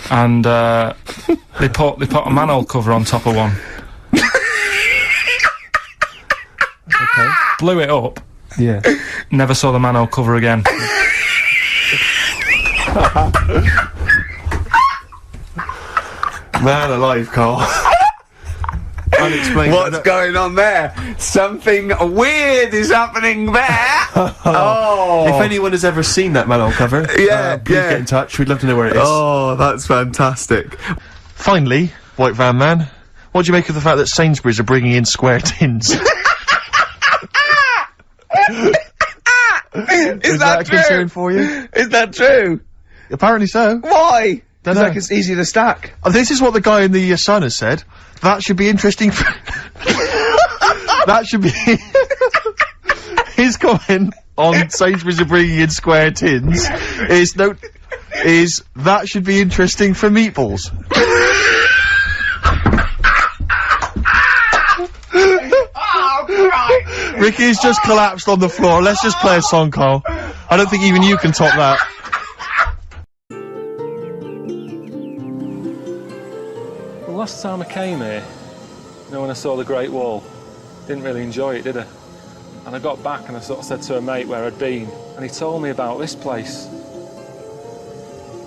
And they put a manhole cover on top of one. Okay. Blew it up. Yeah. Never saw the manhole cover again. Man alive, Karl. Unexplained. What's going on there? Something weird is happening there. Oh. If anyone has ever seen that manhole cover, please get in touch. We'd love to know where it is. Oh, that's fantastic. Finally, White Van Man, what do you make of the fact that Sainsbury's are bringing in square tins? Is that a concern for you? Is that true? Apparently so. Why? Don't It's know. like it's easy to stack. This is what the guy in the Sun has said. That should be interesting. That should be his comment on Sainsbury's are bringing in square tins. Is that should be interesting for meatballs. Ricky's just collapsed on the floor. Let's just play a song, Karl. I don't think even you can top that. Well, last time I came here, you know, when I saw the Great Wall, didn't really enjoy it, did I? And I got back and I sort of said to a mate where I'd been, and he told me about this place.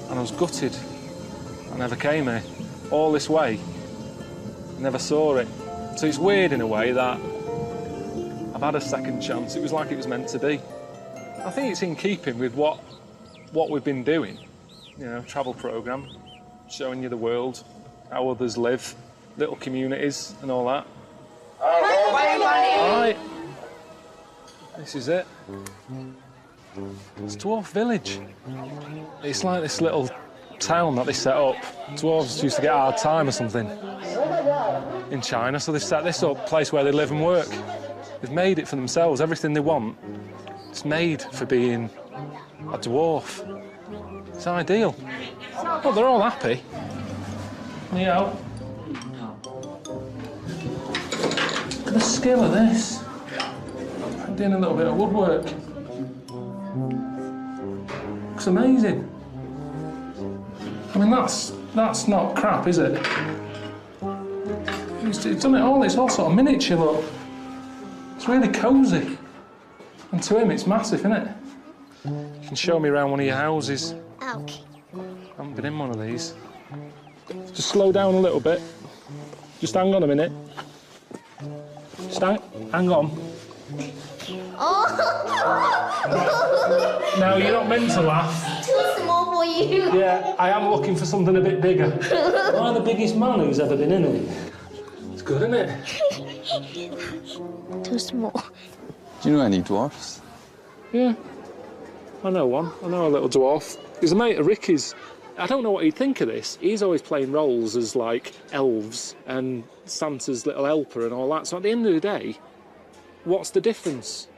And I was gutted. I never came here. All this way. I never saw it. So it's weird in a way that I've had a second chance. It was like it was meant to be. I think it's in keeping with what we've been doing. You know, travel programme, showing you the world, how others live, little communities and all that. Right. This is it. It's Dwarf Village. It's like this little town that they set up. Dwarves used to get a hard time or something in China, so they've set this up, place where they live and work. They've made it for themselves, everything they want. It's made for being a dwarf. It's ideal. Well, they're all happy. You know. Look at the skill of this. I'm doing a little bit of woodwork. Looks amazing. I mean, that's not crap, is it? He's done it all. It's all sort of miniature, look. It's really cosy. And to him, it's massive, isn't it? You can show me around one of your houses. Okay. I haven't been in one of these. Just slow down a little bit. Just hang on a minute. Just hang on. Oh! No, you're not meant to laugh. Too small for you. Yeah, I am looking for something a bit bigger. Am I the biggest man who's ever been in it? It's good, isn't it? Too small. Do you know any dwarfs? Yeah. I know one. I know a little dwarf. He's a mate of Ricky's. I don't know what he'd think of this. He's always playing roles as, like, elves and Santa's little helper and all that. So at the end of the day, what's the difference?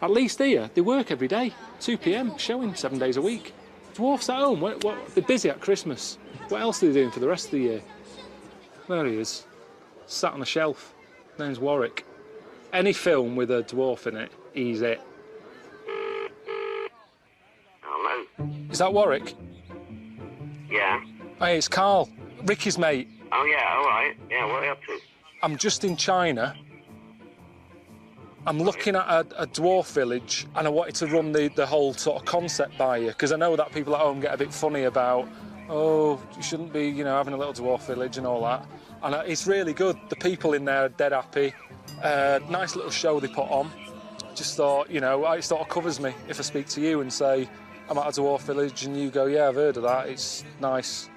At least here, they work every day. 2 p.m, showing 7 days a week. Dwarfs at home. They're busy at Christmas. What else are they doing for the rest of the year? There he is. Sat on a shelf. Name's Warwick. Any film with a dwarf in it, he's it. Hello? Is that Warwick? Yeah. Hey, it's Karl. Ricky's mate. Oh, yeah, all right. Yeah, what are you up to? I'm just in China. I'm looking at a dwarf village, and I wanted to run the whole sort of concept by you, because I know that people at home get a bit funny about, oh, you shouldn't be, you know, having a little dwarf village and all that. And it's really good. The people in there are dead happy. Nice little show they put on. Just thought, you know, it sort of covers me if I speak to you and say, I'm at a dwarf village, and you go, yeah, I've heard of that. It's nice.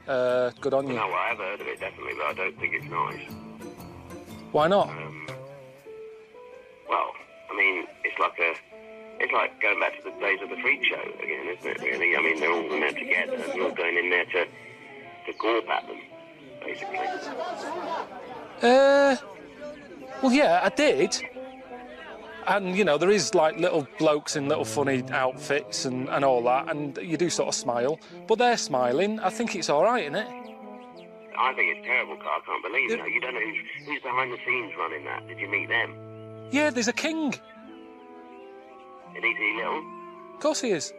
Good on you. No, I have heard of it, definitely, but I don't think it's nice. Why not? Well, I mean, it's like going back to the days of the freak show again, isn't it, really? I mean, they're all in there together, and you're going in there to gawp at them, basically. Well, yeah, I did. And, you know, there is, like, little blokes in little funny outfits and all that, and you do sort of smile. But they're smiling. I think it's all right, isn't it? I think it's terrible, Carl. I can't believe it. You don't know who's behind the scenes running that. Did you meet them? Yeah, there's a king. And is he little? Of course he is.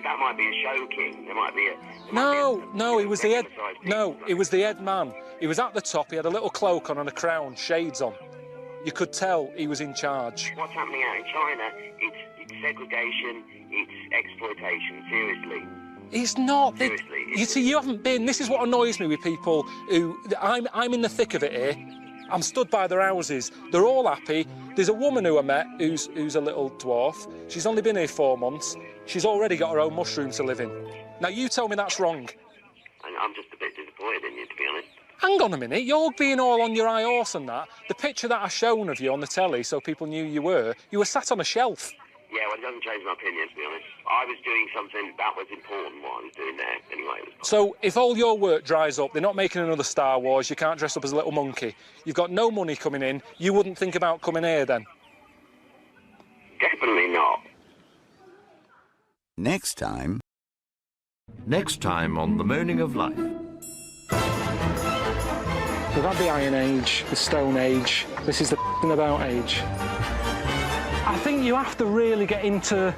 That might be a show king. There might be a... No, he was the head... No, he was the head man. He was at the top, he had a little cloak on and a crown, shades on. You could tell he was in charge. What's happening out in China, it's segregation, it's exploitation, seriously. It's not. Seriously. You see, you haven't been... This is what annoys me with people who... I'm in the thick of it here. I'm stood by their houses. They're all happy. There's a woman who I met who's a little dwarf. She's only been here 4 months. She's already got her own mushroom to live in. Now, you tell me that's wrong. I'm just a bit disappointed in you, to be honest. Hang on a minute. You're being all on your high horse and that. The picture that I shown of you on the telly so people knew you were sat on a shelf. Yeah, well, it doesn't change my opinion, to be honest. I was doing something that was important, what I was doing there, anyway. So, if all your work dries up, they're not making another Star Wars, you can't dress up as a little monkey, you've got no money coming in, you wouldn't think about coming here then? Definitely not. Next time on The Moaning of Life. We've had the Iron Age, the Stone Age, this is the about age. I think you have to really get into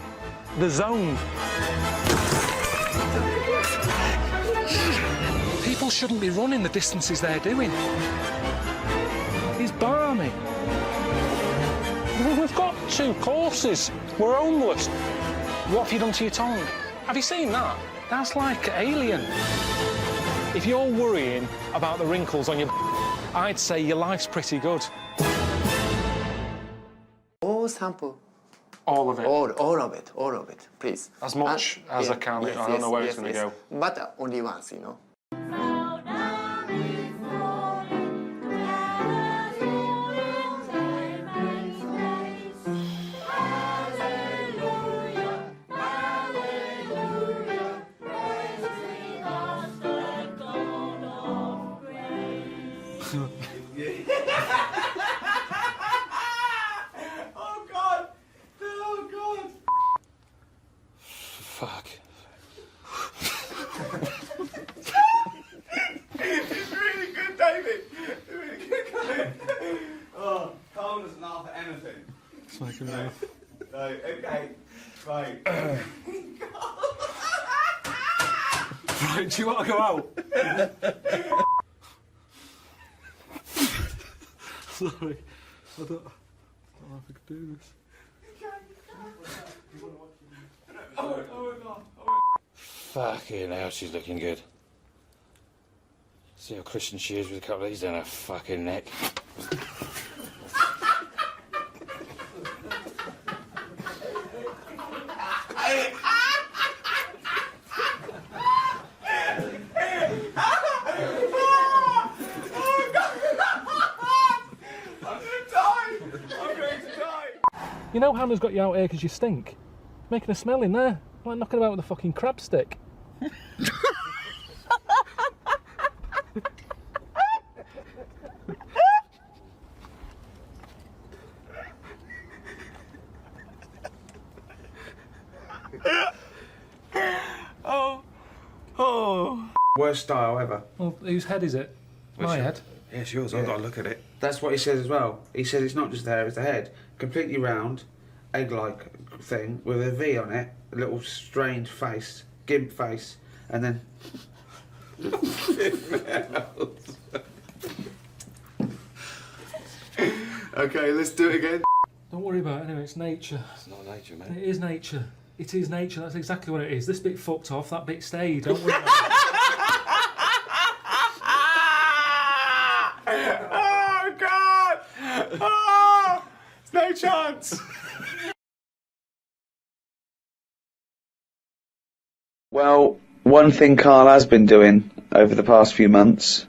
the zone. People shouldn't be running the distances they're doing. It's balmy. We've got 2 courses. We're homeless. What have you done to your tongue? Have you seen that? That's like alien. If you're worrying about the wrinkles on your I'd say your life's pretty good. Or sample. All of it? All of it, please. As much as I can. I don't know where it's going to go. But only once, you know. Fuck. It's really good, David. It's really good. Oh, Carl doesn't laugh at anything. It's making me laugh. No, okay. Right. Right, do you want to go out? Sorry. I don't know if I could do this. Fucking hell, she's looking good. See how Christian she is with a couple of these down her fucking neck. You know Hannah's got you out here because you stink? Making a smell in there. Like knocking about with a fucking crab stick. Worst style ever. Well, whose head is it? My head. Yeah, it's yours. I've got to look at it. That's what he says as well. He says it's not just the hair, it's the head. Completely round, egg-like thing with a V on it, a little strained face, gimp face, and then... Okay, let's do it again. Don't worry about it anyway, it's nature. It's not nature, mate. It is nature. It is nature, that's exactly what it is. This bit fucked off, that bit stayed, don't worry about it. Oh, God! Oh, there's no chance! Well, one thing Karl has been doing over the past few months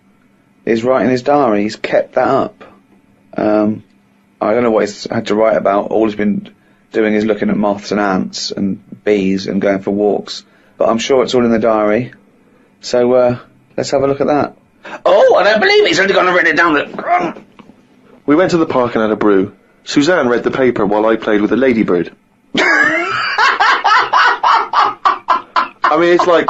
is writing his diary. He's kept that up. I don't know what he's had to write about. All he's been doing is looking at moths and ants and bees and going for walks. But I'm sure it's all in the diary. So, let's have a look at that. Oh, I don't believe it. He's only gone and written it down. We went to the park and had a brew. Suzanne read the paper while I played with a ladybird. I mean, it's like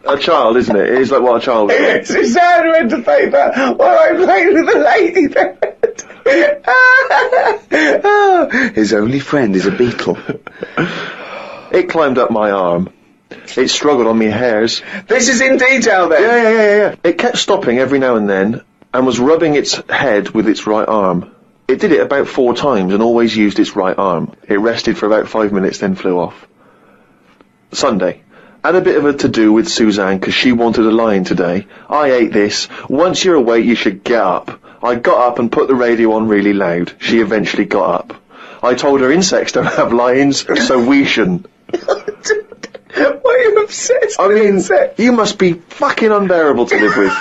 a child, isn't it? It is like what a child would do. Suzanne read the paper while I played with a ladybird. His only friend is a beetle. It climbed up my arm. It struggled on me hairs. This is in detail then? Yeah. It kept stopping every now and then and was rubbing its head with its right arm. It did it about 4 times and always used its right arm. It rested for about 5 minutes, then flew off. Sunday. Had a bit of a to-do with Suzanne because she wanted a line today. I ate this. Once you're awake, you should get up. I got up and put the radio on really loud. She eventually got up. I told her insects don't have lines, so we shouldn't. Why are you obsessed with insects? You must be fucking unbearable to live with.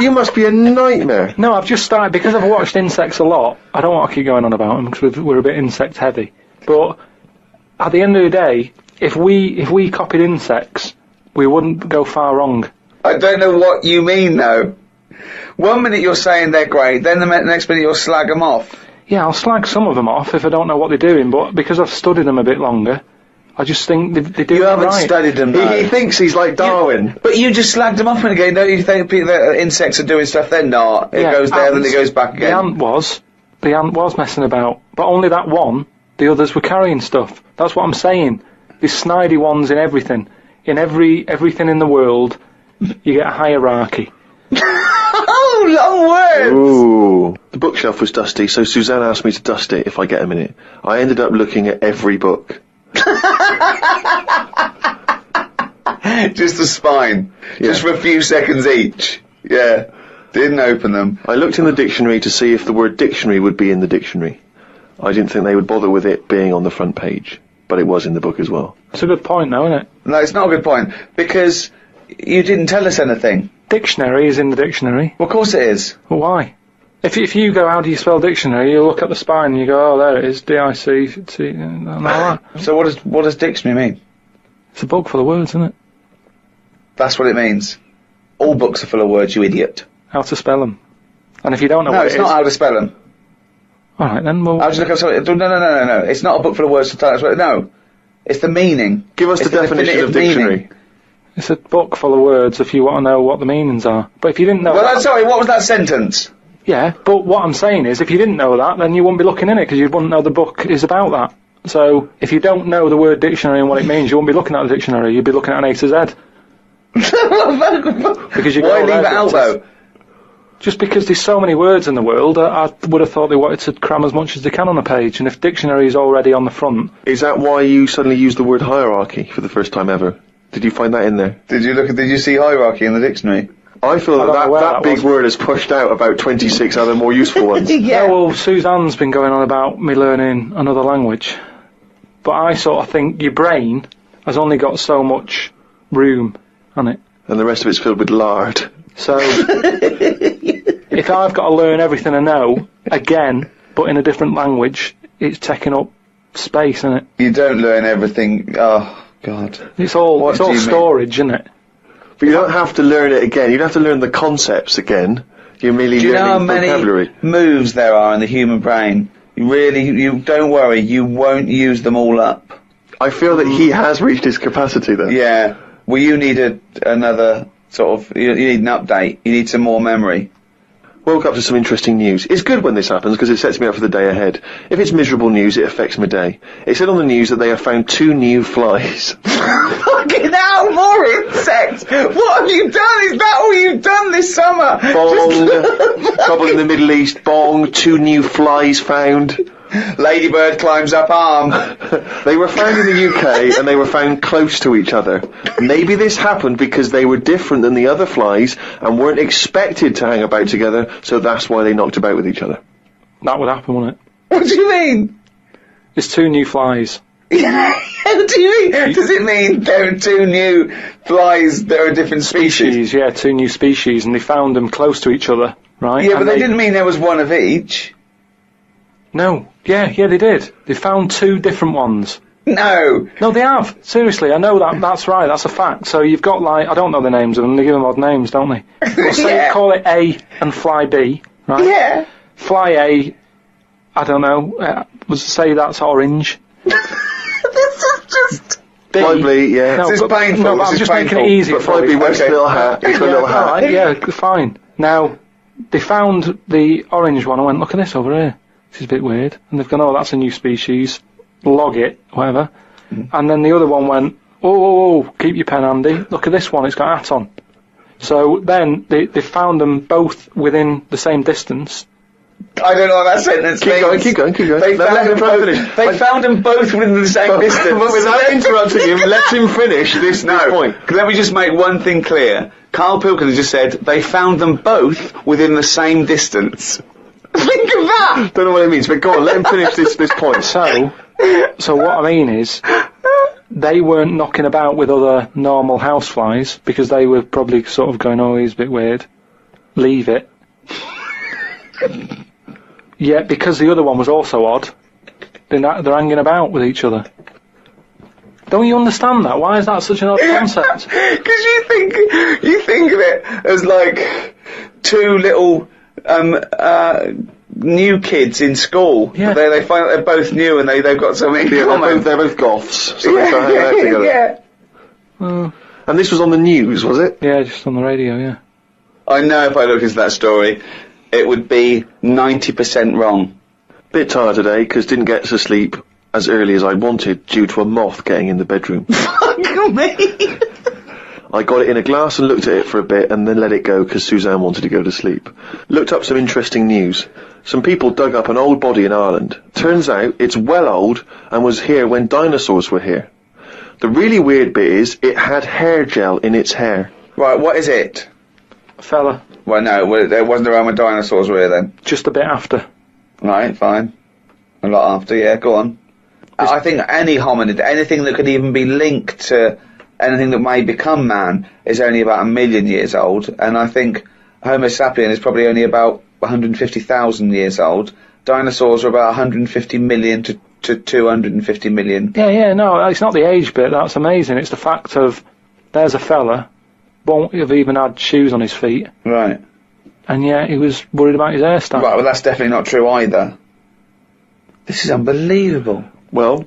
You must be a nightmare. No, I've just started, because I've watched insects a lot, I don't want to keep going on about them because we're a bit insect heavy. But at the end of the day, if we copied insects, we wouldn't go far wrong. I don't know what you mean though. One minute you're saying they're great, then the next minute you'll slag them off. Yeah, I'll slag some of them off if I don't know what they're doing, but because I've studied them a bit longer, I just think they do it right. You haven't studied them, though. He thinks he's like Darwin. But you just slagged them off again, don't you think that insects are doing stuff? They're not. It goes there, then it goes back again. The ant was messing about, but only that one. The others were carrying stuff. That's what I'm saying. These snidey ones in everything. In everything in the world, you get a hierarchy. Oh, long words! Ooh. The bookshelf was dusty, so Suzanne asked me to dust it if I get a minute. I ended up looking at every book. Just the spine. Yeah. Just for a few seconds each. Yeah. Didn't open them. I looked in the dictionary to see if the word dictionary would be in the dictionary. I didn't think they would bother with it being on the front page, but it was in the book as well. It's a good point though, isn't it? No, it's not a good point, because you didn't tell us anything. Dictionary is in the dictionary. Well, of course it is. Well, why? If you go, how do you spell dictionary, you look at the spine and you go, oh, there it is, D-I-C-T, and all that. So what does dictionary mean? It's a book full of words, isn't it? That's what it means. All books are full of words, you idiot. How to spell them. And if you don't know what it is... No, it's not how to spell them. Alright then, well... I'll just look up something... No. It's not a book full of words to tell us what... No. It's the meaning. Give us the definition of dictionary. Meaning. It's a book full of words if you want to know what the meanings are. But if you didn't know... Well, sorry, what was that sentence? Yeah, but what I'm saying is, if you didn't know that, then you wouldn't be looking in it, because you wouldn't know the book is about that. So, if you don't know the word dictionary and what it means, you wouldn't be looking at the dictionary, you'd be looking at an A to Z. Because you Why leave it out, though? Just because there's so many words in the world, I would have thought they wanted to cram as much as they can on a page, and if dictionary is already on the front... Is that why you suddenly used the word hierarchy for the first time ever? Did you find that in there? Did you see hierarchy in the dictionary? I feel that big word has pushed out about 26 other more useful ones. Yeah, well, Suzanne's been going on about me learning another language. But I sort of think your brain has only got so much room on it. And the rest of it's filled with lard. So, if I've got to learn everything I know, again, but in a different language, it's taking up space, isn't it? You don't learn everything, God. It's all do you mean? storage, isn't it? But you don't have to learn it again. You don't have to learn the concepts again. You're merely Do you know how learning many vocabulary. moves there are in the human brain? You don't worry, you won't use them all up. I feel that he has reached his capacity then. Yeah. Well, you need another sort of, you need an update. You need some more memory. Woke up to some interesting news. It's good when this happens because it sets me up for the day ahead. If it's miserable news, it affects my day. It said on the news that they have found 2 new flies. Fucking hell, more insects! What have you done? Is that all you've done this summer? Bong! Trouble in the Middle East. Bong! 2 new flies found. Ladybird climbs up arm. They were found in the UK and they were found close to each other. Maybe this happened because they were different than the other flies and weren't expected to hang about together, so that's why they knocked about with each other. That would happen, wouldn't it? What do you mean? It's 2 new flies. What do you mean? Does it mean there are 2 new flies that are a different species? Yeah, 2 new species, and they found them close to each other, right? Yeah, and but they didn't mean there was one of each. No. Yeah, they did. They found 2 different ones. No, they have. Seriously, I know that. That's right. That's a fact. So you've got, like, I don't know the names of them. They give them odd names, don't they? Well, say call it A and fly B, right? Yeah. Fly A, I don't know. Say that's orange. This is just... B. Fly B, yeah. No, This is painful. No, but I'm just making it easy. But Fly B wears a little hat. He's got a little hat. Right, yeah, fine. Now, they found the orange one. I went, look at this over here. This is a bit weird. And they've gone, oh, that's a new species. Log it, whatever. And then the other one went, oh, keep your pen handy. Look at this one, it's got a hat on. So then they found them both within the same distance. I don't know what that sentence means. Keep going. They found them both within the same distance. But without interrupting him, let him finish this point. Let me just make one thing clear. Karl Pilkington just said they found them both within the same distance. Think of that! Don't know what it means, but go on, let him finish this point. So what I mean is, they weren't knocking about with other normal houseflies, because they were probably sort of going, oh, he's a bit weird. Leave it. Yeah, because the other one was also odd, they're hanging about with each other. Don't you understand that? Why is that such an odd concept? Because you think of it as like 2 little new kids in school. Yeah. They find that they're both new and they've got something in common. They're both goths, so they start hanging out together. Yeah. And this was on the news, was it? Yeah, just on the radio, yeah. I know if I looked into that story, it would be 90% wrong. Bit tired today, because didn't get to sleep as early as I wanted due to a moth getting in the bedroom. Fuck me! I got it in a glass and looked at it for a bit and then let it go because Suzanne wanted to go to sleep. Looked up some interesting news. Some people dug up an old body in Ireland. Turns out it's well old and was here when dinosaurs were here. The really weird bit is it had hair gel in its hair. Right, what is it? A fella. Well, no, it wasn't around when dinosaurs were here then. Just a bit after. Right, fine. A lot after, yeah, go on. I think any hominid, anything that could even be linked to anything that may become man is only about 1 million years old, and I think Homo sapien is probably only about 150,000 years old. Dinosaurs are about 150 million to 250 million. Yeah, no, it's not the age bit, that's amazing. It's the fact of, there's a fella, won't have even had shoes on his feet. Right. And yeah, he was worried about his hairstyle. Right, well that's definitely not true either. This is unbelievable. Well,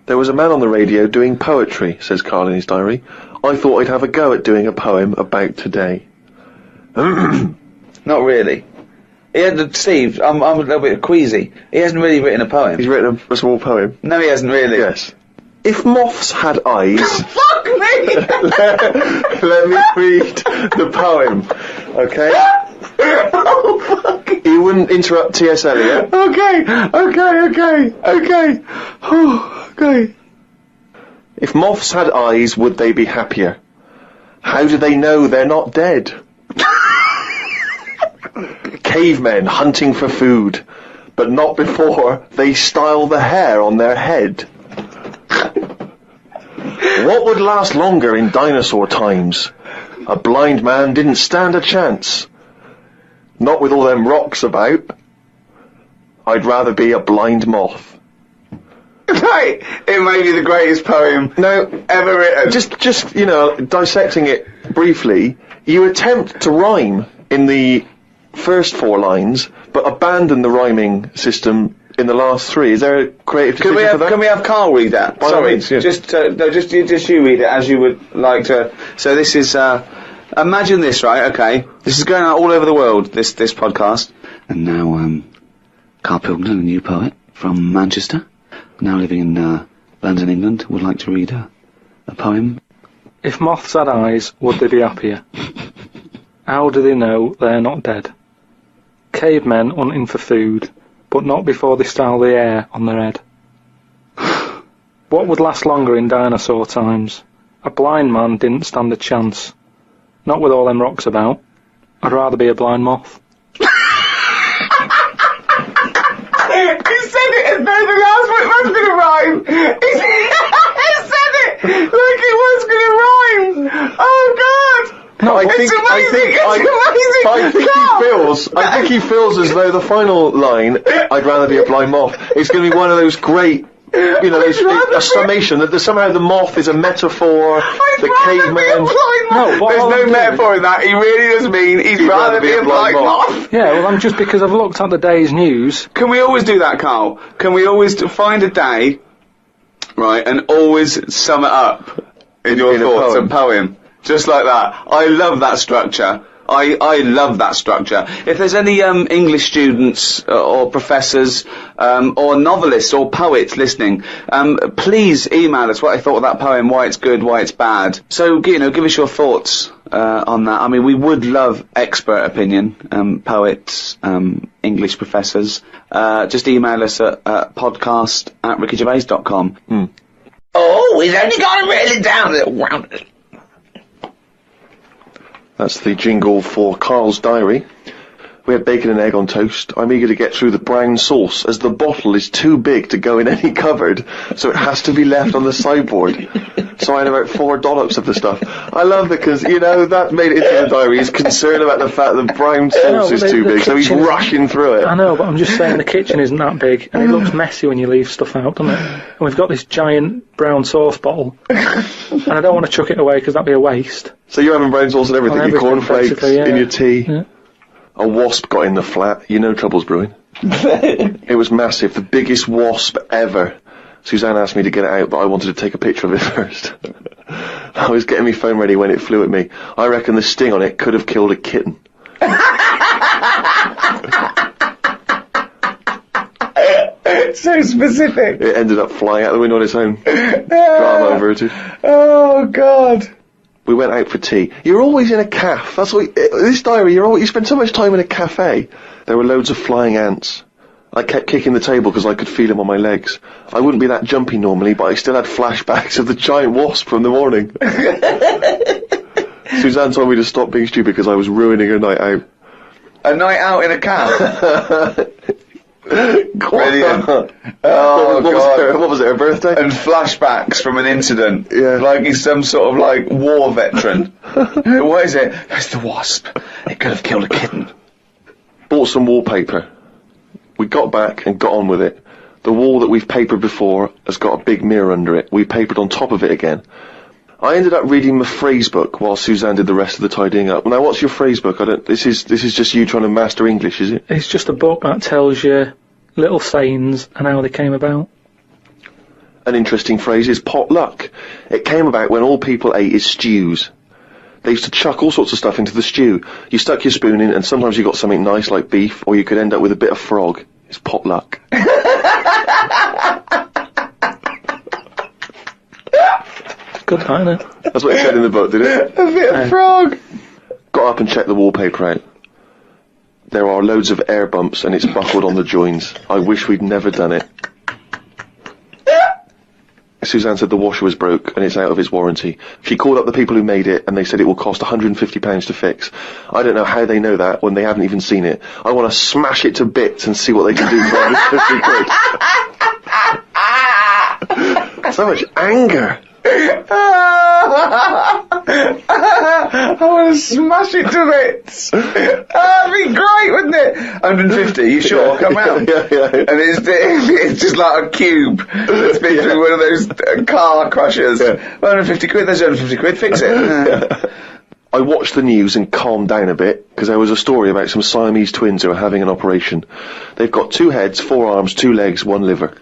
there was a man on the radio doing poetry, says Karl in his diary. I thought I'd have a go at doing a poem about today. Not really. Steve, I'm a little bit queasy. He hasn't really written a poem. He's written a small poem. No, he hasn't really. Yes. If moths had eyes... Fuck me! let me read the poem, okay? Oh, fuck. You wouldn't interrupt T.S. Eliot. Okay. Okay. If moths had eyes, would they be happier? How do they know they're not dead? Cavemen hunting for food, but not before they style the hair on their head. What would last longer in dinosaur times? A blind man didn't stand a chance. Not with all them rocks about. I'd rather be a blind moth. Like, it may be the greatest poem ever written. Just you know, dissecting it briefly, you attempt to rhyme in the first 4 lines, but abandon the rhyming system in the last 3. Is there a creative decision for that? Can we have Karl read that? Sorry, means, yeah. just you read it as you would like to. So this is, imagine this, right? Okay, this is going out all over the world. This podcast, and now Karl Pilkington, a new poet from Manchester, now living in London, England, would like to read a poem. If moths had eyes, would they be happier? How do they know they're not dead? Cavemen hunting for food, but not before they style the hair on their head. What would last longer in dinosaur times? A blind man didn't stand a chance. Not with all them rocks about. I'd rather be a blind moth. He said it as though the last bit was going to rhyme. He said it like it was going to rhyme. Oh God! No, I it's amazing. I think he feels as though the final line, "I'd rather be a blind moth," is going to be one of those great, you know, a summation that somehow the moth is a metaphor. The caveman. There's no metaphor in that. He really does mean he'd rather be a blind moth. Yeah, well, I'm just because I've looked at the day's news. Can we always do that, Karl? Can we always find a day, right, and always sum it up in your thoughts, a poem? Just like that. I love that structure. I love that structure. If there's any English students or professors or novelists or poets listening, please email us what I thought of that poem, why it's good, why it's bad. So, you know, give us your thoughts on that. I mean, we would love expert opinion, poets, English professors. Just email us at podcast@rickygervais.com. Oh, he's only got to reel it down a little round. That's the jingle for Karl's diary. We had bacon and egg on toast. I'm eager to get through the brown sauce, as the bottle is too big to go in any cupboard, so it has to be left on the sideboard. So I had about 4 dollops of the stuff. I love it because, you know, that made it into the diary. He's concerned about the fact that brown sauce is too big, so he's rushing through it. I know, but I'm just saying the kitchen isn't that big, and it looks messy when you leave stuff out, doesn't it? And we've got this giant brown sauce bottle, and I don't want to chuck it away because that'd be a waste. So you're having brown sauce and everything, your cornflakes, yeah. in your tea. Yeah. A wasp got in the flat. You know trouble's brewing. It was massive, the biggest wasp ever. Suzanne asked me to get it out, but I wanted to take a picture of it first. I was getting my phone ready when it flew at me. I reckon the sting on it could have killed a kitten. So specific. It ended up flying out the window on its own. Drama averted. Oh God. We went out for tea. You're always in a cafe. That's what this diary. You spend so much time in a cafe. There were loads of flying ants. I kept kicking the table because I could feel them on my legs. I wouldn't be that jumpy normally, but I still had flashbacks of the giant wasp from the morning. Suzanne told me to stop being stupid because I was ruining her night out. A night out in a cab. Brilliant. Oh, what was it, her birthday? And flashbacks from an incident. Yeah. Like he's some sort of, like, war veteran. What is it? It's the wasp. It could have killed a kitten. Bought some wallpaper. We got back and got on with it. The wall that we've papered before has got a big mirror under it. We papered on top of it again. I ended up reading my phrase book while Suzanne did the rest of the tidying up. Now, what's your phrase book? This is just you trying to master English, is it? It's just a book that tells you little sayings and how they came about. An interesting phrase is potluck. It came about when all people ate is stews. They used to chuck all sorts of stuff into the stew. You stuck your spoon in, and sometimes you got something nice like beef, or you could end up with a bit of frog. It's potluck. Good, isn't it? That's what it said in the book, did it? A bit of frog. Got up and checked the wallpaper out. There are loads of air bumps and it's buckled on the joins. I wish we'd never done it. Suzanne said the washer was broke and it's out of its warranty. She called up the people who made it and they said it will cost £150 to fix. I don't know how they know that when they haven't even seen it. I want to smash it to bits and see what they can do for £150. So much anger. I want to smash it to bits. That'd be great, wouldn't it? 150, you sure? Come round. Yeah. And it's just like a cube that's been through one of those car crushers. 150 quid, there's 150 quid, fix it. I watched the news and calmed down a bit because there was a story about some Siamese twins who are having an operation. They've got 2 heads, 4 arms, 2 legs, 1 liver.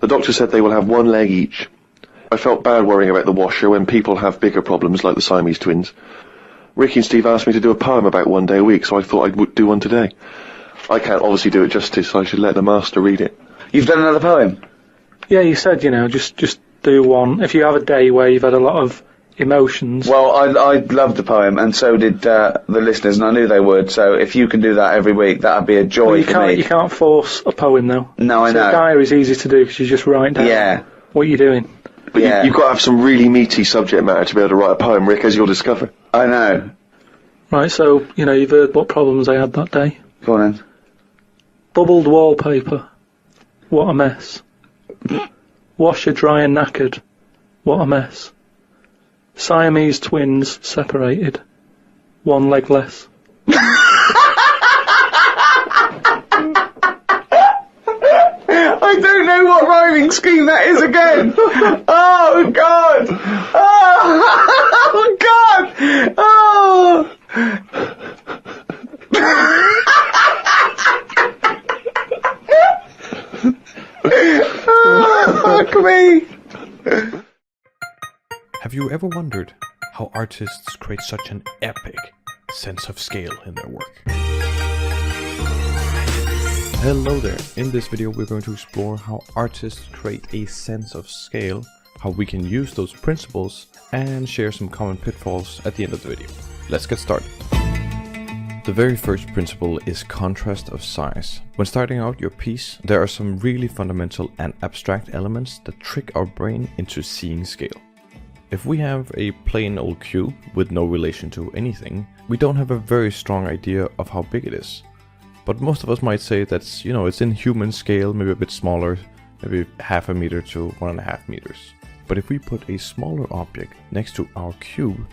The doctor said they will have 1 leg each. I felt bad worrying about the washer when people have bigger problems like the Siamese twins. Ricky and Steve asked me to do a poem about 1 day a week, so I thought I'd do one today. I can't obviously do it justice, so I should let the master read it. You've done another poem? Yeah, you said, just do one. If you have a day where you've had a lot of emotions. Well, I loved the poem, and so did the listeners, and I knew they would, so if you can do that every week, that would be a joy for me. You can't force a poem, though. No, I know. A diary's easy to do, because you just write down what you're doing. But you've got to have some really meaty subject matter to be able to write a poem, Rick, as you'll discover. I know. Right, so, you've heard what problems I had that day. Go on then. Bubbled wallpaper. What a mess. Washer dry and knackered. What a mess. Siamese twins separated. 1 leg less. I don't know what rhyming scheme that is again. Oh, God. Oh, God. Oh. Oh, fuck me. Have you ever wondered how artists create such an epic sense of scale in their work? Hello there. In this video we're going to explore how artists create a sense of scale, how we can use those principles, and share some common pitfalls at the end of the video. Let's get started. The very first principle is contrast of size. When starting out your piece, there are some really fundamental and abstract elements that trick our brain into seeing scale. If we have a plain old cube with no relation to anything, we don't have a very strong idea of how big it is. But most of us might say that's, it's in human scale, maybe a bit smaller, maybe 0.5 meter to 1.5 meters. But if we put a smaller object next to our cube,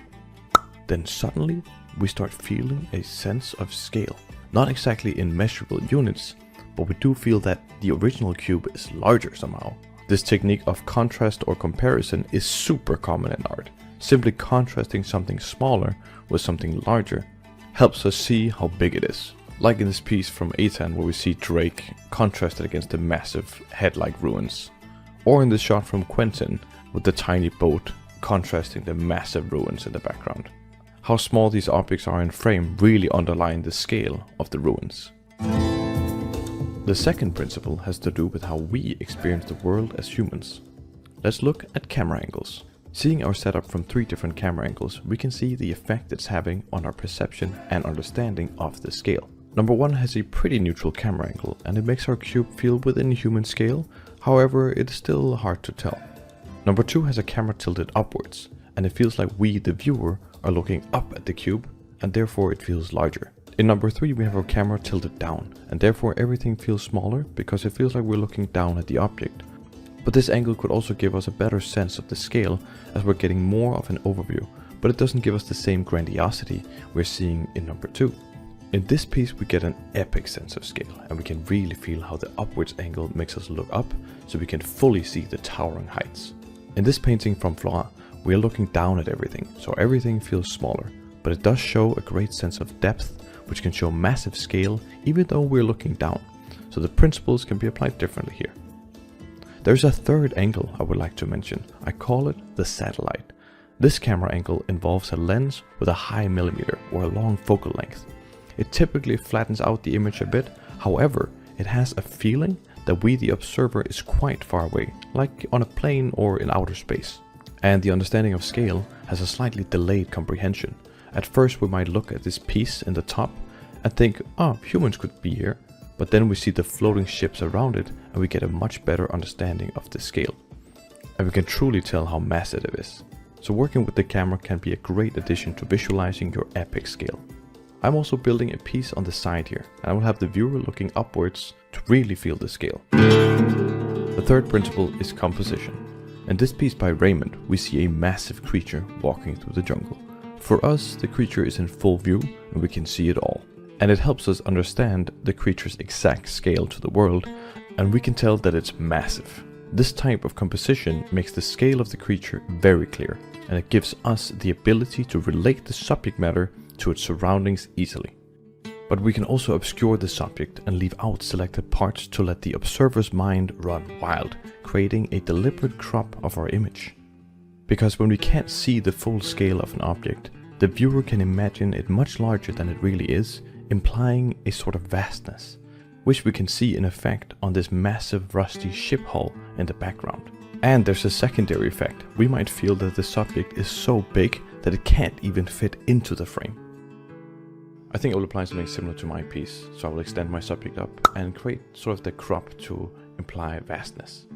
then suddenly we start feeling a sense of scale. Not exactly in measurable units, but we do feel that the original cube is larger somehow. This technique of contrast or comparison is super common in art. Simply contrasting something smaller with something larger helps us see how big it is. Like in this piece from Ethan where we see Drake contrasted against the massive head-like ruins. Or in this shot from Quentin with the tiny boat contrasting the massive ruins in the background. How small these objects are in frame really underline the scale of the ruins. The second principle has to do with how we experience the world as humans. Let's look at camera angles. Seeing our setup from 3 different camera angles, we can see the effect it's having on our perception and understanding of the scale. Number 1 has a pretty neutral camera angle and it makes our cube feel within human scale, however it is still hard to tell. Number 2 has a camera tilted upwards and it feels like we, the viewer, are looking up at the cube and therefore it feels larger. In number 3 we have our camera tilted down and therefore everything feels smaller because it feels like we're looking down at the object. But this angle could also give us a better sense of the scale as we're getting more of an overview, but it doesn't give us the same grandiosity we're seeing in number 2. In this piece we get an epic sense of scale and we can really feel how the upwards angle makes us look up so we can fully see the towering heights. In this painting from Flora, we are looking down at everything, so everything feels smaller, but it does show a great sense of depth which can show massive scale even though we're looking down, so the principles can be applied differently here. There's a third angle I would like to mention. I call it the satellite. This camera angle involves a lens with a high millimeter or a long focal length. It typically flattens out the image a bit, however, it has a feeling that we the observer is quite far away, like on a plane or in outer space. And the understanding of scale has a slightly delayed comprehension. At first we might look at this piece in the top and think, oh, humans could be here, but then we see the floating ships around it and we get a much better understanding of the scale. And we can truly tell how massive it is. So working with the camera can be a great addition to visualizing your epic scale. I'm also building a piece on the side here, and I will have the viewer looking upwards to really feel the scale. The third principle is composition. In this piece by Raymond, we see a massive creature walking through the jungle. For us, the creature is in full view and we can see it all. And it helps us understand the creature's exact scale to the world, and we can tell that it's massive. This type of composition makes the scale of the creature very clear, and it gives us the ability to relate the subject matter to its surroundings easily. But we can also obscure the subject and leave out selected parts to let the observer's mind run wild, creating a deliberate crop of our image. Because when we can't see the full scale of an object, the viewer can imagine it much larger than it really is, implying a sort of vastness, which we can see in effect on this massive rusty ship hull in the background. And there's a secondary effect. We might feel that the subject is so big that it can't even fit into the frame. I think I will apply something similar to my piece, so I will extend my subject up and create sort of the crop to imply vastness.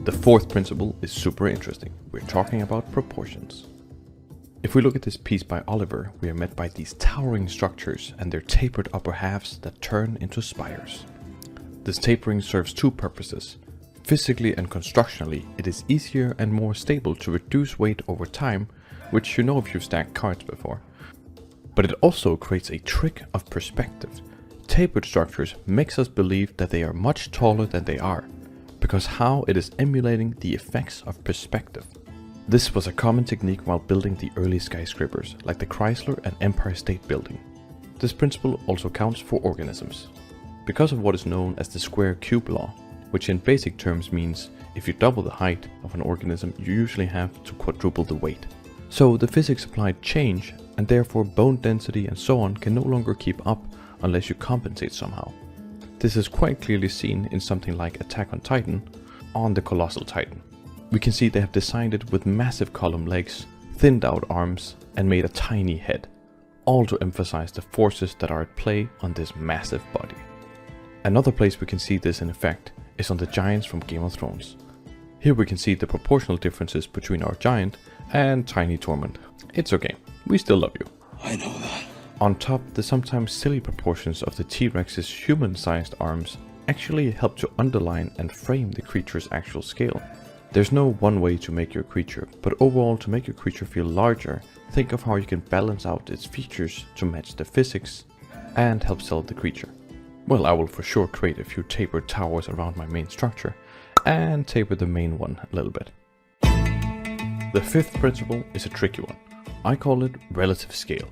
The fourth principle is super interesting. We're talking about proportions. If we look at this piece by Oliver, we are met by these towering structures and their tapered upper halves that turn into spires. This tapering serves two purposes. Physically and constructionally, it is easier and more stable to reduce weight over time, which you know if you've stacked cards before. But it also creates a trick of perspective. Tapered structures makes us believe that they are much taller than they are, because how it is emulating the effects of perspective. This was a common technique while building the early skyscrapers, like the Chrysler and Empire State Building. This principle also counts for organisms, because of what is known as the square cube law, which in basic terms means if you double the height of an organism, you usually have to quadruple the weight. So the physics applied change, and therefore bone density and so on can no longer keep up unless you compensate somehow. This is quite clearly seen in something like Attack on Titan, on the Colossal Titan. We can see they have designed it with massive column legs, thinned out arms, and made a tiny head, all to emphasize the forces that are at play on this massive body. Another place we can see this in effect is on the giants from Game of Thrones. Here we can see the proportional differences between our giant and tiny Tormund. It's okay, we still love you. I know that. On top, the sometimes silly proportions of the T-Rex's human-sized arms actually help to underline and frame the creature's actual scale. There's no one way to make your creature, but overall to make your creature feel larger, think of how you can balance out its features to match the physics and help sell the creature. Well, I will for sure create a few tapered towers around my main structure and taper the main one a little bit. The fifth principle is a tricky one. I call it relative scale.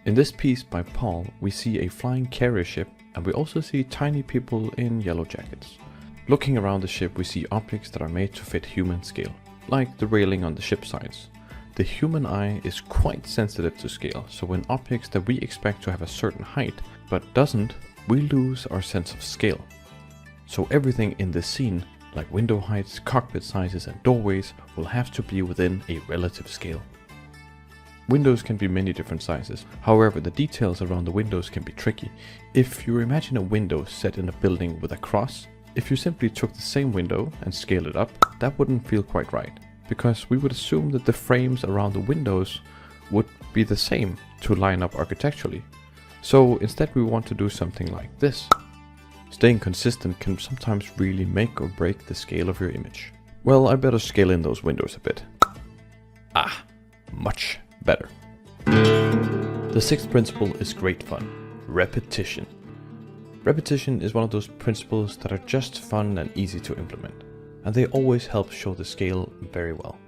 In this piece by Paul, we see a flying carrier ship, and we also see tiny people in yellow jackets. Looking around the ship, we see objects that are made to fit human scale, like the railing on the ship sides. The human eye is quite sensitive to scale, so when objects that we expect to have a certain height, but doesn't, we lose our sense of scale. So everything in this scene, like window heights, cockpit sizes and doorways, will have to be within a relative scale. Windows can be many different sizes, however the details around the windows can be tricky. If you imagine a window set in a building with a cross, if you simply took the same window and scaled it up, that wouldn't feel quite right, because we would assume that the frames around the windows would be the same to line up architecturally. So instead we want to do something like this. Staying consistent can sometimes really make or break the scale of your image. Well, I better scale in those windows a bit. Much better. The sixth principle is great fun. Repetition. Repetition is one of those principles that are just fun and easy to implement, and they always help show the scale very well.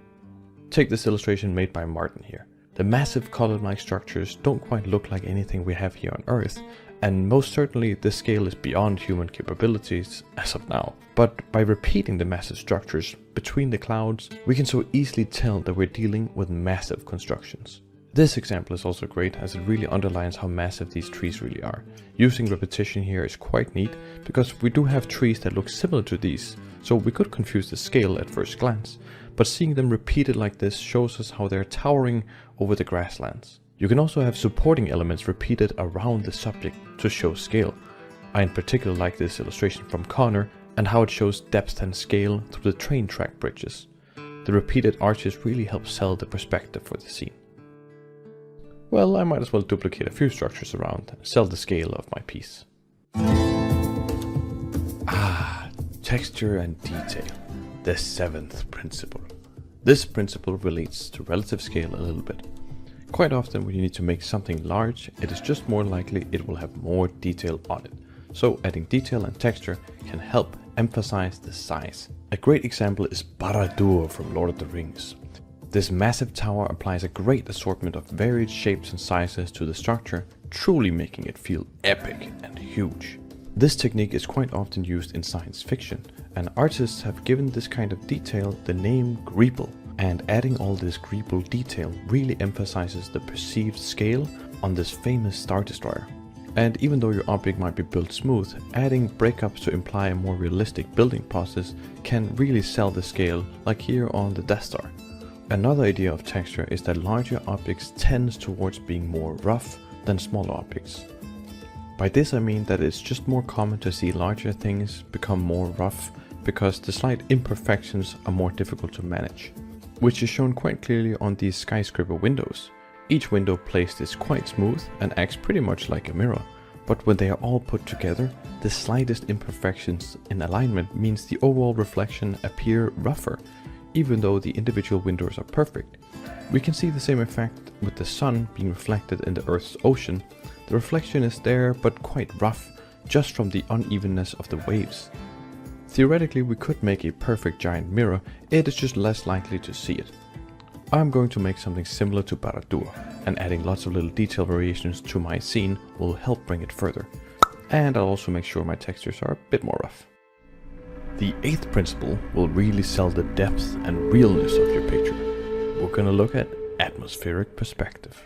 Take this illustration made by Martin here. The massive column-like structures don't quite look like anything we have here on Earth, and most certainly this scale is beyond human capabilities as of now. But by repeating the massive structures between the clouds, we can so easily tell that we're dealing with massive constructions. This example is also great as it really underlines how massive these trees really are. Using repetition here is quite neat because we do have trees that look similar to these, so we could confuse the scale at first glance, but seeing them repeated like this shows us how they're towering over the grasslands. You can also have supporting elements repeated around the subject to show scale. I in particular like this illustration from Connor and how it shows depth and scale through the train track bridges. The repeated arches really help sell the perspective for the scene. Well, I might as well duplicate a few structures around and sell the scale of my piece. texture and detail, the 7th principle. This principle relates to relative scale a little bit. Quite often when you need to make something large, it is just more likely it will have more detail on it. So adding detail and texture can help emphasize the size. A great example is Barad-dûr from Lord of the Rings. This massive tower applies a great assortment of varied shapes and sizes to the structure, truly making it feel epic and huge. This technique is quite often used in science fiction, and artists have given this kind of detail the name greeble. And adding all this greeble detail really emphasizes the perceived scale on this famous Star Destroyer. And even though your object might be built smooth, adding breakups to imply a more realistic building process can really sell the scale, like here on the Death Star. Another idea of texture is that larger objects tends towards being more rough than smaller objects. By this I mean that it's just more common to see larger things become more rough because the slight imperfections are more difficult to manage, which is shown quite clearly on these skyscraper windows. Each window placed is quite smooth and acts pretty much like a mirror, but when they are all put together, the slightest imperfections in alignment means the overall reflection appear rougher, even though the individual windows are perfect. We can see the same effect with the sun being reflected in the Earth's ocean. The reflection is there but quite rough, just from the unevenness of the waves. Theoretically we could make a perfect giant mirror, it is just less likely to see it. I'm going to make something similar to Barad-dûr, and adding lots of little detail variations to my scene will help bring it further. And I'll also make sure my textures are a bit more rough. The 8th principle will really sell the depth and realness of your picture. We're gonna look at atmospheric perspective.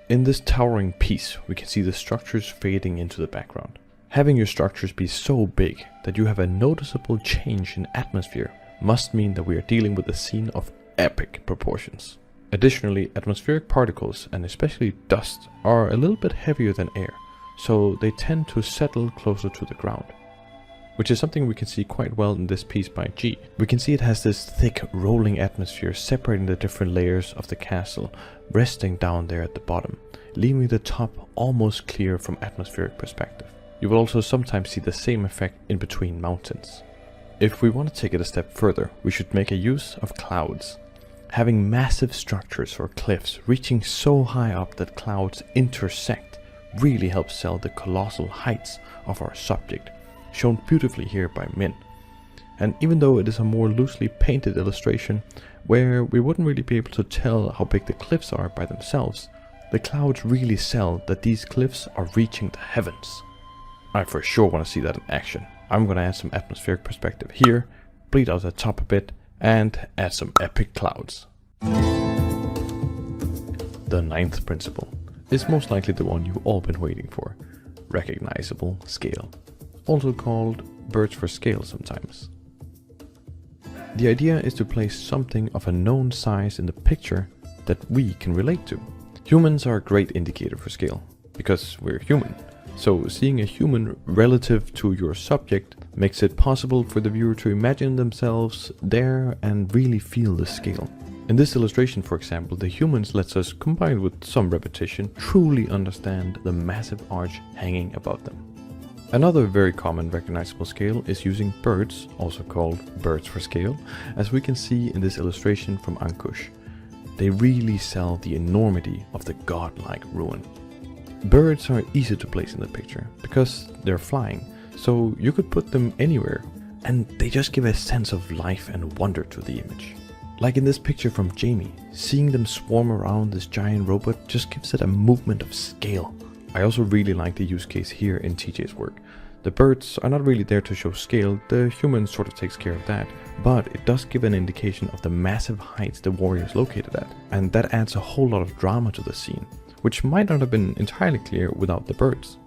In this towering piece, we can see the structures fading into the background. Having your structures be so big that you have a noticeable change in atmosphere must mean that we are dealing with a scene of epic proportions. Additionally, atmospheric particles, and especially dust, are a little bit heavier than air, so they tend to settle closer to the ground, which is something we can see quite well in this piece by G. We can see it has this thick rolling atmosphere separating the different layers of the castle, resting down there at the bottom, leaving the top almost clear from atmospheric perspective. You will also sometimes see the same effect in between mountains. If we want to take it a step further, we should make a use of clouds. Having massive structures or cliffs reaching so high up that clouds intersect really helps sell the colossal heights of our subject, shown beautifully here by Min. And even though it is a more loosely painted illustration, where we wouldn't really be able to tell how big the cliffs are by themselves, the clouds really sell that these cliffs are reaching the heavens. I for sure want to see that in action. I'm gonna add some atmospheric perspective here, bleed out the top a bit, and add some epic clouds. The 9th principle is most likely the one you've all been waiting for: recognizable scale, also called birds for scale sometimes. The idea is to place something of a known size in the picture that we can relate to. Humans are a great indicator for scale, because we're human. So seeing a human relative to your subject makes it possible for the viewer to imagine themselves there and really feel the scale. In this illustration, for example, the humans lets us, combined with some repetition, truly understand the massive arch hanging above them. Another very common recognizable scale is using birds, also called birds for scale, as we can see in this illustration from Ankush. They really sell the enormity of the godlike ruin. Birds are easy to place in the picture because they're flying, so you could put them anywhere, and they just give a sense of life and wonder to the image. Like in this picture from Jamie, seeing them swarm around this giant robot just gives it a movement of scale. I also really like the use case here in TJ's work. The birds are not really there to show scale, the human sort of takes care of that, but it does give an indication of the massive heights the warrior is located at, and that adds a whole lot of drama to the scene, which might not have been entirely clear without the birds.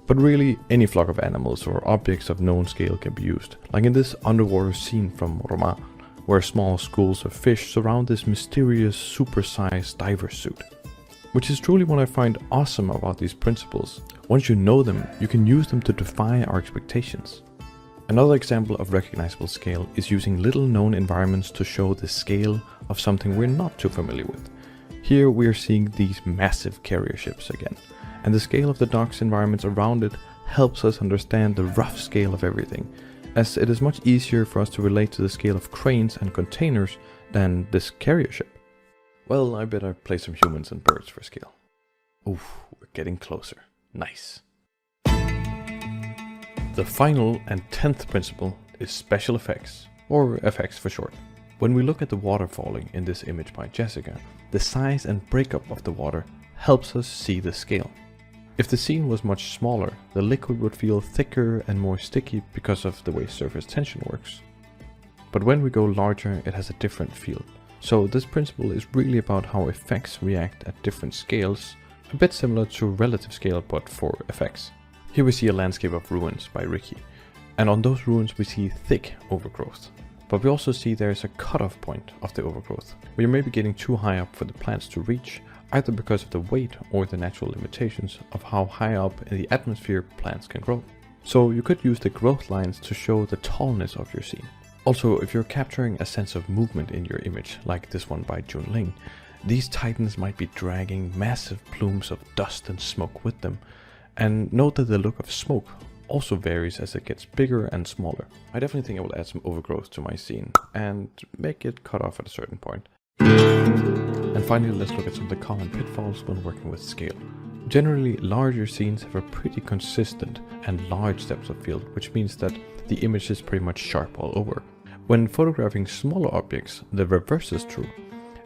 But really, any flock of animals or objects of known scale can be used, like in this underwater scene from Roma, where small schools of fish surround this mysterious supersized diver suit. Which is truly what I find awesome about these principles. Once you know them, you can use them to defy our expectations. Another example of recognizable scale is using little known environments to show the scale of something we're not too familiar with. Here we are seeing these massive carrier ships again, and the scale of the dock's environments around it helps us understand the rough scale of everything, as it is much easier for us to relate to the scale of cranes and containers than this carrier ship. Well, I better play some humans and birds for scale. Oof, we're getting closer. Nice. The final and 10th principle is special effects, or effects for short. When we look at the water falling in this image by Jessica, the size and breakup of the water helps us see the scale. If the scene was much smaller, the liquid would feel thicker and more sticky because of the way surface tension works. But when we go larger, it has a different feel. So this principle is really about how effects react at different scales, a bit similar to relative scale but for effects. Here we see a landscape of ruins by Ricky, and on those ruins we see thick overgrowth. But we also see there is a cutoff point of the overgrowth, where you may be getting too high up for the plants to reach, either because of the weight or the natural limitations of how high up in the atmosphere plants can grow. So you could use the growth lines to show the tallness of your scene. Also, if you're capturing a sense of movement in your image, like this one by Jun Ling, these titans might be dragging massive plumes of dust and smoke with them. And note that the look of smoke also varies as it gets bigger and smaller. I definitely think I will add some overgrowth to my scene and make it cut off at a certain point. And finally, let's look at some of the common pitfalls when working with scale. Generally, larger scenes have a pretty consistent and large depth of field, which means that the image is pretty much sharp all over. When photographing smaller objects, the reverse is true,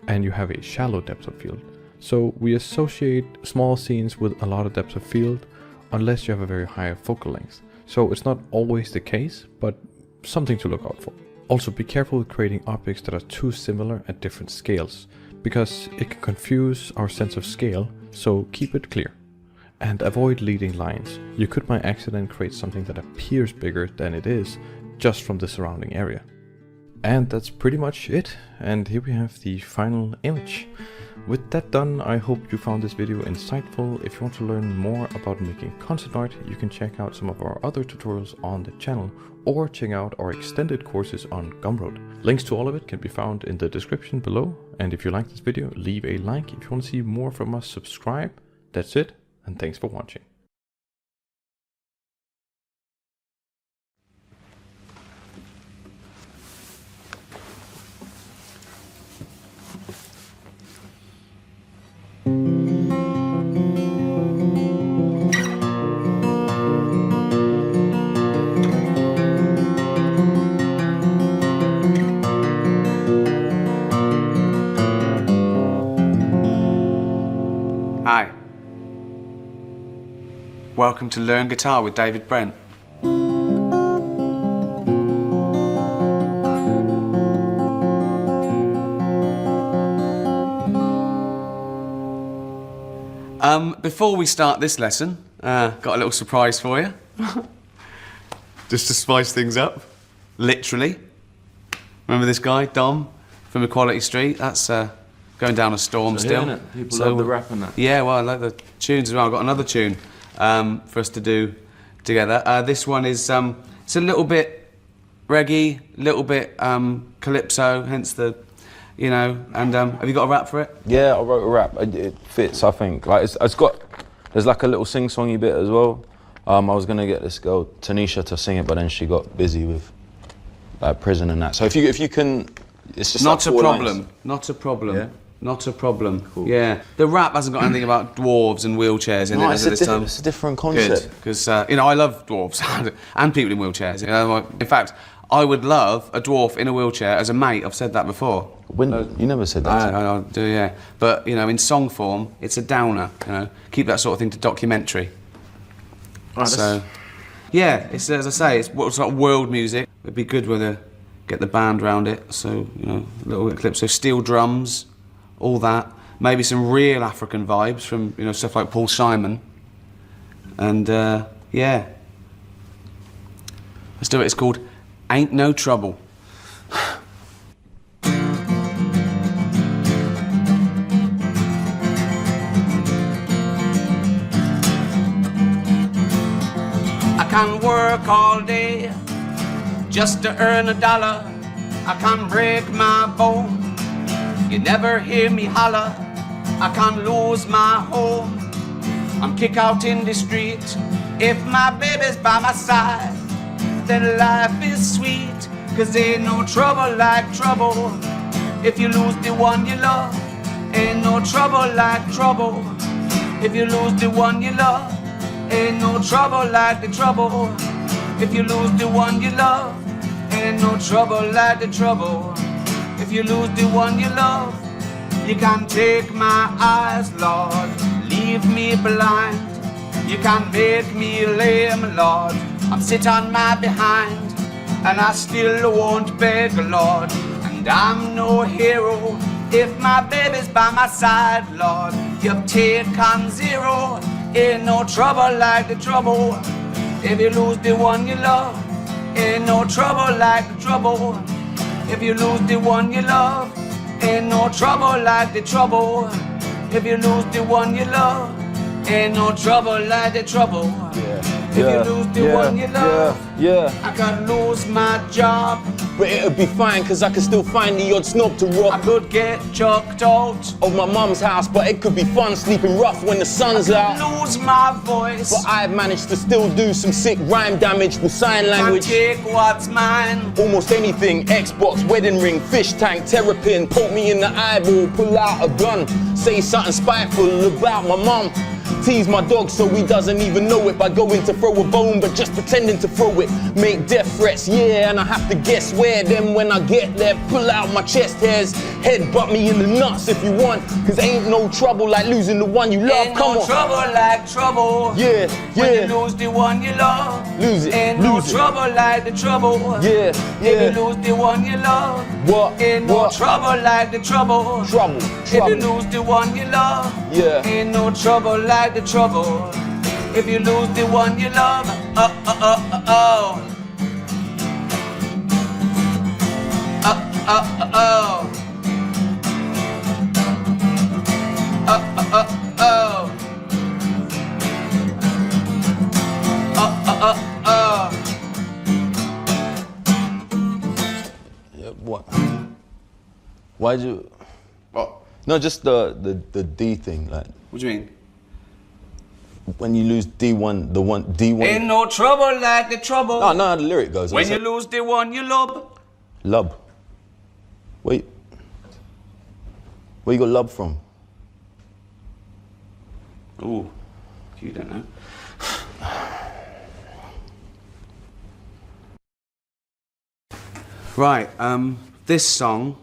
and you have a shallow depth of field. So we associate small scenes with a lot of depth of field, unless you have a very high focal length. So it's not always the case, but something to look out for. Also be careful with creating objects that are too similar at different scales, because it can confuse our sense of scale, so keep it clear. And avoid leading lines. You could by accident create something that appears bigger than it is, just from the surrounding area. And that's pretty much it, and here we have the final image. With that done, I hope you found this video insightful. If you want to learn more about making concept art, you can check out some of our other tutorials on the channel, or check out our extended courses on Gumroad. Links to all of it can be found in the description below, and if you like this video, leave a like. If you want to see more from us, subscribe. That's it, and thanks for watching. Hi. Welcome to Learn Guitar with David Brent. Before we start this lesson, got a little surprise for you. Just to spice things up. Literally. Remember this guy, Dom, from Equality Street? That's going down a storm still. Yeah, people love the rap and that. Yeah, well, I like the tunes as well. I've got another tune for us to do together. This one is, it's a little bit reggae, a little bit calypso, hence the, you know, and have you got a rap for it? Yeah, I wrote a rap. It fits, I think. Like it's got, there's like a little sing-songy bit as well. I was gonna get this girl Tanisha to sing it, but then she got busy with like prison and that. So if you can, it's just not like a problem. lines. Not a problem. Yeah? Not a problem. Cool. Yeah, the rap hasn't got anything about dwarves and wheelchairs in it. It's a different concept. Because you know I love dwarves and people in wheelchairs. You know, in fact, I would love a dwarf in a wheelchair as a mate. I've said that before. You never said that. I do, yeah. But you know, in song form, it's a downer. You know, keep that sort of thing to documentary. Right, so, yeah, it's as I say, it's sort of world music. It'd be good with get the band round it. So you know, a little bit of clip. So steel drums. All that, maybe some real African vibes from, you know, stuff like Paul Simon. And, yeah. Let's do it. It's called Ain't No Trouble. I can work all day just to earn $1. I can break my bone. You never hear me holler, I can't lose my home. I'm kick out in the street, if my baby's by my side, then life is sweet. 'Cause ain't no trouble like trouble. If you lose the one you love, ain't no trouble like trouble. If you lose the one you love, ain't no trouble like the trouble. If you lose the one you love, ain't no trouble like the trouble. If you lose the one you love, you can take my eyes, Lord, leave me blind. You can make me lame, Lord, I'm sit on my behind. And I still won't beg, Lord, and I'm no hero. If my baby's by my side, Lord, you've taken zero. Ain't no trouble like the trouble. If you lose the one you love, ain't no trouble like the trouble. If you lose the one you love, ain't no trouble like the trouble. If you lose the one you love, ain't no trouble like the trouble. If you lose the one you love, I could lose my job. But it'll be fine, cause I can still find the odd snob to rob. I could get chucked out of my mum's house, but it could be fun sleeping rough when the sun's out. Lose my voice, but I've managed to still do some sick rhyme damage with sign language. Take what's mine. Almost anything, Xbox, wedding ring, fish tank, terrapin, poke me in the eyeball, pull out a gun, say something spiteful about my mum. Tease my dog so he doesn't even know it by going to throw a bone but just pretending to throw it. Make death threats, yeah, and I have to guess where. Then when I get there, pull out my chest hairs, headbutt me in the nuts if you want. Cause ain't no trouble like losing the one you love. Ain't Come no on. trouble like trouble. Yeah, yeah. When you lose the one you love, lose it. Ain't lose no trouble like the trouble. Yeah, yeah. If you lose the one you love, what? Ain't no trouble like the trouble. Trouble. If you lose the one you love, yeah. Ain't no trouble like the trouble. If you lose the one you love, oh. Yeah, what? Why'd you? What? No, just the D thing, like. What do you mean? When you lose D1, the one D1. Ain't no trouble like the trouble. No, no, how the lyric goes. When you lose the one you love. Lub. Where you got lub from? Ooh, you don't know. Right, this song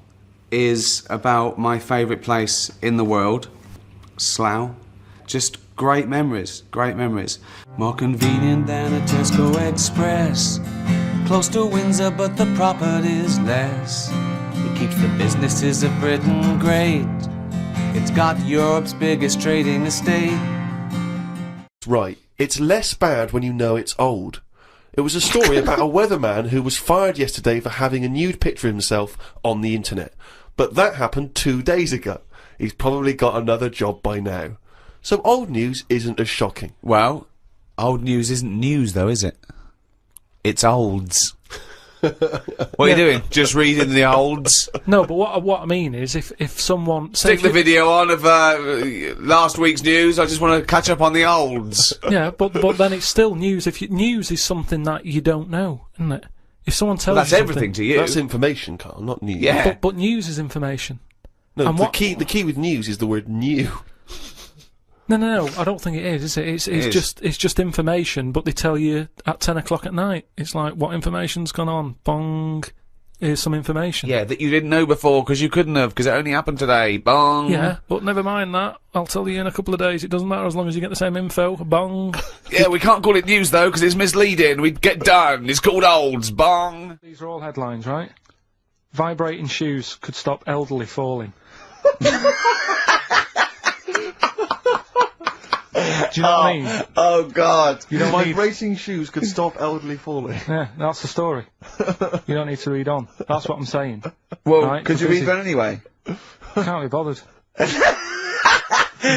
is about my favourite place in the world, Slough. Just great memories, great memories. More convenient than a Tesco Express. Close to Windsor, but the property's less. It keeps the businesses of Britain great. It's got Europe's biggest trading estate. Right, it's less bad when you know it's old. It was a story about a weatherman who was fired yesterday for having a nude picture of himself on the internet. But that happened 2 days ago. He's probably got another job by now. So old news isn't as shocking. Well, old news isn't news though, is it? It's olds. What are you doing? Just reading the olds? No, but what I mean is if someone... Stick the video on of last week's news, I just want to catch up on the olds. Yeah, but then it's still news. News is something that you don't know, isn't it? If someone tells that's you everything to you. That's information, Carl, not news. Yeah. But news is information. No, and the key with news is the word new. No, I don't think it is it? It's just information, but they tell you at 10 o'clock at night. It's like, what information's gone on? Bong. Here's some information. Yeah, that you didn't know before because you couldn't have, because it only happened today. Bong. Yeah, but never mind that. I'll tell you in a couple of days. It doesn't matter as long as you get the same info. Bong. Yeah, we can't call it news though because it's misleading. We'd get done. It's called olds. Bong. These are all headlines, right? Vibrating shoes could stop elderly falling. Do you know what I mean? Oh God! You don't Vibrating shoes could stop elderly falling. Yeah, that's the story. You don't need to read on. That's what I'm saying. Well, right? could you read on anyway? Can't be bothered.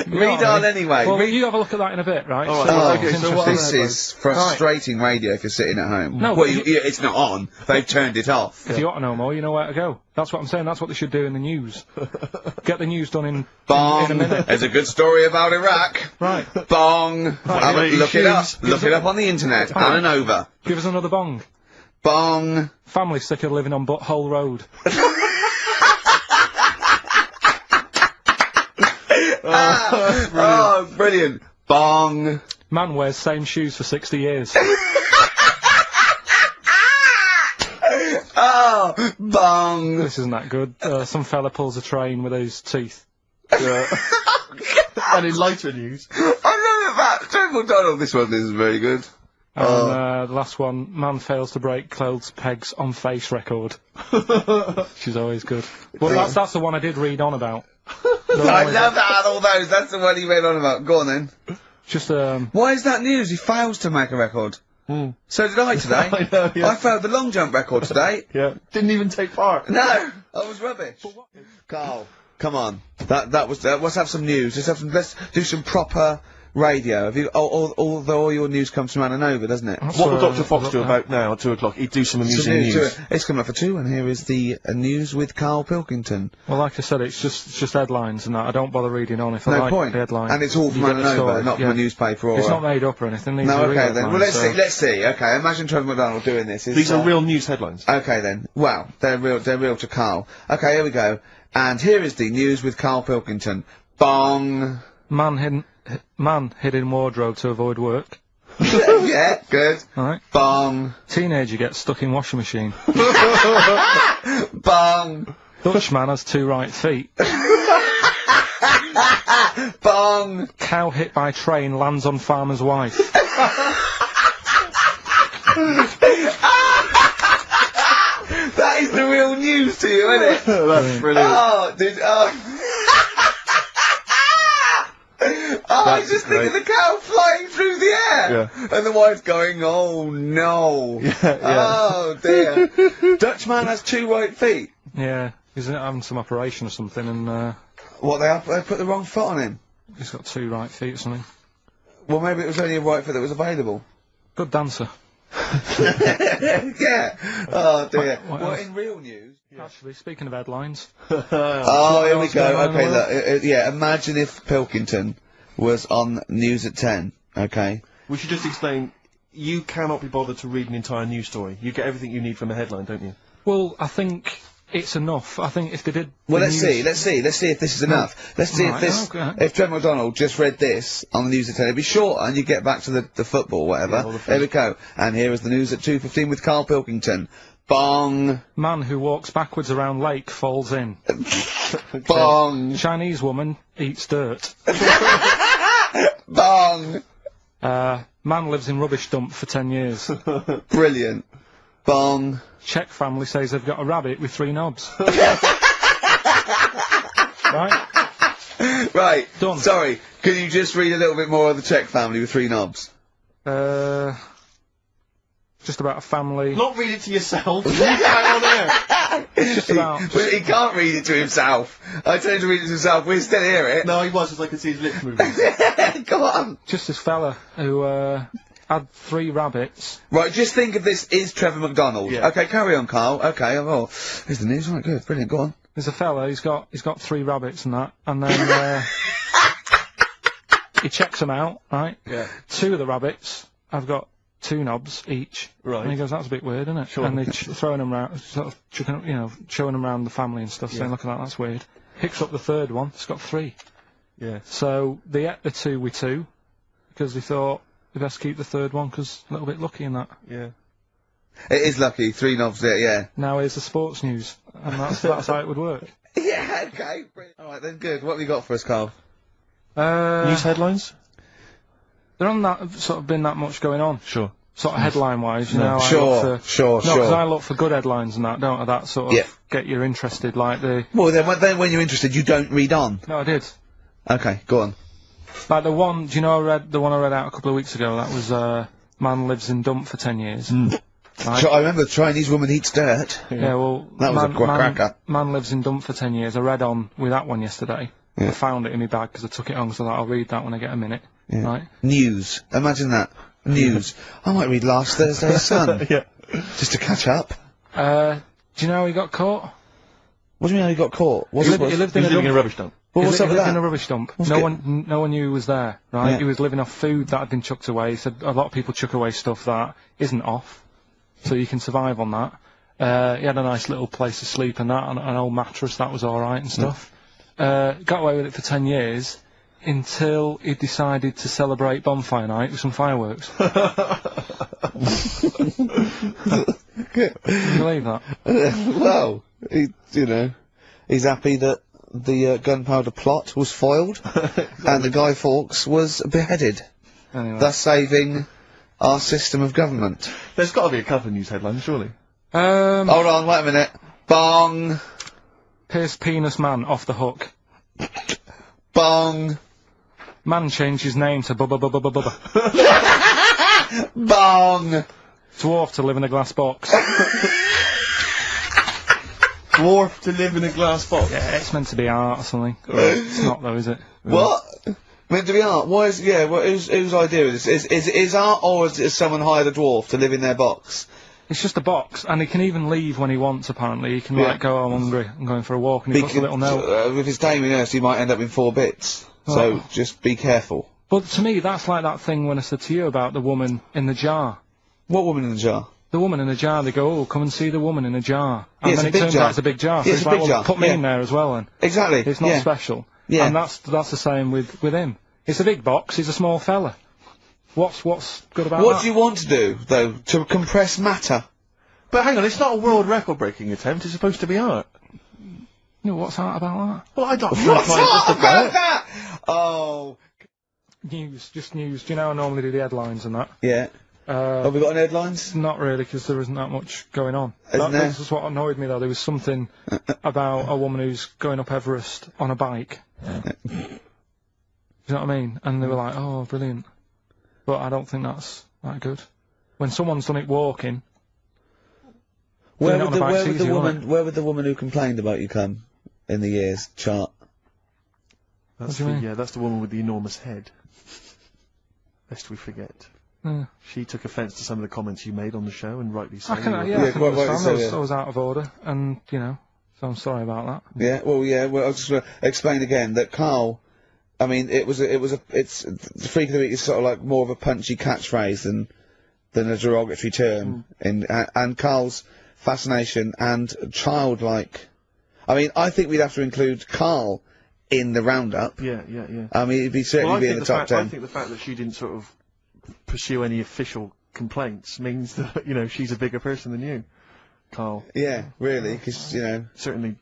Read on anyway. Well, you have a look at that in a bit, right? Oh, this is frustrating radio for sitting at home. No, well, it's not on. They've turned it off. If you want to know more, you know where to go. That's what I'm saying. That's what they should do in the news. Get the news done in a minute. There's a good story about Iraq. Right. Bong. Right. Look it up. Look it up on the internet. And over. Give us another bong. Bong. Family sick of living on Butthole Road. Oh, brilliant. Bong. Man wears same shoes for 60 years. Oh, bong. This isn't that good. Some fella pulls a train with his teeth. And in lighter news. I love that. Trevor Donald. This one is very good. And the last one, man fails to break clothes pegs on face record. She's always good. Well, that's the one I did read on about. I love that out of all those. That's the one he read on about. Go on then. Just, Why is that news? He fails to make a record. So did I today. I know, yeah. I failed the long jump record today. Yeah. Didn't even take part. No, I was rubbish. Carl, come on. That was. Let's have some news. Let's do some proper radio. Have you? Although all your news comes from Anna Nova, doesn't it? What will Dr. Fox do about now at 2 o'clock? He'd do some amusing news. It's coming up for 2, and here is the news with Karl Pilkington. Well, like I said, it's just headlines and that. I don't bother reading on if I No like point. the headline. And it's all from Anna Nova, not from a newspaper or. It's not made up or anything. These are real okay then. Well, let's headlines, see. Let's see. Okay, imagine Trevor McDonald doing this. These are real news headlines. Okay then. Well, they're real to Karl. Okay, here we go. And here is the news with Karl Pilkington. Bong. Man hid in wardrobe to avoid work. Yeah, good. Alright. Bong. Teenager gets stuck in washing machine. Bong. Dutchman has 2 right feet. Bong. Cow hit by train lands on farmer's wife. That is the real news to you, isn't it? That's brilliant. Oh, dude. Oh. I was just thinking the cow flying through the air. Yeah. And the wife's going, oh no. Yeah. Oh dear. Dutchman has 2 right feet. Yeah, he's having some operation or something and, What, they put the wrong foot on him? he's got 2 right feet or something. Well, maybe it was only a right foot that was available. Good dancer. Yeah. Oh dear. What Well, else? in real news. Actually, speaking of headlines. Oh, here we else going go. on in the Okay, world? look. Yeah, imagine if Pilkington was on News at 10. Okay. We should just explain, you cannot be bothered to read an entire news story. You get everything you need from a headline, don't you? Well, I think it's enough. I think if they did... Well, the let's news- see if this is enough. Let's see if Right, this, okay. if Trevor McDonald just read this on the News at 10, it'd be shorter and you get back to the football, whatever. Yeah, all the There we go. And here is the news at 2:15 with Karl Pilkington. Bong. Man who walks backwards around lake falls in. Bong. Chinese woman eats dirt. Bong. Man lives in rubbish dump for 10 years. Brilliant. Bong. Czech family says they've got a rabbit with 3 knobs. Right? Right. Done. Sorry. Can you just read a little bit more of the Czech family with 3 knobs? Just about a family. Not read it to yourself. Read it out on air. Just about. But he can't read it to himself. I told him to read it to himself. We still hear it. No, he was, just I could see his lips moving. Come on. Just this fella who had 3 rabbits. Right, just think of this is Trevor McDonald. Yeah. Okay, carry on, Carl. Okay, oh, here's the news. Right, good, brilliant. Go on. There's a fella. He's got 3 rabbits and that, and then he checks them out. Right. Yeah. 2 of the rabbits have got 2 knobs each. Right. And he goes, that's a bit weird, isn't it? Sure. And they're throwing them around, sort of, showing them around the family and stuff, saying, look at that, that's weird. Picks up the 3rd one, it's got 3. Yeah. So they ate the 2 with 2, because they thought they best keep the 3rd one, because a little bit lucky in that. Yeah. It is lucky. 3 knobs there, yeah. Now here's the sports news, and that's how it would work. Yeah, okay. Brilliant. All right, then, good. What have you got for us, Carl? News headlines? There hasn't that sort of been that much going on. Sure. Sort of headline-wise, you know. Sure. No, because I look for good headlines and that, don't I? That sort of get you interested, like the... Well, then when you're interested, you don't read on. No, I did. Okay, go on. Like the one, do you know the one I read out a couple of weeks ago? That was, man lives in dump for 10 years. Right? I remember the Chinese woman eats dirt. Yeah, well... That was a cracker. Man lives in dump for 10 years. I read on with that one yesterday. Yeah. I found it in my bag because I took it on, so I'll read that when I get a minute. Yeah. Right? News. Imagine that. News. I might read last Thursday's Sun. Yeah. Just to catch up. Do you know how he got caught? What do you mean how he got caught? He lived in a rubbish dump. Well, what's up with lived that? in a rubbish dump. What's No good? one knew he was there, right? Yeah. He was living off food that had been chucked away. He said a lot of people chuck away stuff that isn't off. so you can survive on that. He had a nice little place to sleep and that, and an old mattress, that was alright and stuff. Got away with it for 10 years, until he decided to celebrate bonfire night with some fireworks. Can you believe that? Well, he's happy that the gunpowder plot was foiled and the Guy Fawkes was beheaded, thus saving our system of government. There's got to be a couple of news headlines, surely. Hold on, wait a minute. Bong! Pierce penis man off the hook. Bong! Man changed his name to Bubba Bubba Bubba Bubba. Bong! Dwarf to live in a glass box. Dwarf to live in a glass box? Yeah, it's meant to be art or something. It's not though, is it? What? Meant to be art? Why is, whose idea is this? Is art, or is someone hired a dwarf to live in their box? It's just a box, and he can even leave when he wants, apparently. He can, like, go, oh, I'm hungry, I'm going for a walk, and he puts a little note. With his Damien Hirst, he might end up in 4 bits. So, just be careful. But to me, that's like that thing when I said to you about the woman in the jar. What woman in the jar? The woman in the jar, they go, oh, come and see the woman in the jar. And then it turns out it's a big jar. So Yeah, it's it's a like, big well, jar. put me in there as well, then. Exactly. It's not special. Yeah. And that's the same with him. It's a big box, he's a small fella. What's good about that? What do you want to do, though? To compress matter? But hang on, it's not a world record-breaking attempt, it's supposed to be art. What's art about that? Well, I don't... What's art about that? Oh... News, just news. Do you know I normally do the headlines and that? Yeah. Have we got any headlines? Not really, because there isn't that much going on. Isn't there? This is what annoyed me, though. There was something about a woman who's going up Everest on a bike. Do you know what I mean? And they were like, oh, brilliant. But I don't think that's that good. When someone's done it walking... Where would the woman who complained about you come in the years chart? That's that's the woman with the enormous head. Lest we forget. Yeah. She took offence to some of the comments you made on the show, and rightly so. I can understand. I was out of order, and, so I'm sorry about that. Yeah, well, I'll just explain again that Karl, I mean, it's the Freak of the Week is sort of like more of a punchy catchphrase than a derogatory term, and Karl's fascination and childlike, I mean, I think we'd have to include Karl in the roundup. Yeah. I mean, he'd certainly be in the top 10. I think the fact that she didn't sort of pursue any official complaints means that, she's a bigger person than you, Karl. Yeah, really, because, Certainly,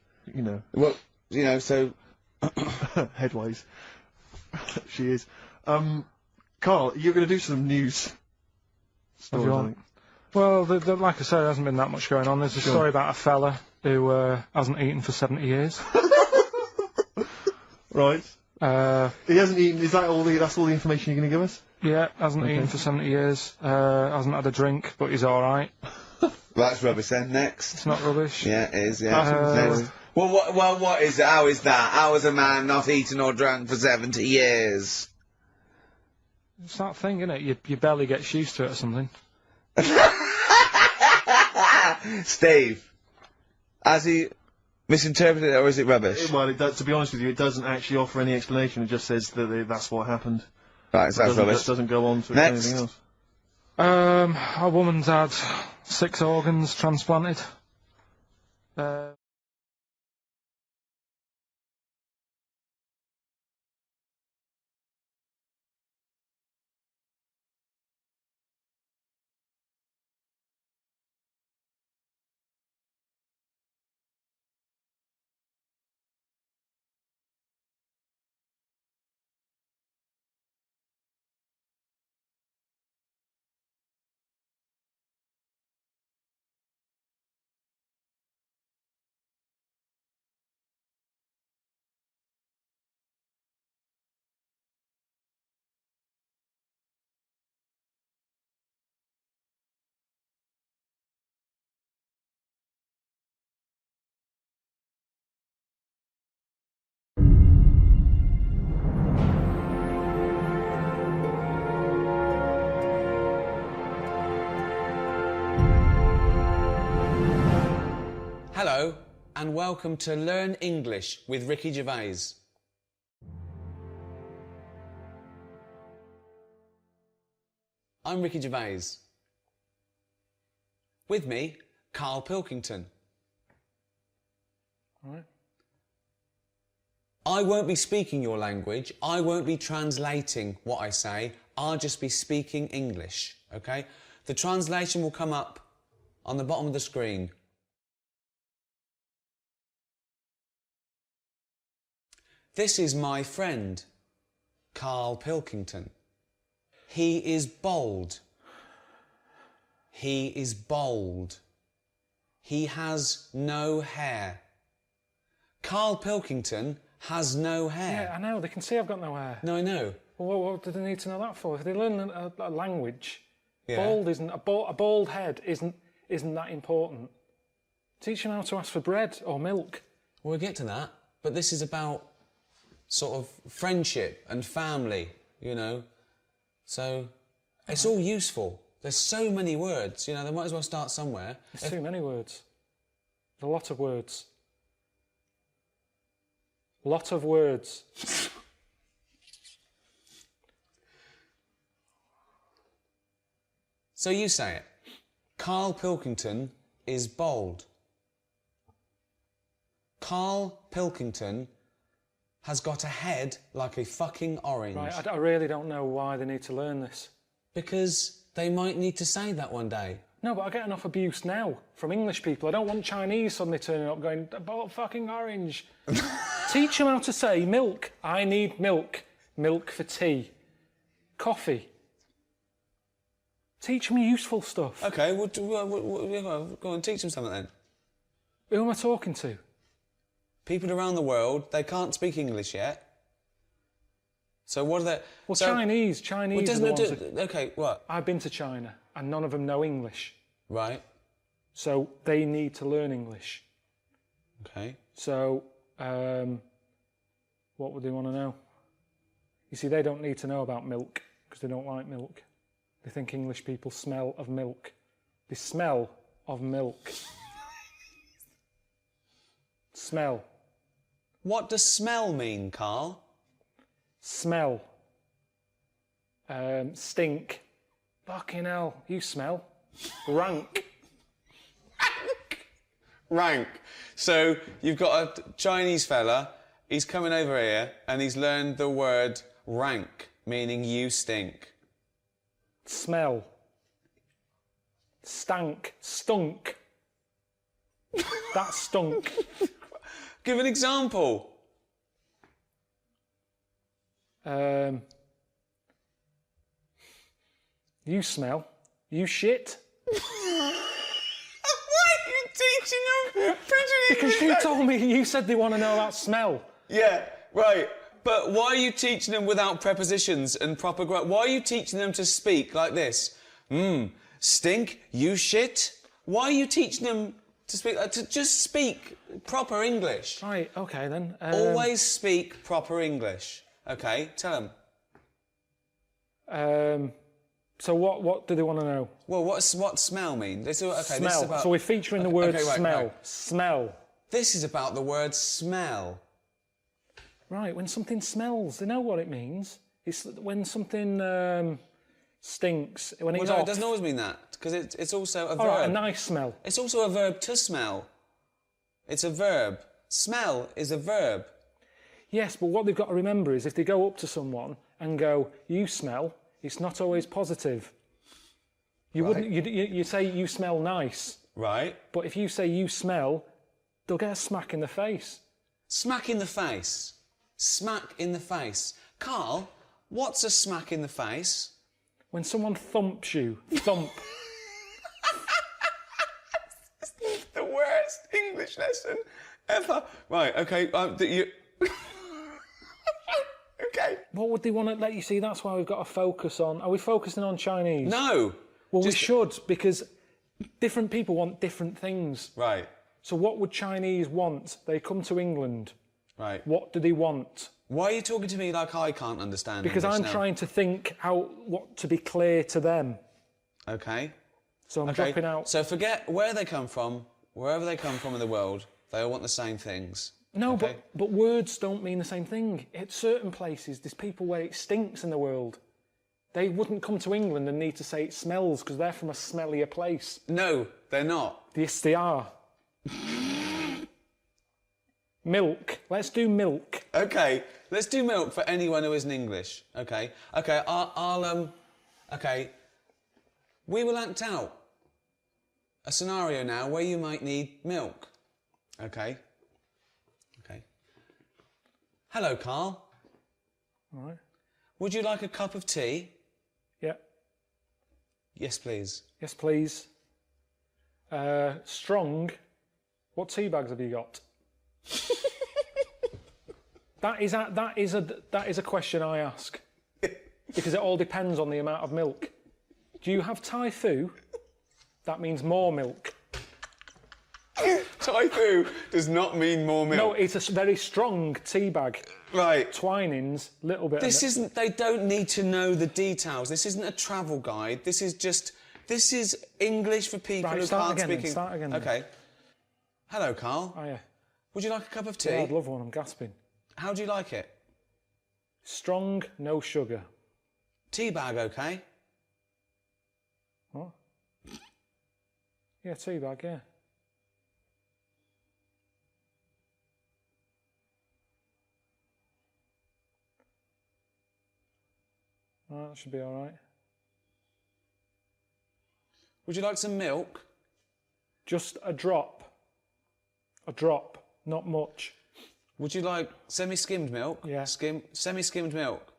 Well, so... headwise. She is. Karl, you're going to do some news stories, I think. Well, like I said, there hasn't been that much going on. There's a story about a fella who hasn't eaten for 70 years. Right. He hasn't eaten. Is that that's all the information you're going to give us? Yeah, hasn't eaten for 70 years. Hasn't had a drink, but he's all right. That's rubbish then. Next. It's not rubbish. Yeah, it is. Yeah. Next. Well, what is it? How is that? How is a man not eaten or drunk for 70 years? It's that thing, isn't it? Your belly gets used to it or something. Steve, has he misinterpreted it, or is it rubbish? Well, to be honest with you, it doesn't actually offer any explanation. It just says that that's what happened. Right, so that's rubbish. It doesn't go on to anything else. A woman's had 6 organs transplanted. Hello, and welcome to Learn English with Ricky Gervais. I'm Ricky Gervais. With me, Karl Pilkington. All right. I won't be speaking your language. I won't be translating what I say. I'll just be speaking English, okay? The translation will come up on the bottom of the screen. This is my friend, Karl Pilkington. He is bold. He is bold. He has no hair. Karl Pilkington has no hair. Yeah, I know. They can see I've got no hair. No, I know. Well, what do they need to know that for? If they learn a language, Yeah. bald isn't a bald head isn't that important. Teach them how to ask for bread or milk. We'll get to that, but this is about sort of friendship and family, you know. So it's all useful. There's so many words, you know. They might as well start somewhere. There's too many words. There's a lot of words. Lot of words. So you say it. Karl Pilkington is bold. Karl Pilkington has got a head like a fucking orange. Right, I really don't know why they need to learn this. Because they might need to say that one day. No, but I get enough abuse now from English people. I don't want Chinese suddenly turning up going, fucking orange. Teach them how to say milk. I need milk. Milk for tea. Coffee. Teach them useful stuff. Okay, well, go on, teach them something then. Who am I talking to? People around the world, they can't speak English yet. So what are they... Well, so, Chinese well, are the ones that... Okay, what? I've been to China and none of them know English. Right. So they need to learn English. Okay. So, what would they want to know? You see, they don't need to know about milk because they don't like milk. They think English people smell of milk. They smell of milk. Smell. What does smell mean, Karl? Smell. Stink. Fucking hell, you smell. Rank. Rank. So you've got a Chinese fella, he's coming over here and he's learned the word rank, meaning you stink. Smell. Stank. Stunk. That stunk. Give an example. You smell. You shit. Why are you teaching them? Because you told me, you said they want to know about smell. Yeah, right. But why are you teaching them without prepositions and proper grammar? Why are you teaching them to speak like this? Stink, you shit. Why are you teaching them to speak, to just speak proper English? Right, okay then. Always speak proper English. Okay, tell them. So what do they want to know? Well, what smell mean? Okay, smell. This is about... So we're featuring the word right, smell. Right. Smell. This is about the word smell. Right, when something smells, they know what it means. It's when something stinks. When it's no, off. It doesn't always mean that, because it's also a verb. All right, a nice smell. It's also a verb to smell. It's a verb. Smell is a verb. Yes, but what they've got to remember is if they go up to someone and go, you smell, it's not always positive. You wouldn't. You say you smell nice. Right. But if you say you smell, they'll get a smack in the face. Smack in the face. Smack in the face. Karl, what's a smack in the face? When someone thumps you. Thump. The worst English lesson ever. Right. Okay. Okay. What would they want to let you see? That's why we've got to focus on... Are we focusing on Chinese? No. Well, we should, because different people want different things. Right. So what would Chinese want? They come to England. Right. What do they want? Why are you talking to me like I can't understand Because English I'm now? trying to think what to be clear to them. Okay. So I'm dropping out... So forget where they come from, wherever they come from in the world, they all want the same things. No, okay? but words don't mean the same thing. At certain places, there's people where it stinks in the world. They wouldn't come to England and need to say it smells because they're from a smellier place. No, they're not. Yes, they are. Milk. Let's do milk. Okay, let's do milk for anyone who isn't English. Okay, okay. We will act out a scenario now where you might need milk. Okay. Hello, Carl. All right. Would you like a cup of tea? Yeah. Yes, please. Yes, please. Strong. What tea bags have you got? That is a question I ask because it all depends on the amount of milk. Do you have Thai foo? That means more milk. Thai foo does not mean more milk. No, it's a very strong tea bag. Right. Twinings, little bit. They don't need to know the details. This isn't a travel guide. This is English for people who can't speak English. Start again. Okay. Hello, Carl. Oh, yeah. Would you like a cup of tea? Yeah, I'd love one. I'm gasping. How do you like it? Strong, no sugar. Tea bag, okay? What? Yeah, tea bag, yeah. Right, that should be all right. Would you like some milk? Just a drop. A drop, not much. Would you like semi-skimmed milk? Yeah. Semi-skimmed milk.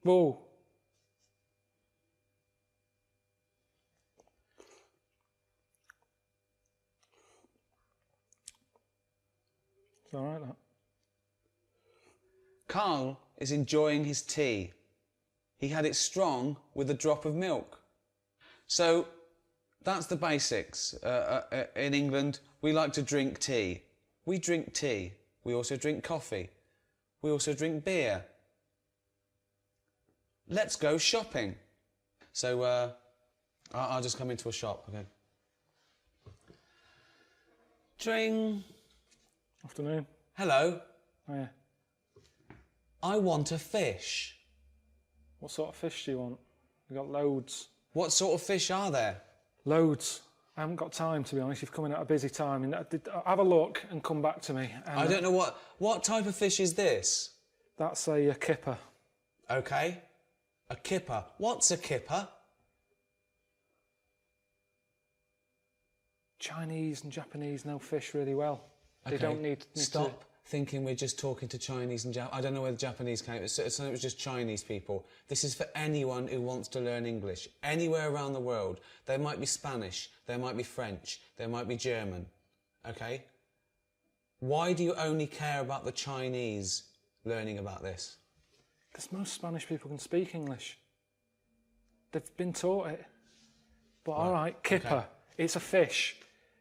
Whoa. It's all right, that. Carl is enjoying his tea. He had it strong with a drop of milk. So that's the basics. In England, we like to drink tea. We drink tea. We also drink coffee. We also drink beer. Let's go shopping. So I'll just come into a shop, okay? Dring. Afternoon. Hello. Oh, yeah. I want a fish. What sort of fish do you want? We've got loads. What sort of fish are there? Loads. I haven't got time, to be honest. You've come in at a busy time. And have a look and come back to me. I don't know what type of fish is this? That's a kipper. Okay. A kipper. What's a kipper? Chinese and Japanese know fish really well. Okay. They don't need Stop thinking we're just talking to Chinese and I don't know where the Japanese came. It was just Chinese people. This is for anyone who wants to learn English. Anywhere around the world. There might be Spanish. There might be French. There might be German. Okay? Why do you only care about the Chinese learning about this? Because most Spanish people can speak English. They've been taught it. But all right, kipper. Okay. It's a fish.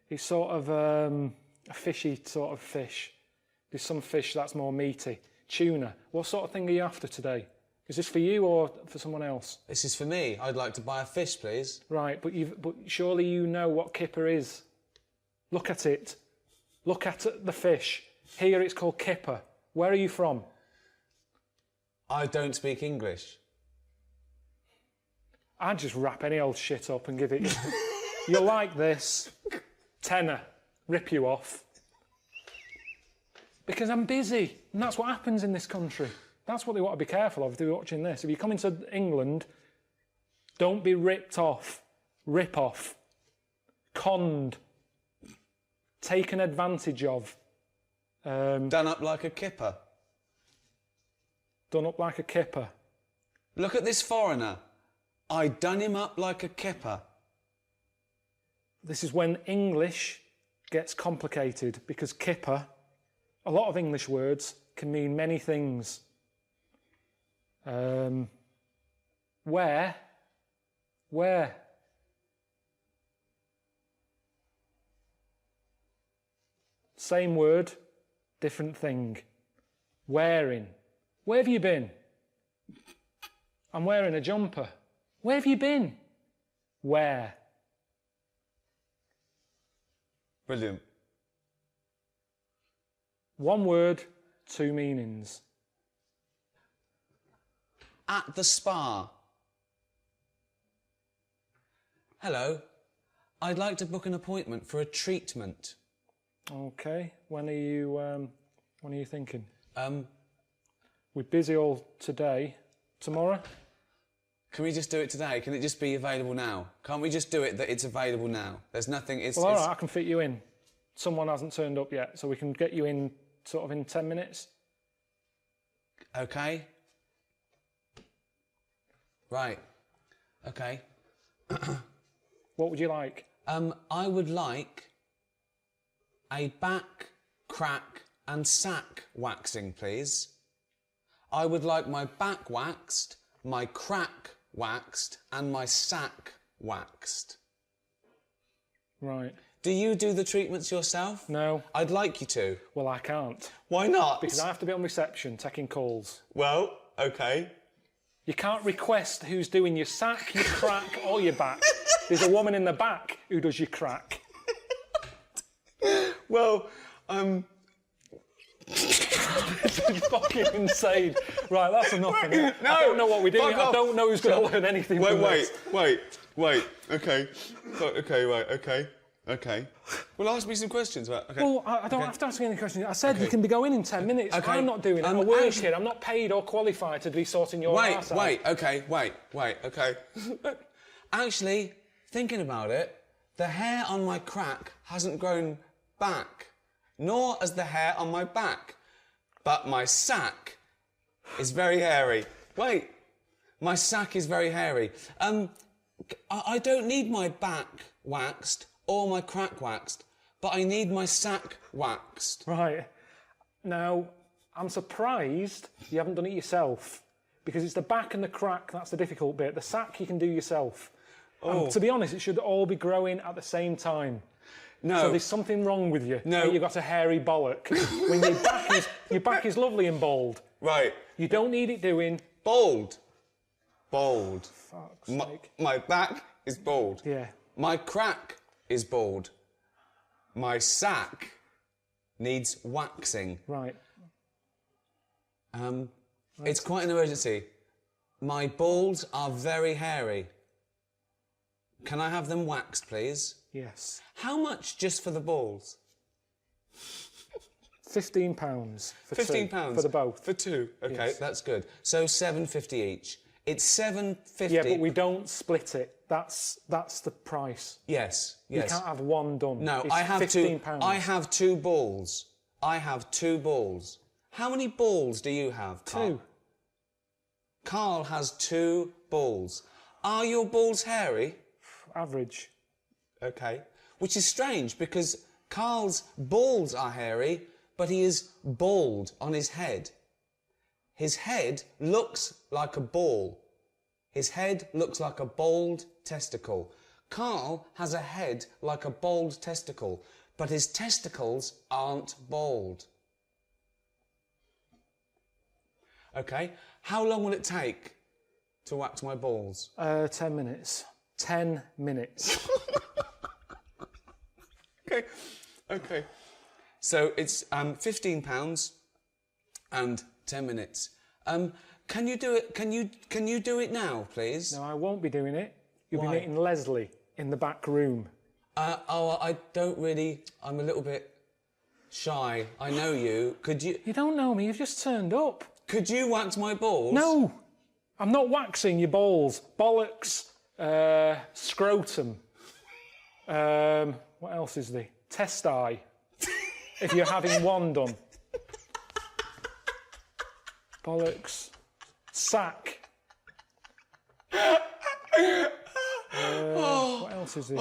It's sort of a fishy sort of fish. There's some fish that's more meaty. Tuna. What sort of thing are you after today? Is this for you or for someone else? This is for me. I'd like to buy a fish, please. Right, but surely you know what kipper is. Look at it. Look at the fish. Here it's called kipper. Where are you from? I don't speak English. I'd just wrap any old shit up and give it you. You'll like this. Tenner. Rip you off. Because I'm busy. And that's what happens in this country. That's what they want to be careful of if they're watching this. If you come into England, don't be ripped off. Rip off. Conned. Taken advantage of. Done up like a kipper. Done up like a kipper. Look at this foreigner. I done him up like a kipper. This is when English gets complicated because kipper, a lot of English words can mean many things. Where? Same word, different thing. Wearing. Where have you been? I'm wearing a jumper. Where have you been? Where? Brilliant. One word, two meanings. at the spa. Hello. I'd like to book an appointment for a treatment. Okay. When are you thinking? We're busy all today. Tomorrow? Can we just do it today? Can it just be available now? Can't we just do it that it's available now? There's nothing... Well, all right, I can fit you in. Someone hasn't turned up yet, so we can get you in sort of in 10 minutes. Okay. Right. Okay. What would you like? I would like a back, crack and sack waxing, please. I would like my back waxed, my crack waxed and my sack waxed. Right. Do you do the treatments yourself? No. I'd like you to. Well, I can't. Why not? Because I have to be on reception, taking calls. Well, okay. You can't request who's doing your sack, your crack or your back. There's a woman in the back who does your crack. Well, It's fucking insane. Right, that's enough. No, I don't know what we're doing. fuck off. I don't know who's going to learn anything from this. Wait. Okay. Okay. Well, ask me some questions about... Okay. Well, I don't have to ask you any questions. I said you can be going in 10 minutes. Okay. I'm not doing it. I'm a work kid. I'm not paid or qualified to be sorting your arse out. Wait, okay. Actually, thinking about it, the hair on my crack hasn't grown back, nor has the hair on my back. But my sack is very hairy. Wait, my sack is very hairy. I don't need my back waxed or my crack waxed, but I need my sack waxed. Right. Now, I'm surprised you haven't done it yourself, because it's the back and the crack that's the difficult bit. The sack you can do yourself. Oh. To be honest, it should all be growing at the same time. No. So there's something wrong with you. No. You've got a hairy bollock. When your back is lovely and bald. Right. You don't need it doing... Bald. Fuck's sake. My back is bald. Yeah. My crack is bald. My sack needs waxing. Right. It's quite an emergency. My balls are very hairy. Can I have them waxed, please? Yes. How much just for the balls? £15 for £15 two, for the both. For two. Okay, Yes. that's good. So £7.50 each. It's £7.50. Yeah, but we don't split it. That's the price. Yes. You can't have one done. No, It's I have £15. I have two balls. How many balls do you have, Carl? Two. Carl has 2 balls. Are your balls hairy? Average. Okay. Which is strange because Carl's balls are hairy, but he is bald on his head. His head looks like a ball. His head looks like a bald testicle. Carl has a head like a bald testicle, but his testicles aren't bald. Okay. How long will it take to wax my balls? 10 minutes. 10 minutes. Okay. So it's £15 and 10 minutes. Can you do it? Can you do it now, please? No, I won't be doing it. You'll Why? be meeting Leslie in the back room. I don't really. I'm a little bit shy. I know you. Could you? You don't know me. You've just turned up. Could you wax my balls? No, I'm not waxing your balls. Bollocks. Scrotum. What else is there? Testi. If you're having one done. Bollocks. Sack. What else is there?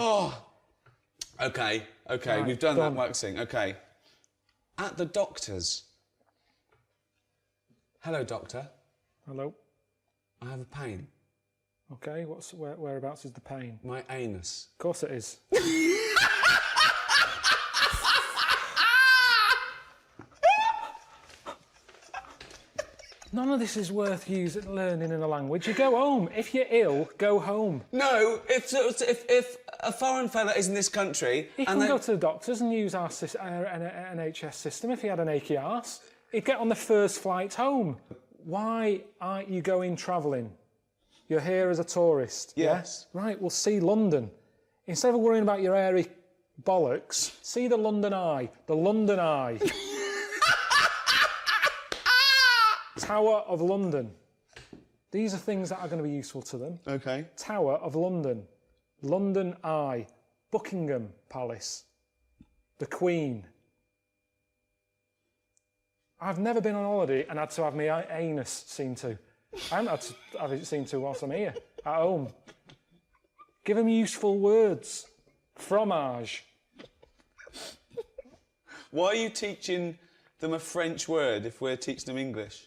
Okay, Right, we've done done. that waxing. Okay. At the doctor's. Hello, doctor. Hello. I have a pain. Okay, whereabouts is the pain? My anus. Of course it is. None of this is worth learning in a language. You go home. If you're ill, go home. No, if a foreign fella is in this country... He can go to the doctors and use our NHS system if he had an achy arse. He'd get on the first flight home. why aren't you going travelling? You're here as a tourist. Yes. Yeah? Right, well, see London. Instead of worrying about your airy bollocks, see the London Eye. The London Eye. Tower of London. These are things that are going to be useful to them. Okay. Tower of London. London Eye. Buckingham Palace. The Queen. I've never been on holiday and had to have my anus seen to. I haven't had to have it seen to whilst I'm here, at home. Give them useful words. Fromage. Why are you teaching them a French word if we're teaching them English?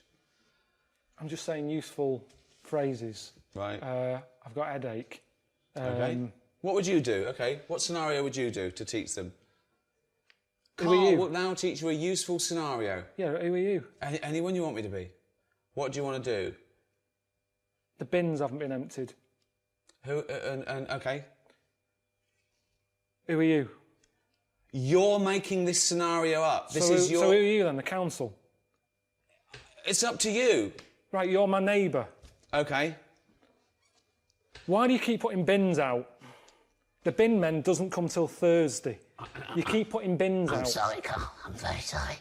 I'm just saying useful phrases. Right. I've got a headache. Okay. What would you do? Okay. What scenario would you do to teach them? Who are Carl you? will now teach you a useful scenario. Yeah, who are you? Anyone you want me to be. What do you want to do? The bins haven't been emptied. Who? Okay. Who are you? You're making this scenario up. This so, is your. So who are you then? The council? It's up to you. Right, you're my neighbour. Okay. Why do you keep putting bins out? The bin men doesn't come till Thursday. You keep putting bins out. I'm sorry, Carl. I'm very sorry.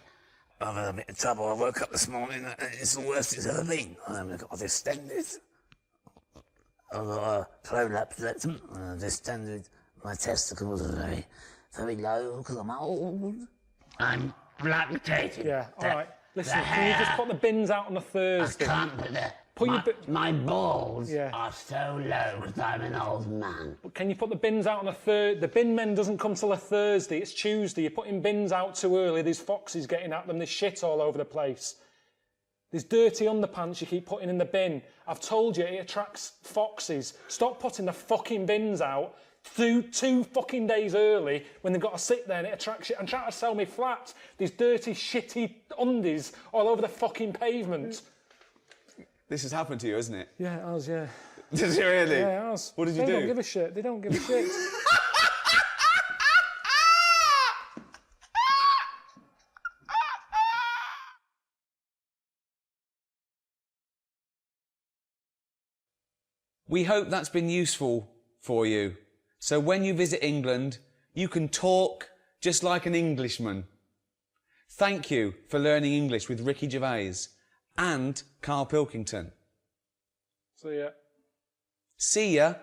I've had a bit of trouble. I woke up this morning and it's the worst it's ever been. I've got distended. I've got a prolapse rectum and I've distended. My testicles are very, very low because I'm old. I'm lactating. Yeah, all right. Listen, can you just put the bins out on a Thursday? I can't put the... My balls are so low because I'm an old man. But can you put the bins out on a Thursday? The bin men doesn't come till a Thursday. It's Tuesday. You're putting bins out too early. There's foxes getting at them. There's shit all over the place. There's dirty underpants you keep putting in the bin. I've told you, it attracts foxes. Stop putting the fucking bins out two fucking days early when they've got to sit there and it attracts shit. I'm trying to sell me flat. There's dirty, shitty undies all over the fucking pavement. This has happened to you, hasn't it? Yeah, it has, yeah. Did it really? Yeah, it has. What did you do? They don't give a shit. They don't give a shit. We hope that's been useful for you. So when you visit England, you can talk just like an Englishman. Thank you for learning English with Ricky Gervais and Karl Pilkington. So, yeah. See ya.